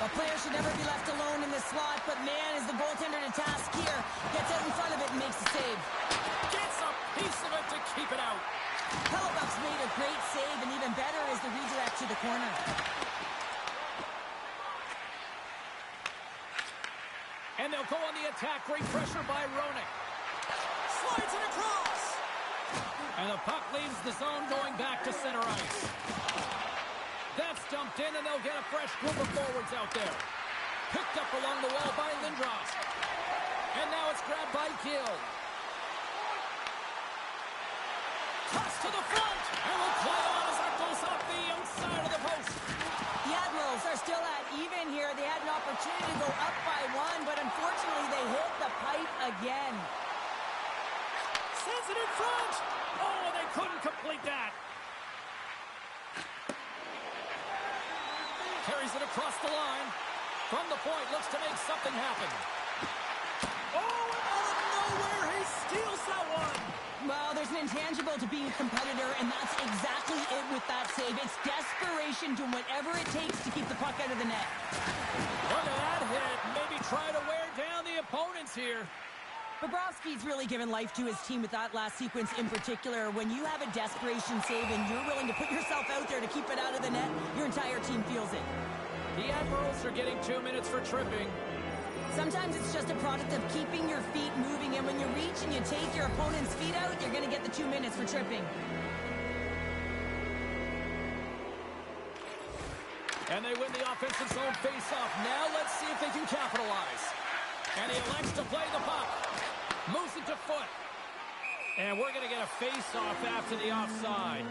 [SPEAKER 3] A player should never be left alone in the slot, but man, is the goaltender to task here. Gets out in front of it and makes the save.
[SPEAKER 2] Gets a piece of it to keep it out.
[SPEAKER 3] Hellebuck's made a great save, and even better is the redirect to the corner.
[SPEAKER 2] And they'll go on the attack. Great pressure by Roenick. Slides it across. And the puck leaves the zone going back to center ice. That's dumped in, and they'll get a fresh group of forwards out there. Picked up along the wall by Lindros. And now it's grabbed by Gill. Toss to the front. And will play on as that goes off the outside of the post.
[SPEAKER 3] The Admirals are still at even here. They had an opportunity to go up by one, but unfortunately they hit the pipe again.
[SPEAKER 2] Sends it in front. Oh, and they couldn't complete that. Carries it across the line. From the point, looks to make something happen. Oh, and out of nowhere, he steals that one.
[SPEAKER 3] Well, there's an intangible to being a competitor, and that's exactly it with that save. It's desperation, doing whatever it takes to keep the puck out of the net.
[SPEAKER 2] Look at that hit. Maybe try to wear down the opponents here.
[SPEAKER 3] Bobrovsky's really given life to his team with that last sequence in particular. When you have a desperation save and you're willing to put yourself out there to keep it out of the net, your entire team feels it.
[SPEAKER 2] The Admirals are getting 2 minutes for tripping.
[SPEAKER 3] Sometimes it's just a product of keeping your feet moving, and when you reach and you take your opponent's feet out, you're going to get the 2 minutes for tripping.
[SPEAKER 2] And they win the offensive zone face-off. Now let's see if they can capitalize. And he elects to play the puck. Moves it to foot. And we're going to get a face-off after the offside.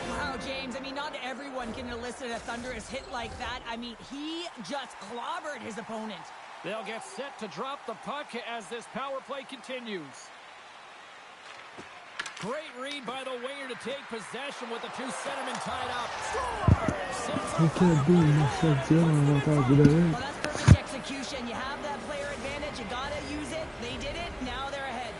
[SPEAKER 3] Wow, James, I mean, not everyone can elicit a thunderous hit like that. I mean, he just clobbered his opponent.
[SPEAKER 2] They'll get set to drop the puck as this power play continues. Great read by the winger to take possession with the two centermen tied up.
[SPEAKER 3] Well, that's perfect execution. You have that player advantage. You got to use it. They did it. Now they're ahead.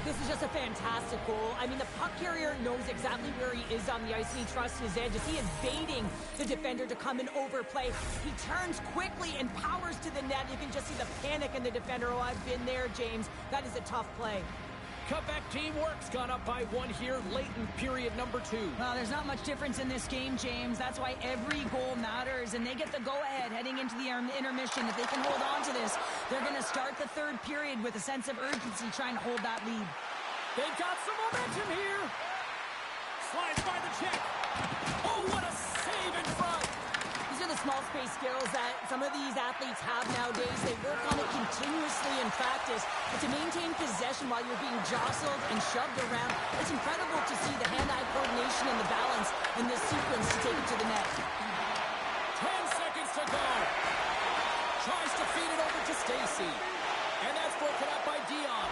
[SPEAKER 3] This is just a fantastic goal. I mean, the puck carrier knows exactly where he is on the ice, and he trusts his edge as he is baiting the defender to come and overplay. He turns quickly and powers to the net. You can just see the panic in the defender. Oh, I've been there, James. That is a tough play.
[SPEAKER 2] Cutback teamwork's gone up by one here late in period number 2.
[SPEAKER 3] Well, there's not much difference in this game, James. That's why every goal matters, and they get the go-ahead heading into the intermission. If they can hold on to this, they're going to start the third period with a sense of urgency trying to hold that lead.
[SPEAKER 2] They've got some momentum here. Slides by the check. Oh, what a save in front.
[SPEAKER 3] These are the small space skills that some of these athletes have nowadays. They work on it continuously in practice. But to maintain possession while you're being jostled and shoved around, it's incredible to see the hand-eye coordination and the balance in this sequence to take it to the net.
[SPEAKER 2] 10 seconds to go. Tries to feed it over to Stacy. And that's broken up by Dion.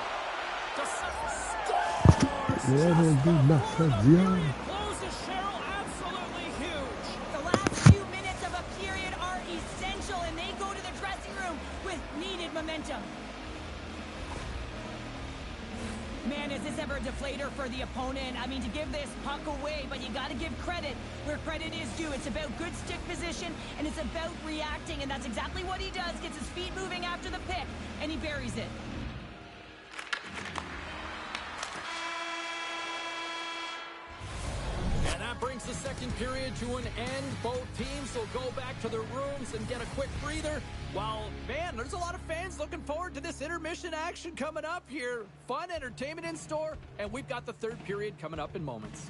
[SPEAKER 2] Closes Cheryl, absolutely huge.
[SPEAKER 3] The last few minutes of a period are essential, and they go to the dressing room with needed momentum. Man, is this ever a deflator for the opponent? I mean, to give this puck away, but you got to give credit where credit is due. It's about good stick position, and it's about reacting, and that's exactly what he does. Gets his feet moving after the pick, and he buries it.
[SPEAKER 2] And that brings the second period to an end. Both teams will go back to their rooms and get a quick breather. While, man, there's a lot of fans looking forward to this intermission action coming up here. Fun entertainment in store, and we've got the third period coming up in moments.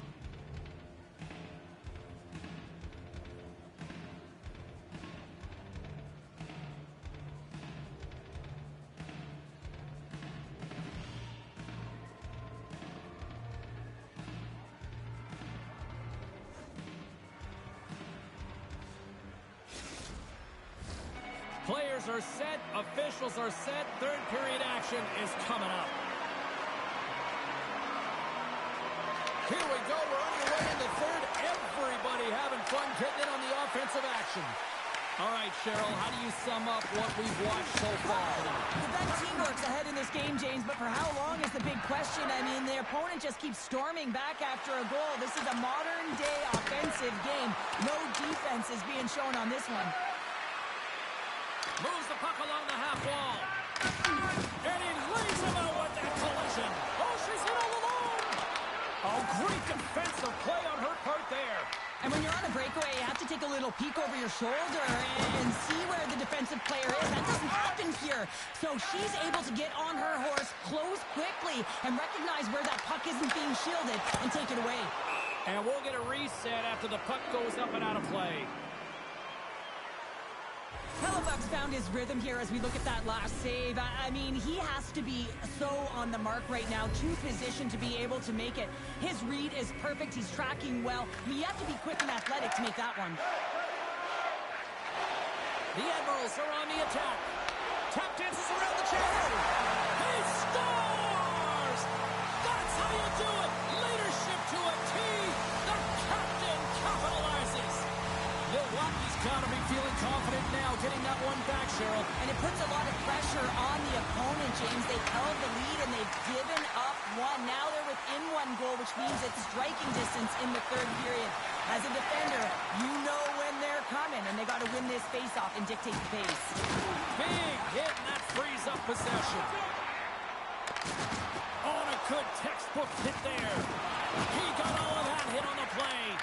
[SPEAKER 2] Players are set, officials are set, third period action is coming up. Here we go, we're underway in the third. Everybody having fun getting in on the offensive action. All right, Cheryl, how do you sum up what we've watched so far?
[SPEAKER 3] The best teamwork's ahead in this game, James, but for how long is the big good question. I mean, the opponent just keeps storming back after a goal. This is a modern-day offensive game. No defense is being shown on this one.
[SPEAKER 2] Moves the puck along the half wall. And he lays him out with that collision. Oh, she's hit all alone. Oh, great defensive play on her part there.
[SPEAKER 3] And when you're on a breakaway, you have to take a little peek over your shoulder and see where the defensive player is. That doesn't happen here. So she's able to get on her horse, close quickly, and recognize where that puck isn't being shielded and take it away.
[SPEAKER 2] And we'll get a reset after the puck goes up and out of play.
[SPEAKER 3] Hellebuyck's found his rhythm here as we look at that last save. I mean, he has to be so on the mark right now, to position to be able to make it. His read is perfect. He's tracking well. I mean, you have to be quick and athletic to make that one.
[SPEAKER 2] The Admirals are on the attack. Tap dances around the channel. He scores! That's how you do it. Leadership to a T. The captain capitalizes. Milwaukee's got to be feeling confident now, getting that one back, Cheryl.
[SPEAKER 3] And it puts a lot of pressure on the opponent, James. They've held the lead and they've given up one. Now they're within one goal, which means it's striking distance in the third period. As a defender, you know when they're coming, and they got to win this face-off and dictate the pace.
[SPEAKER 2] Big hit, and that frees up possession. On a good textbook hit there. He got all of that hit on the play.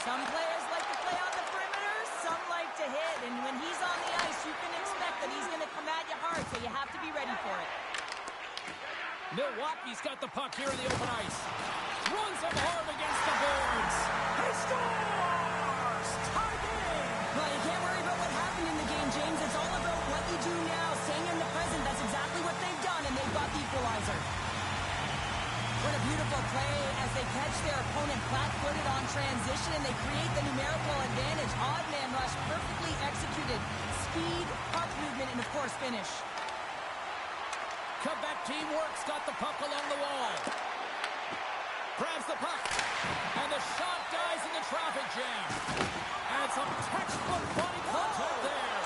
[SPEAKER 3] Some players like to play on the perimeter, some like to hit, and when he's on the ice, you can expect that he's going to come at you hard, so you have to be ready for it.
[SPEAKER 2] Milwaukee's got the puck here in the open ice. Runs him hard against the boards. He scores! Tie game!
[SPEAKER 3] Well, you can't worry about what happened in the game, James. It's all about what you do now, staying in the present. That's exactly what they've done, and they've got the equalizer. What a beautiful play as they catch their opponent flat-footed on transition, and they create the numerical advantage. Odd man rush, perfectly executed. Speed, puck movement, and of course, finish.
[SPEAKER 2] Quebec teamwork's got the puck along the wall. Grabs the puck. And the shot dies in the traffic jam. And some textbook body contact there.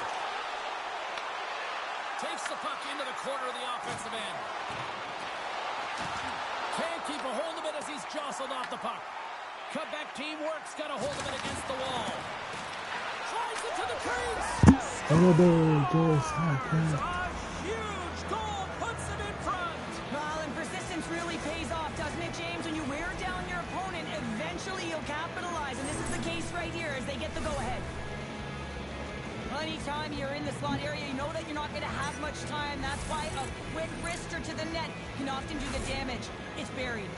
[SPEAKER 2] Takes the puck into the corner of the offensive end. Can't keep a hold of it as he's jostled off the puck. Quebec teamwork's got a hold of it against the wall. Tries it to the crease. A huge goal puts him in front.
[SPEAKER 3] Well, and persistence really pays off, doesn't it, James? When you wear down your opponent, eventually you'll capitalize. And this is the case right here as they get the go-ahead. Anytime you're in the slot area, you know that you're not going to have much time. That's why a quick wrister to the net can often do the damage. It's buried.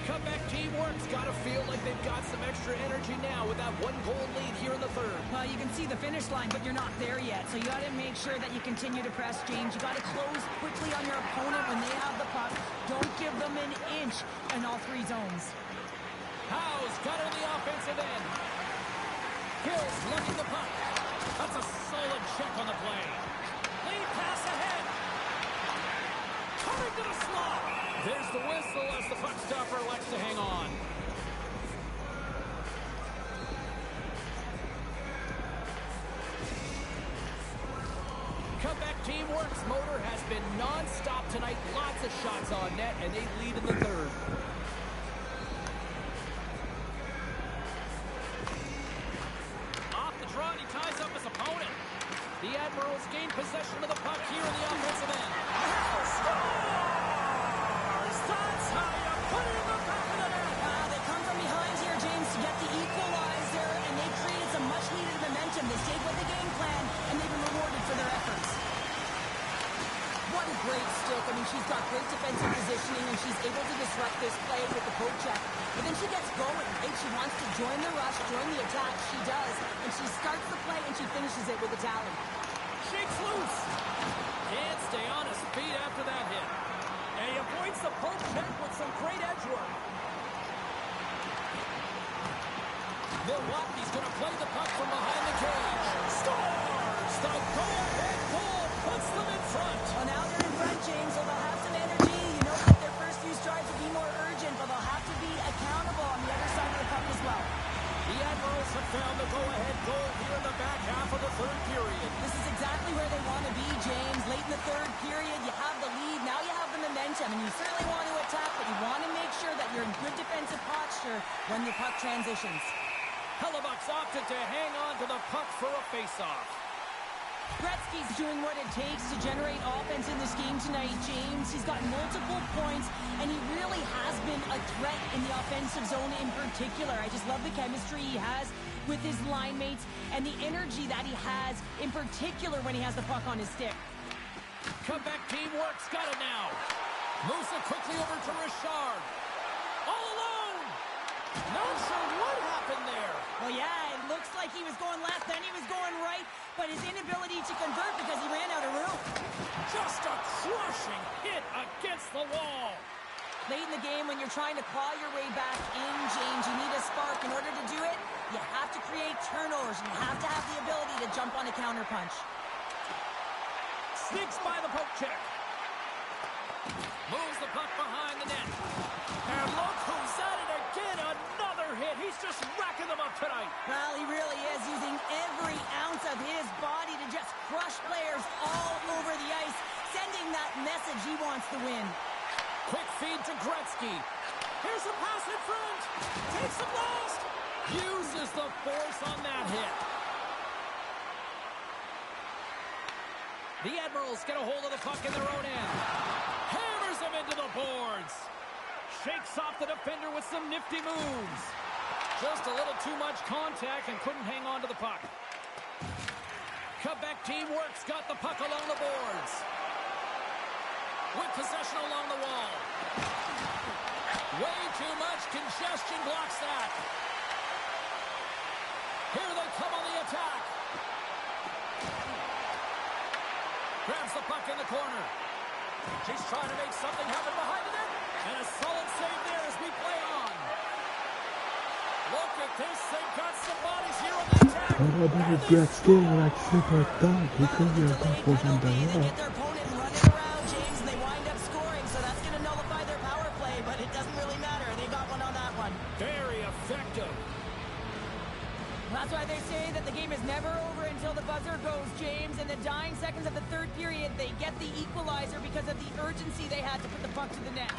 [SPEAKER 2] Quebec teamwork's got to feel like they've got some extra energy now with that one-goal lead here in the third.
[SPEAKER 3] Well, you can see the finish line, but you're not there yet. So you got to make sure that you continue to press, James. You got to close quickly on your opponent when they have the puck. Don't give them an inch in all three zones.
[SPEAKER 2] Howe's got it on the offensive end. Hill's looking the puck. That's a solid check on the play. Lead pass ahead. Coming to the slot. There's the whistle as the puck stopper elects to hang on. Quebec teamwork's motor has been non-stop tonight. Lots of shots on net, and they lead in the third. Off the draw, and he ties up his opponent. The Admirals gain possession of the puck here in the offensive end. That's how you put it in the back of the net.
[SPEAKER 3] They come from behind here, James, to get the equalizer, and they created some much-needed momentum. They stayed with the game plan, and they've been rewarded for their efforts. What a great stick. I mean, she's got great defensive positioning, and she's able to disrupt this play with the poke check. But then she gets going, right? She wants to join the rush, join the attack. She does, and she starts the play, and she finishes it with a tally.
[SPEAKER 2] Shakes loose. Can't stay on his feet after that hit. And he avoids the poke check with some great edge work. Milwaukee's going to play the puck from behind the cage. Scores! The go-ahead goal puts them in front.
[SPEAKER 3] Well, now they're in front, James, so they'll have some energy. You know that their first few strides will be more urgent, but they'll have to be accountable on the other side of the puck as well.
[SPEAKER 2] The Admirals have found the go-ahead goal here in the back half of the third period.
[SPEAKER 3] This is I mean, you certainly want to attack, but you want to make sure that you're in good defensive posture when the puck transitions.
[SPEAKER 2] Hellebuck's opted to hang on to the puck for a face-off.
[SPEAKER 3] Gretzky's doing what it takes to generate offense in this game tonight, James. He's got multiple points, and he really has been a threat in the offensive zone in particular. I just love the chemistry he has with his line mates and the energy that he has, in particular when he has the puck on his stick.
[SPEAKER 2] Quebec teamwork's got it now. Moves it quickly over to Richard. All alone! Not sure what happened there.
[SPEAKER 3] Well, yeah, it looks like he was going left, then he was going right, but his inability to convert because he ran out of room.
[SPEAKER 2] Just a crushing hit against the wall.
[SPEAKER 3] Late in the game, when you're trying to claw your way back in, James, you need a spark. In order to do it, you have to create turnovers. You have to have the ability to jump on a counterpunch.
[SPEAKER 2] Sneaks by the poke check. Moves the puck behind the net. And look who's at it again. Another hit. He's just racking them up tonight.
[SPEAKER 3] Well, he really is using every ounce of his body to just crush players all over the ice, sending that message he wants to win.
[SPEAKER 2] Quick feed to Gretzky. Here's a pass in front. Takes the blast. Uses the force on that hit. The Admirals get a hold of the puck in their own end. Hammers them into the boards. Shakes off the defender with some nifty moves. Just a little too much contact and couldn't hang on to the puck. Quebec teamwork's got the puck along the boards. With possession along the wall. Way too much congestion blocks that. Here they come on the attack. Grabs the puck in the corner. She's trying to make something happen behind the net. And a solid save there as we play on. Look at this. They've got some bodies here on the attack.
[SPEAKER 1] Gretzky a accepté un temps. Il cogne un temps pour une derrière.
[SPEAKER 3] Get their opponent running around, James, and they wind up scoring, so that's going to nullify their power play, but it doesn't really matter. They got one on that one.
[SPEAKER 2] Very effective.
[SPEAKER 3] That's why they say that the game is never over until the buzzer goes, James. In the dying seconds of the third period, they get the equalizer because of the urgency they had to put the puck to the net.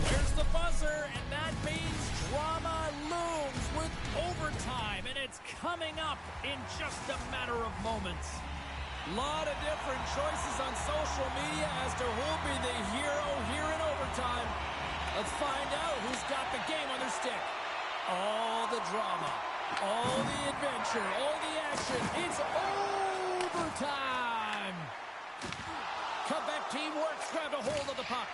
[SPEAKER 2] There's the buzzer, and that means drama looms with overtime, and it's coming up in just a matter of moments. Lot of different choices on social media as to who'll be the hero here in overtime. Let's find out who's got the game on their stick. All the drama, all the adventure, all the action. It's overtime. Quebec teamwork's grabbed a hold of the puck.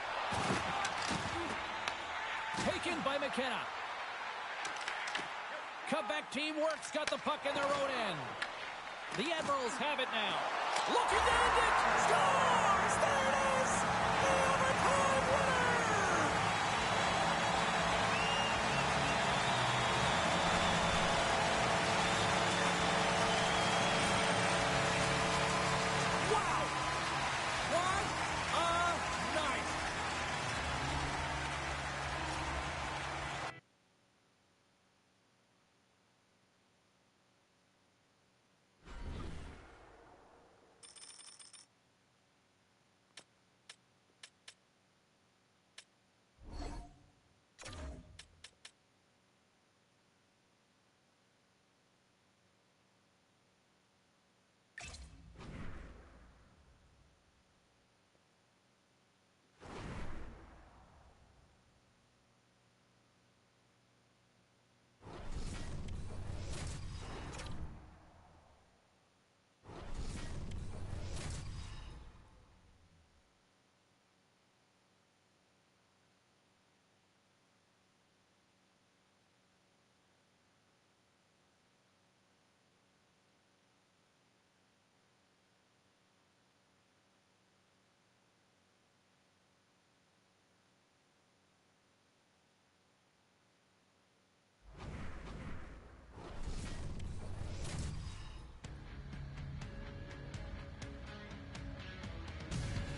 [SPEAKER 2] Taken by McKenna. Quebec teamwork's got the puck in their own end. The Admirals have it now. Looking to end it. Scores! There it is! The overtime winner! Wow! What a night!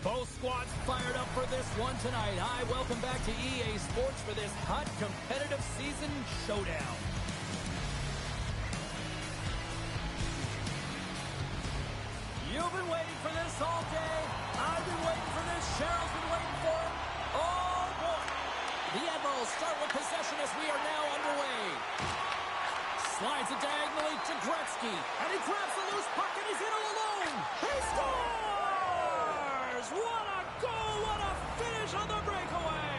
[SPEAKER 2] Both squads fired up for this one tonight. Hi, welcome back to EA Sports for this hot competitive season showdown. this all day. I've been waiting for this. Cheryl's been waiting for it. Oh, boy. The Admirals start with possession as we are now underway. Slides it diagonally to Gretzky. And he grabs the loose puck and he's in all alone. He scores! What a goal! What a finish on the breakaway!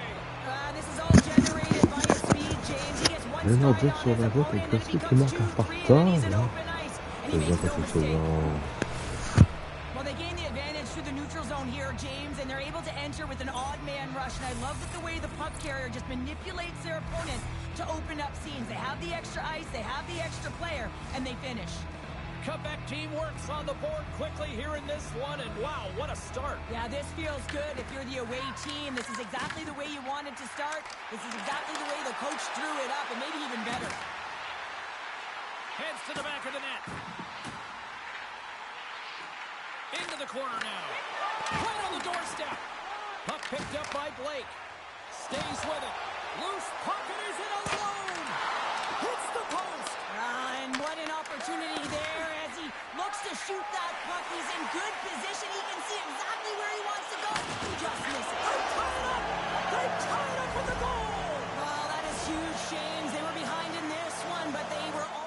[SPEAKER 3] This is all generated by his speed, James. He gets one
[SPEAKER 1] Mais non,
[SPEAKER 3] stride
[SPEAKER 1] dire
[SPEAKER 3] on
[SPEAKER 1] sur
[SPEAKER 3] his
[SPEAKER 1] la route,
[SPEAKER 3] opponent, and then it
[SPEAKER 1] Gretzky qui
[SPEAKER 3] becomes
[SPEAKER 1] marque en
[SPEAKER 3] 2-3, and then he's in
[SPEAKER 1] partant.
[SPEAKER 3] open ice. And he
[SPEAKER 1] C'est bien
[SPEAKER 3] makes no
[SPEAKER 1] quand c'est
[SPEAKER 3] mistake.
[SPEAKER 1] saison.
[SPEAKER 3] Well, they gain the advantage through the neutral zone here, James, and they're able to enter with an odd man rush. And I love that the way the puck carrier just manipulates their opponent to open up scenes. They have the extra ice, they have the extra player, and they finish.
[SPEAKER 2] Quebec team works on the board quickly here in this one, and wow, what a start.
[SPEAKER 3] Yeah, this feels good if you're the away team. This is exactly the way you wanted to start. This is exactly the way the coach drew it up, and maybe even better.
[SPEAKER 2] Heads to the back of the net. Into the corner now. Right on the doorstep. Puck picked up by Blake. Stays with it. Loose puck and he's in alone. Hits the post.
[SPEAKER 3] And what an opportunity there as he looks to shoot that puck. He's in good position. He can see exactly where he wants to go. He just misses.
[SPEAKER 2] They tie it up. They tie it up with the goal.
[SPEAKER 3] Well, that is huge, James. They were behind in this one, but they were always...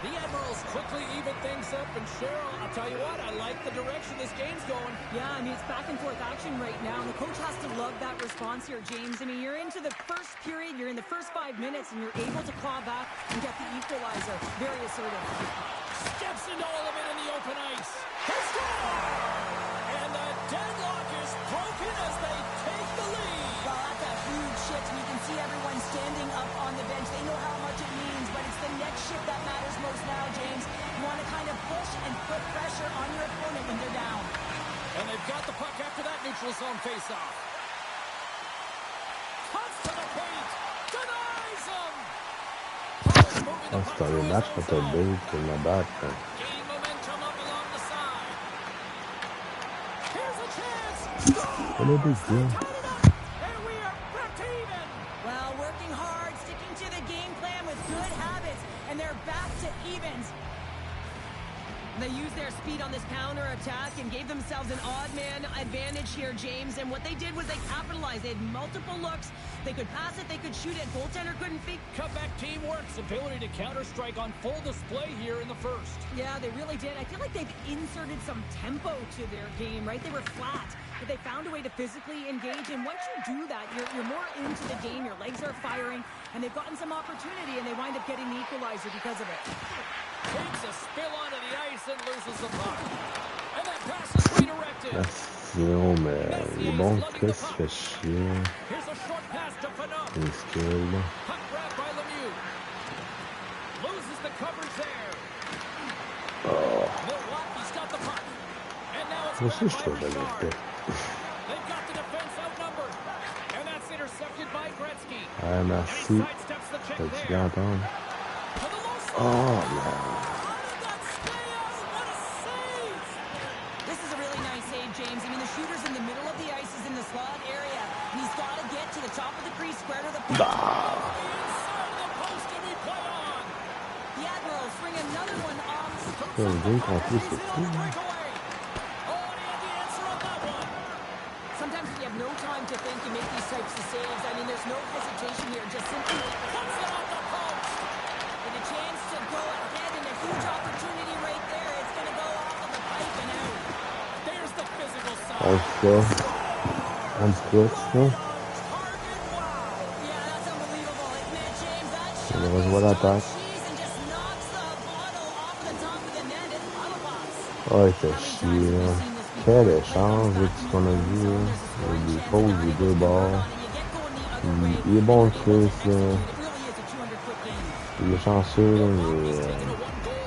[SPEAKER 2] The Admirals quickly even things up, and Cheryl, I'll tell you what, I like the direction this game's going.
[SPEAKER 3] Yeah, I mean, it's back and forth action right now, and the coach has to love that response here, James. I mean, you're into the first period, you're in the first 5 minutes, and you're able to claw back and get the equalizer. Very assertive.
[SPEAKER 2] Steps into all of it in the open ice. They score! And the deadlock is broken as they take the lead.
[SPEAKER 3] Well, that's a huge shift, and you can see everyone standing up on the bench. They know how much it means, but it's the next shift that matters most now, James. You want to kind of push and put pressure on your opponent when they're down.
[SPEAKER 2] And they've got the puck after that neutral zone faceoff. Cuts to the paint. Denies him.
[SPEAKER 1] Ah, c'est un match quand t'as le but, tu le back.
[SPEAKER 2] Gain momentum up along the side. Here's a chance.
[SPEAKER 1] C'est le big deal.
[SPEAKER 2] And we are back to even.
[SPEAKER 3] Well, working hard, sticking to the game plan with good habits, and they're back to evens. They used their speed on this counter-attack and gave themselves an odd-man advantage here, James. And what they did was they capitalized. They had multiple looks. They could pass it, they could shoot it. Goaltender couldn't feed.
[SPEAKER 2] Quebec team works. Ability to counter-strike on full display here in the first.
[SPEAKER 3] Yeah, they really did. I feel like they've inserted some tempo to their game, right? They were flat, but they found a way to physically engage. And once you do that, you're more into the game. Your legs are firing, and they've gotten some opportunity, and they wind up getting the equalizer because of it.
[SPEAKER 2] Takes a spill onto the ice and loses the puck. And that pass is redirected.
[SPEAKER 1] Action, mais il est bon, Chris fait chier.
[SPEAKER 2] Here's a short pass to Phaneuf.
[SPEAKER 1] Il est skill.
[SPEAKER 2] Puck grab by Lemieux. Loses the coverage there.
[SPEAKER 1] Oh.
[SPEAKER 2] Milwaukee's got the puck. And now it's
[SPEAKER 1] Moi aussi, je
[SPEAKER 2] grabbed
[SPEAKER 1] trouve
[SPEAKER 2] by
[SPEAKER 1] que
[SPEAKER 2] Richard. They've got the defense outnumbered. And that's intercepted by Gretzky.
[SPEAKER 1] Ah,
[SPEAKER 2] And he
[SPEAKER 1] merci.
[SPEAKER 2] sidesteps the check
[SPEAKER 1] T'as-tu
[SPEAKER 2] there.
[SPEAKER 1] entendre?
[SPEAKER 2] To the low side.
[SPEAKER 1] Oh, man.
[SPEAKER 2] How did that stay out? What a save!
[SPEAKER 3] This is a really nice save, James. I mean, the shooter's in the middle of the ice, is in the slot area, and he's got to get to the top of the crease, square to the puck.
[SPEAKER 2] Inside of the post, and we play on.
[SPEAKER 3] The Admirals bring another one off.
[SPEAKER 1] Le drink en plus, c'est
[SPEAKER 2] On
[SPEAKER 1] fou.
[SPEAKER 2] the breakaway. Oh, and he had the answer on that one.
[SPEAKER 3] Sometimes when you have no time to think, you make these types of saves. I mean, there's no hesitation here. Just simply
[SPEAKER 2] Puts it on the post.
[SPEAKER 3] with a chance to go ahead and a huge opportunity right there. It's going to go off of the pipe and out.
[SPEAKER 2] There's the physical side.
[SPEAKER 1] En tout cas, un petit clutch, là.
[SPEAKER 2] Target, wow.
[SPEAKER 3] Yeah, that's unbelievable, isn't it, James? That shot
[SPEAKER 1] On rejoint l'attaque.
[SPEAKER 3] cheese and just knocks the bottle off the top of the net. It's a pass.
[SPEAKER 1] Oh, il fait chier, là. Quel échange, là, tout ce qu'on a vu, là. Il y a des pauses des deux bords. Il est bon, le Chris, là. Il est chanceux, là, mais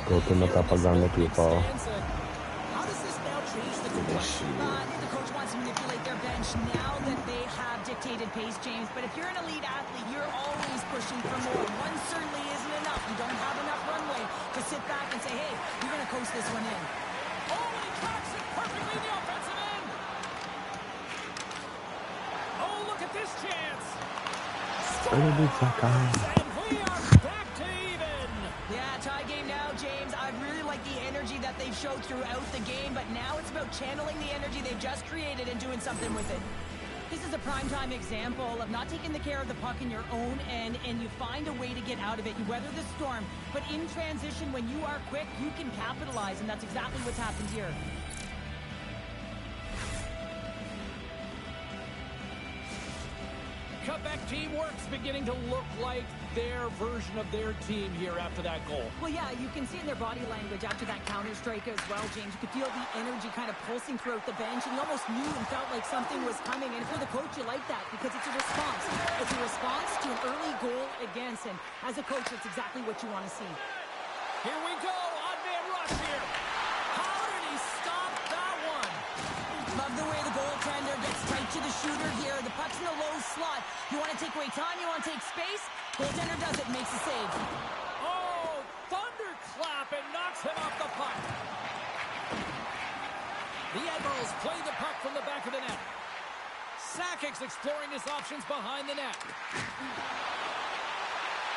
[SPEAKER 1] quand on n'a pas dans le net, il est fort.
[SPEAKER 2] How does this now change the
[SPEAKER 1] shit.
[SPEAKER 3] I think the coach wants to manipulate their bench now that they have dictated pace, James. But if you're an elite athlete, you're always pushing for more. One certainly isn't enough. You don't have enough runway to sit back and say, hey, you're going to coast this one in.
[SPEAKER 2] Oh, and he tracks it perfectly in the offensive end. Oh, look at this chance.
[SPEAKER 1] Allez, vite, ça casse.
[SPEAKER 2] And we are back to even.
[SPEAKER 3] Yeah, tie game now, James. I really like the energy that they've showed throughout the game, but now it's about channeling the energy they've just created and doing something with it. This is a primetime example of not taking the care of the puck in your own end, and you find a way to get out of it. You weather the storm, but in transition, when you are quick, you can capitalize, and that's exactly what's happened here.
[SPEAKER 2] Cutback teamwork's beginning to look like their version of their team here after that goal.
[SPEAKER 3] Well, yeah, you can see in their body language after that counter strike as well, James. You could feel the energy kind of pulsing throughout the bench, and you almost knew and felt like something was coming. And for the coach, you like that because it's a response. It's a response to an early goal against, and as a coach, that's exactly what you want to see.
[SPEAKER 2] Here we go, odd-man rush here. How did he stop that one?
[SPEAKER 3] Love the way the goaltender gets tight to the shooter here. The puck's in a low slot. You want to take away time, you want to take space. Goaltender does it, makes a save.
[SPEAKER 2] Oh, thunderclap, and knocks him off the puck. The Admirals play the puck from the back of the net. Sakic's exploring his options behind the net.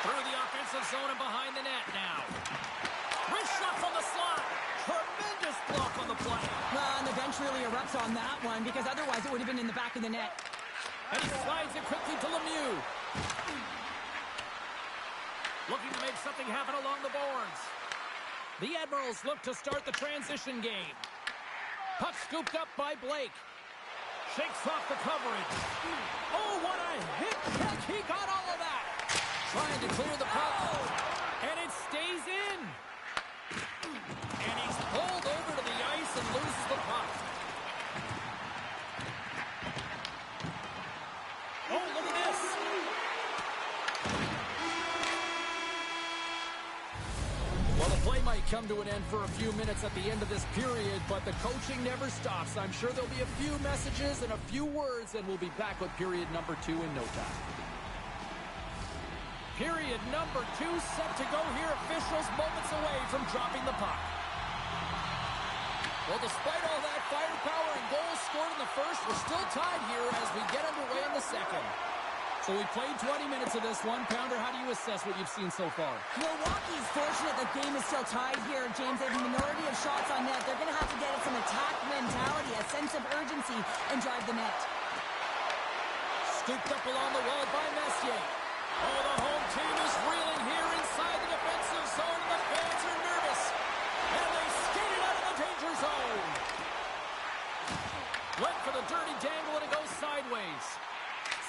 [SPEAKER 2] Through the offensive zone and behind the net now. Wrist shot from the slot. Tremendous block on the play.
[SPEAKER 3] And the bench really erupts on that one because otherwise it would have been in the back of the net.
[SPEAKER 2] And he slides it quickly to Lemieux. Looking to make something happen along the boards. The Admirals look to start the transition game. Puck scooped up by Blake. Shakes off the coverage. Oh, what a hit kick. He got all of that. Trying to clear the puck. And it stays in. And he's pulled over to the ice and loses the puck. Oh, look at this. Well, the play might come to an end for a few minutes at the end of this period, but the coaching never stops. I'm sure there'll be a few messages and a few words, and we'll be back with period number 2 in no time. Period number 2 set to go here. Officials moments away from dropping the puck. Well, despite all that firepower and goals scored in the first, we're still tied here as we get underway in the second. So we played 20 minutes of this one. Pounder, how do you assess what you've seen so far?
[SPEAKER 3] Milwaukee's fortunate the game is still tied here, James. They have a minority of shots on net. They're going to have to get some attack mentality, a sense of urgency, and drive the net.
[SPEAKER 2] Scooped up along the wall by Messier. Oh, the home team is reeling here inside the defensive zone, and the fans are nervous. And they skated out of the danger zone. Went for the dirty dangle, and it goes sideways.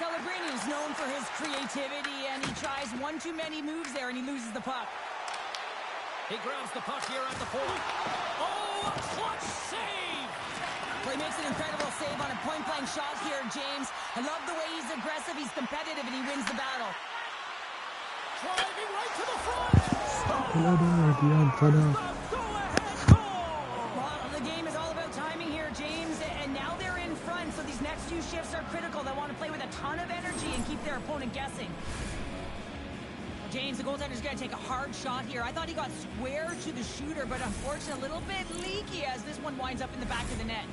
[SPEAKER 3] Celebrini is known for his creativity, and he tries one too many moves there, and he loses the puck.
[SPEAKER 2] He grabs the puck here at the point. Oh, a clutch save!
[SPEAKER 3] Well, he makes an incredible save on a point-blank shot here, James. I love the way he's aggressive, he's competitive, and he wins the battle.
[SPEAKER 2] Driving right to the front!
[SPEAKER 3] Well, the game is all about timing here, James, and now they're in front, so these next few shifts are critical. They want to play with a ton of energy and keep their opponent guessing. James, the goaltender's going to take a hard shot here. I thought he got square to the shooter, but unfortunately a little bit leaky as this one winds up in the back of the net.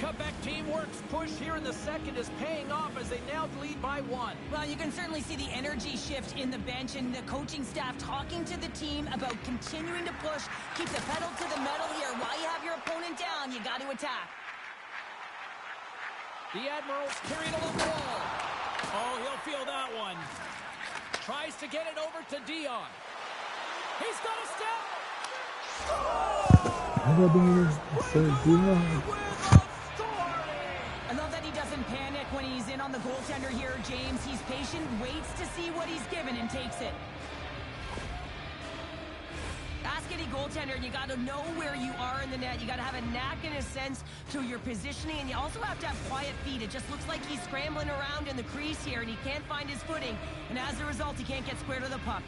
[SPEAKER 2] Cutback teamwork's push here in the second is paying off as they now lead by 1.
[SPEAKER 3] Well, you can certainly see the energy shift in the bench and the coaching staff talking to the team about continuing to push, keep the pedal to the metal here. While you have your opponent down, you got to attack.
[SPEAKER 2] The Admirals carry it along the wall. Oh, he'll feel that one. Tries to get it over to Dion. He's got a step.
[SPEAKER 3] I love that he doesn't panic when he's in on the goaltender here, James. He's patient, waits to see what he's given, and takes it. Ask any goaltender, and you got to know where you are in the net. You got to have a knack and a sense to your positioning, and you also have to have quiet feet. It just looks like he's scrambling around in the crease here, and he can't find his footing, and as a result, he can't get square to the puck.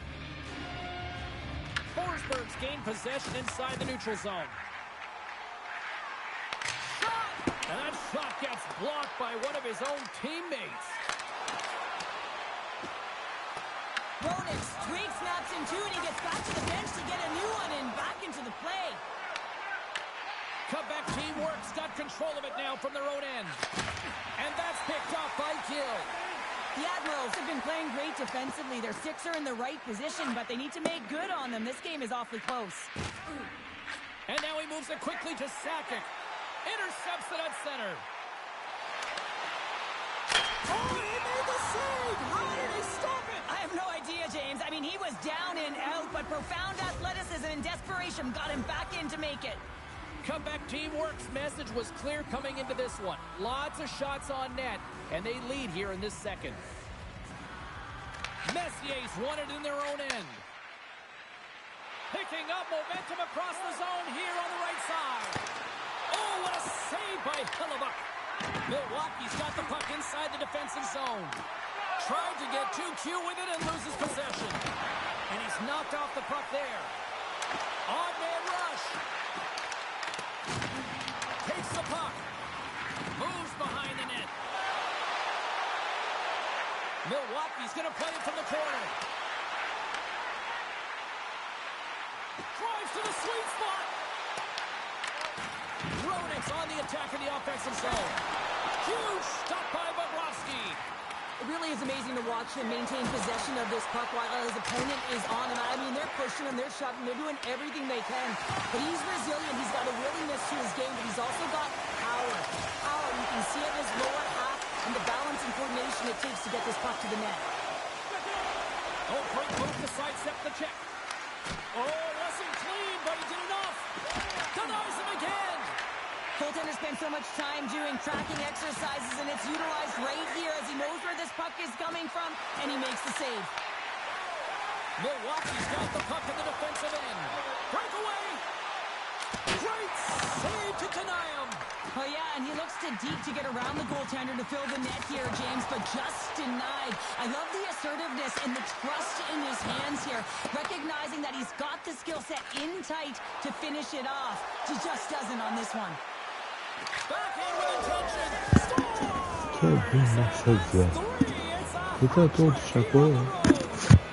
[SPEAKER 2] Forsberg's gained possession inside the neutral zone. Shot! And that shot gets blocked by one of his own teammates.
[SPEAKER 3] Nordiques, straight snaps in two, and he gets back to the bench to get a new one and back into the play.
[SPEAKER 2] Comeback teamwork's got control of it now from their own end. And that's picked off by Gill.
[SPEAKER 3] The Admirals have been playing great defensively. Their six are in the right position, but they need to make good on them. This game is awfully close.
[SPEAKER 2] And now he moves it quickly to Sakic. Intercepts it at center. Oh, he made the save! How did he stop it?
[SPEAKER 3] I have no idea, James. I mean, he was down and out, but profound athleticism and desperation got him back in to make it.
[SPEAKER 2] Comeback teamwork's message was clear coming into this one. Lots of shots on net, and they lead here in this second. Messier's won it in their own end. Picking up momentum across the zone here on the right side. Oh, what a save by Hellebuyck. Milwaukee's got the puck inside the defensive zone. Tried to get too cute with it and loses possession. And he's knocked off the puck there. Odd man rush. Takes the puck. Moves behind the net. Milwaukee's going to play it from the corner. Drives to the sweet spot. Nordiques on the attack in the offensive zone. Huge stop by Bobrovsky.
[SPEAKER 3] It really is amazing to watch him maintain possession of this puck while his opponent is on him. I mean, they're pushing him, they're shoving, they're doing everything they can. But he's resilient. He's got a willingness to his game, but he's also got power. Power, you can see it in his lower half and the balance and coordination it takes to get this puck to the net.
[SPEAKER 2] Oh, great move to sidestep the check. Oh, wasn't clean, but he did enough. Denies him again.
[SPEAKER 3] Goaltender spends so much time doing tracking exercises, and it's utilized right here as he knows where this puck is coming from, and he makes the save.
[SPEAKER 2] Milwaukee's got the puck in the defensive end. Breakaway. Great save to deny him.
[SPEAKER 3] Oh, yeah, and he looks too deep to get around the goaltender to fill the net here, James, but just denied. I love the assertiveness and the trust in his hands here, recognizing that he's got the skill set in tight to finish it off. He just doesn't on this one.
[SPEAKER 2] Back in with intention.
[SPEAKER 1] Quel but Marcel. C'était un tour du chapeau.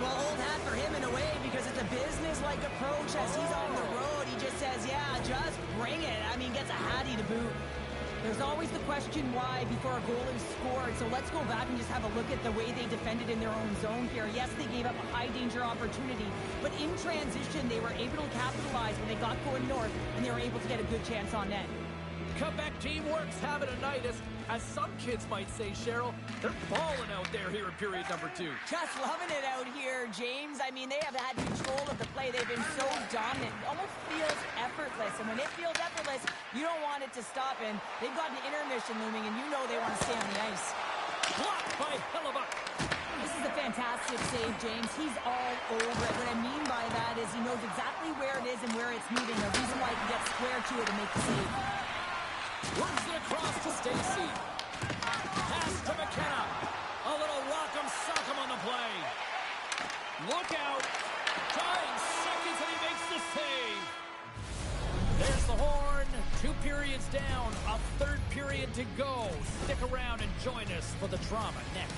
[SPEAKER 3] Well, old hat for him in a way because it's a business-like approach as he's on the road. He just says, yeah, just bring it. I mean, gets a hattie to boot. There's always the question why before a goal is scored. So let's go back and just have a look at the way they defended in their own zone here. Yes, they gave up a high-danger opportunity, but in transition, they were able to capitalize when they got going north, and they were able to get a good chance on net.
[SPEAKER 2] Comeback teamwork's having a night, as some kids might say, Cheryl. They're balling out there here in period number 2.
[SPEAKER 3] Just loving it out here, James. I mean, they have had control of the play. They've been so dominant. It almost feels effortless. And when it feels effortless, you don't want it to stop. And they've got an intermission looming, and you know they want to stay on the ice.
[SPEAKER 2] Blocked by Hellebuyck.
[SPEAKER 3] This is a fantastic save, James. He's all over it. What I mean by that is he knows exactly where it is and where it's moving. The reason why he can get square to it and make the save.
[SPEAKER 2] Works it across to Stacy. Pass to McKenna. A little rock'em sock'em on the play. Look out. Dying seconds and he makes the save. There's the horn. 2 periods down. A third period to go. Stick around and join us for the drama next.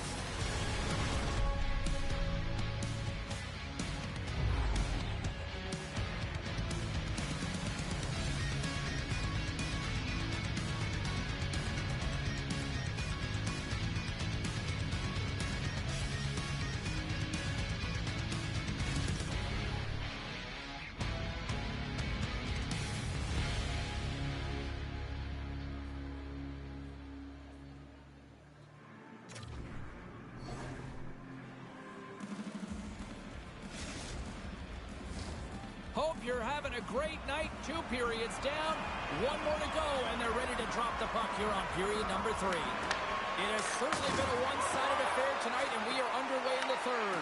[SPEAKER 2] Hope you're having a great night. 2 periods down, 1 more to go, and they're ready to drop the puck here on period number 3. It has certainly been a one-sided affair tonight, and we are underway in the third.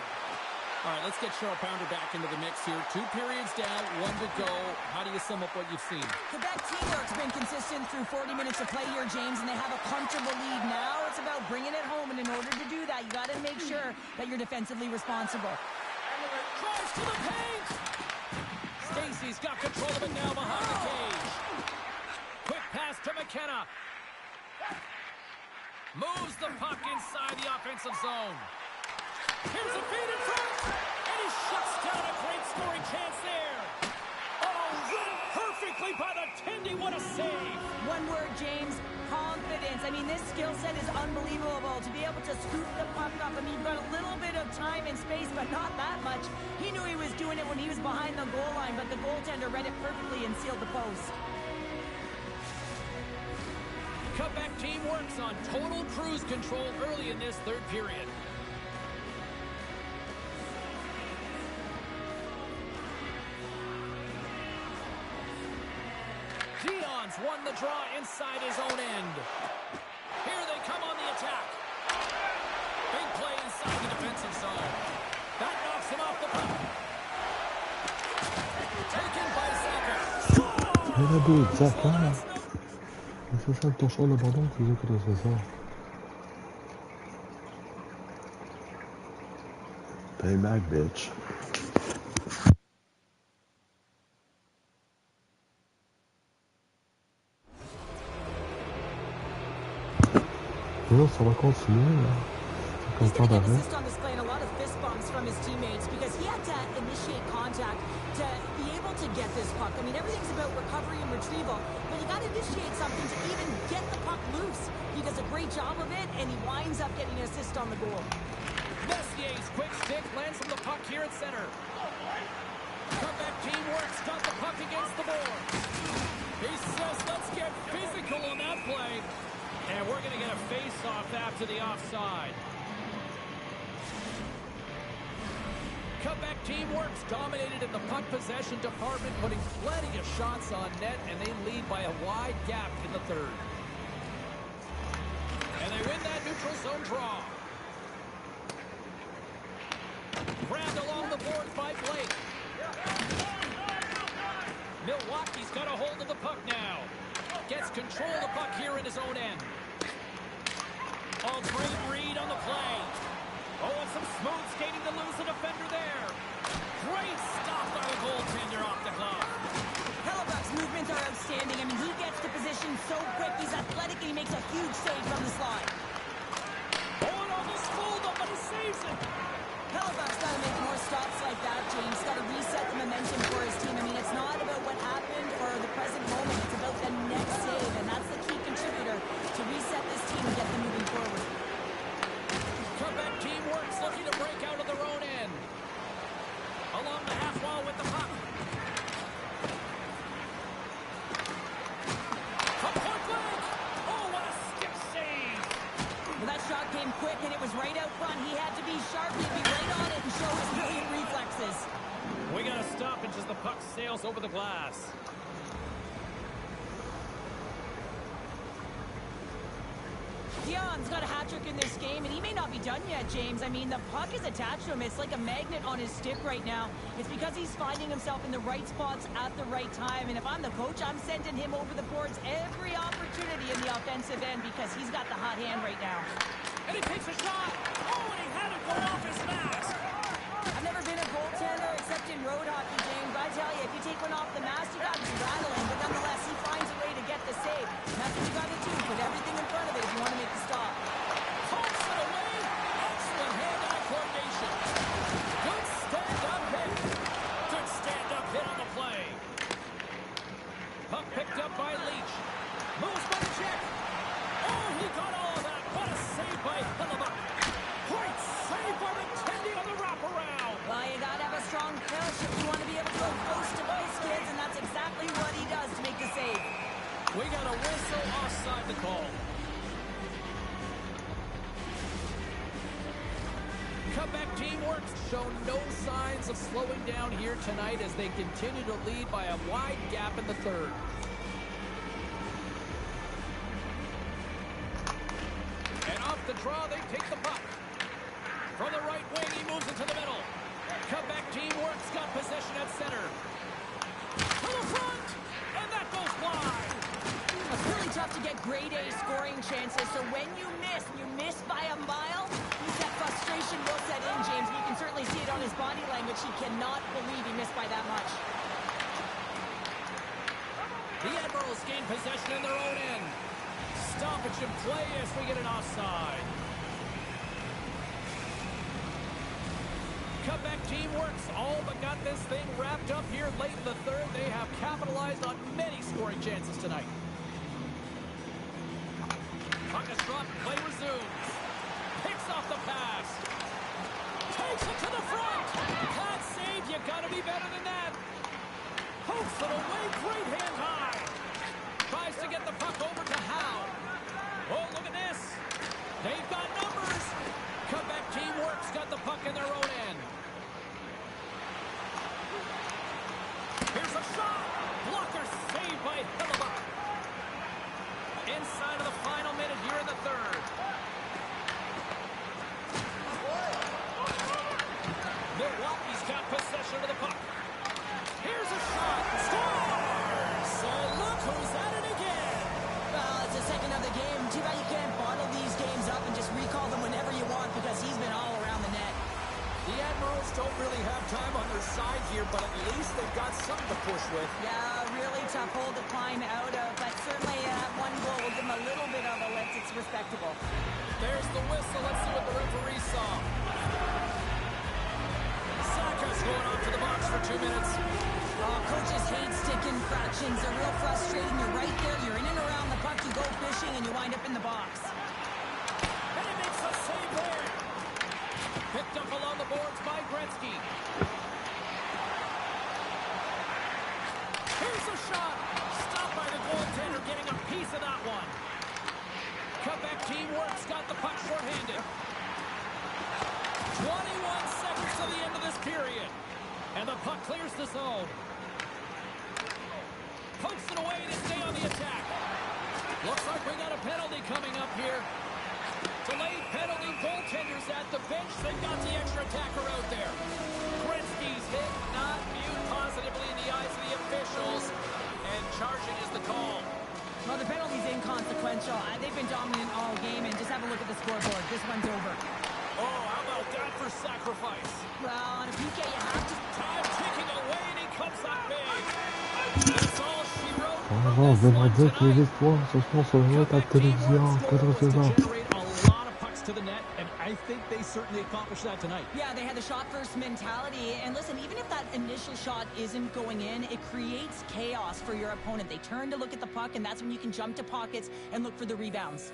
[SPEAKER 2] All right, let's get Cheryl Pounder back into the mix here. 2 periods down, 1 to go. How do you sum up what you've seen?
[SPEAKER 3] Quebec teamwork's been consistent through 40 minutes of play here, James, and they have a comfortable lead. Now it's about bringing it home, and in order to do that, you got to make sure that you're defensively responsible.
[SPEAKER 2] Drives to the paint. Stacey's got control of it now behind the cage. Quick pass to McKenna. Moves the puck inside the offensive zone. Here's a feed in front. And he shuts down a great scoring chance there. Oh, run perfectly by the Tendy. What a save.
[SPEAKER 3] One word, James. Confidence. I mean, this skill set is unbelievable. To be able to scoop the puck up. I mean, you've got a little bit of time and space, but not that much. He knew he was doing it when he was behind the goal line, but the goaltender read it perfectly and sealed the post.
[SPEAKER 2] Cutback team works on total cruise control early in this third period. Dion's won the draw inside his own end. Here they come on the attack. Big play inside the defensive zone. That knocks him off the puck. Taken by Zaka.
[SPEAKER 1] Mais la boule, Zaka. C'est ça, ton choix, le ballon, tu veux que tu fais ça. Pay back, bitch. Et là, ça va continuer, là.
[SPEAKER 3] He's
[SPEAKER 1] C'est comme
[SPEAKER 3] getting
[SPEAKER 1] ça
[SPEAKER 3] an
[SPEAKER 1] d'arrêt.
[SPEAKER 3] assist on display and a lot of fist bumps from his teammates because he had to initiate contact to be able to get this puck. I mean, everything's about recovery and retrieval, but you got to initiate something to even get the puck loose. He does a great job of it, and he winds up getting an assist on the goal.
[SPEAKER 2] Messier's quick stick lands from the puck here at center. Comeback team works, got the puck against the board. He says, let's get physical on that play. And we're going to get a face-off after the offside. Comeback team works, dominated in the puck possession department, putting plenty of shots on net, and they lead by a wide gap in the third. And they win that neutral zone draw. Grabbed along the boards by Blake. Milwaukee's got a hold of the puck now. Gets control of the puck here in his own end. Oh, great read on the play. Oh, and some smooth skating to lose the defender there. Great stop by the goaltender off the glove.
[SPEAKER 3] Hellebuck's movements are outstanding. I mean, he gets to position so quick. He's athletic, and he makes a huge save from the slide.
[SPEAKER 2] Oh, and almost fooled him, but he saves it.
[SPEAKER 3] Hellebuck's got to make more stops like that, James. He's got to reset the momentum for his team. I mean, it's not about what happened or the present moment. It's about the next save, and that's the key contributor to reset this team and get them moving forward.
[SPEAKER 2] Comeback team works, looking to break out of their own end. Along the half wall with the puck. From point blank. Oh, what a stick save.
[SPEAKER 3] Well, that shot came quick, and it was right out front. He had to be sharp. He'd be right on it and show his brilliant reflexes.
[SPEAKER 2] We got a stoppage as the puck sails over the glass.
[SPEAKER 3] Dion's got a hat trick in this game, and he may not be done yet, James. I mean, the puck is attached to him. It's like a magnet on his stick right now. It's because he's finding himself in the right spots at the right time. And if I'm the coach, I'm sending him over the boards every opportunity in the offensive end because he's got the hot hand right now.
[SPEAKER 2] And he takes a shot. Oh, and he had it go off his mask.
[SPEAKER 3] I've never been a goaltender except in road hockey, James. I tell you, if you take one off the mask, you got to be rattling. But nonetheless, he finds a way to get the save. And that's what you got to do. Put everything in front of it if you want to make the stop.
[SPEAKER 2] Pumps it away. Excellent hand-eye coordination. Good stand-up hit. Good stand-up hit on the play. Puck picked up by Leach. Moves by the check. Oh, he got all of that. What a save by Hellebuck. Great save by the Tendy on the wraparound.
[SPEAKER 3] Well, you got to have a strong push if you want to be able to go close to both kids, and that's exactly what he does to make the save.
[SPEAKER 2] We got a whistle offside the call. Comeback team works, show no signs of slowing down here tonight as they continue to lead by a wide gap in the third. And off the draw, they take the puck. From the right wing, he moves it to the middle. Comeback team works, got possession at center. To the front, and that goes wide.
[SPEAKER 3] It's really tough to get grade A scoring chances, so when you miss by a mile, that frustration will set in, James. You can certainly see it on his body language, he cannot believe he missed by that much.
[SPEAKER 2] The Admirals gain possession in their own end. Stoppage in play as we get an offside. Quebec team works all but got this thing wrapped up here late in the third. They have capitalized on many scoring chances tonight. Puck is dropped, play resumes. Picks off the pass. Takes it to the front. Pad save, you gotta be better than that. Pokes it away, great hand high. Tries to get the puck over to Howe. Oh, look at this. They've got numbers. Quebec team works, got the puck in their own end. Here's a shot. Blocker saved by Hillebuck. Inside of the final minute here in the third. Milwaukee's got possession of the puck. Here's a shot. Scores! So look who's at it again.
[SPEAKER 3] Well, it's the second of the game. Too bad you can't bottle these games up and just recall them whenever you want because he's been all around the net.
[SPEAKER 2] The Admirals don't really have time on their side here, but at least they've got something to push with.
[SPEAKER 3] Yeah, really tough hole to climb out of, but certainly one goal will give him a little bit of a lift. It's respectable.
[SPEAKER 2] There's the whistle. Let's see what the referee saw. Saka's going off to the box for 2 minutes.
[SPEAKER 3] Oh, coaches hate stick infractions. They're real frustrating. You're right there. You're in and around the puck. You go fishing, and you wind up in the box.
[SPEAKER 2] And he makes a save there. Picked up along the boards by Gretzky. Here's a shot. Stopped by the goaltender, getting a piece of that one. Quebec team works, got the puck shorthanded. 21 seconds to the end of this period. And the puck clears the zone. Pokes it away to stay on the attack. Looks like we got a penalty coming up here. Delayed penalty, goaltenders at the bench. They've got the extra attacker out there. Gretzky's hit not viewed positively in the eyes of the officials. And charging is the call.
[SPEAKER 3] Well, the penalty's inconsequential. They've been dominant all game, and just have a look at the scoreboard. This one's over.
[SPEAKER 2] Oh, how about that for sacrifice?
[SPEAKER 3] Well, on a PK, you have to...
[SPEAKER 2] Time ticking away, and he comes up big. That's all she wrote.
[SPEAKER 1] Oh, je vais dire que les espoirs, ce soir, sur la télévision,
[SPEAKER 2] generate a lot of pucks to the net, and I think they certainly accomplished that tonight.
[SPEAKER 3] Yeah, they had the shot-first mentality. And listen, even if that initial shot isn't going in, it creates chaos for your opponent. They turn to look at the puck, and that's when you can jump to pockets and look for the rebounds.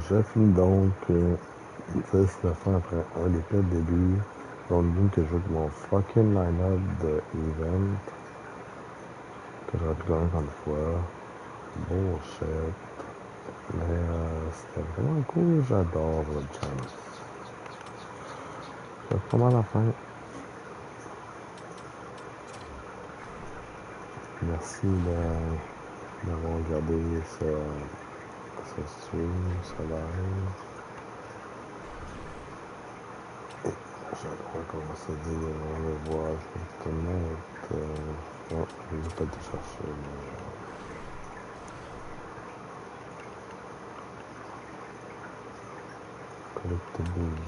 [SPEAKER 1] Je finis donc, c'est la fin après un des pires débuts. Donc, une que je joue avec mon fucking line-up de event. Que j'aurais pu gagner comme fois. Bullshit. Mais c'était vraiment cool, j'adore le channel. C'est vraiment la fin. Merci d'avoir regardé ce stream, ce live. Je crois qu'on va se dire au revoir. Je vais peut-être non, je vais pas te chercher. Collectibles.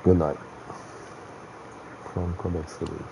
[SPEAKER 1] Good night. From Quebec City.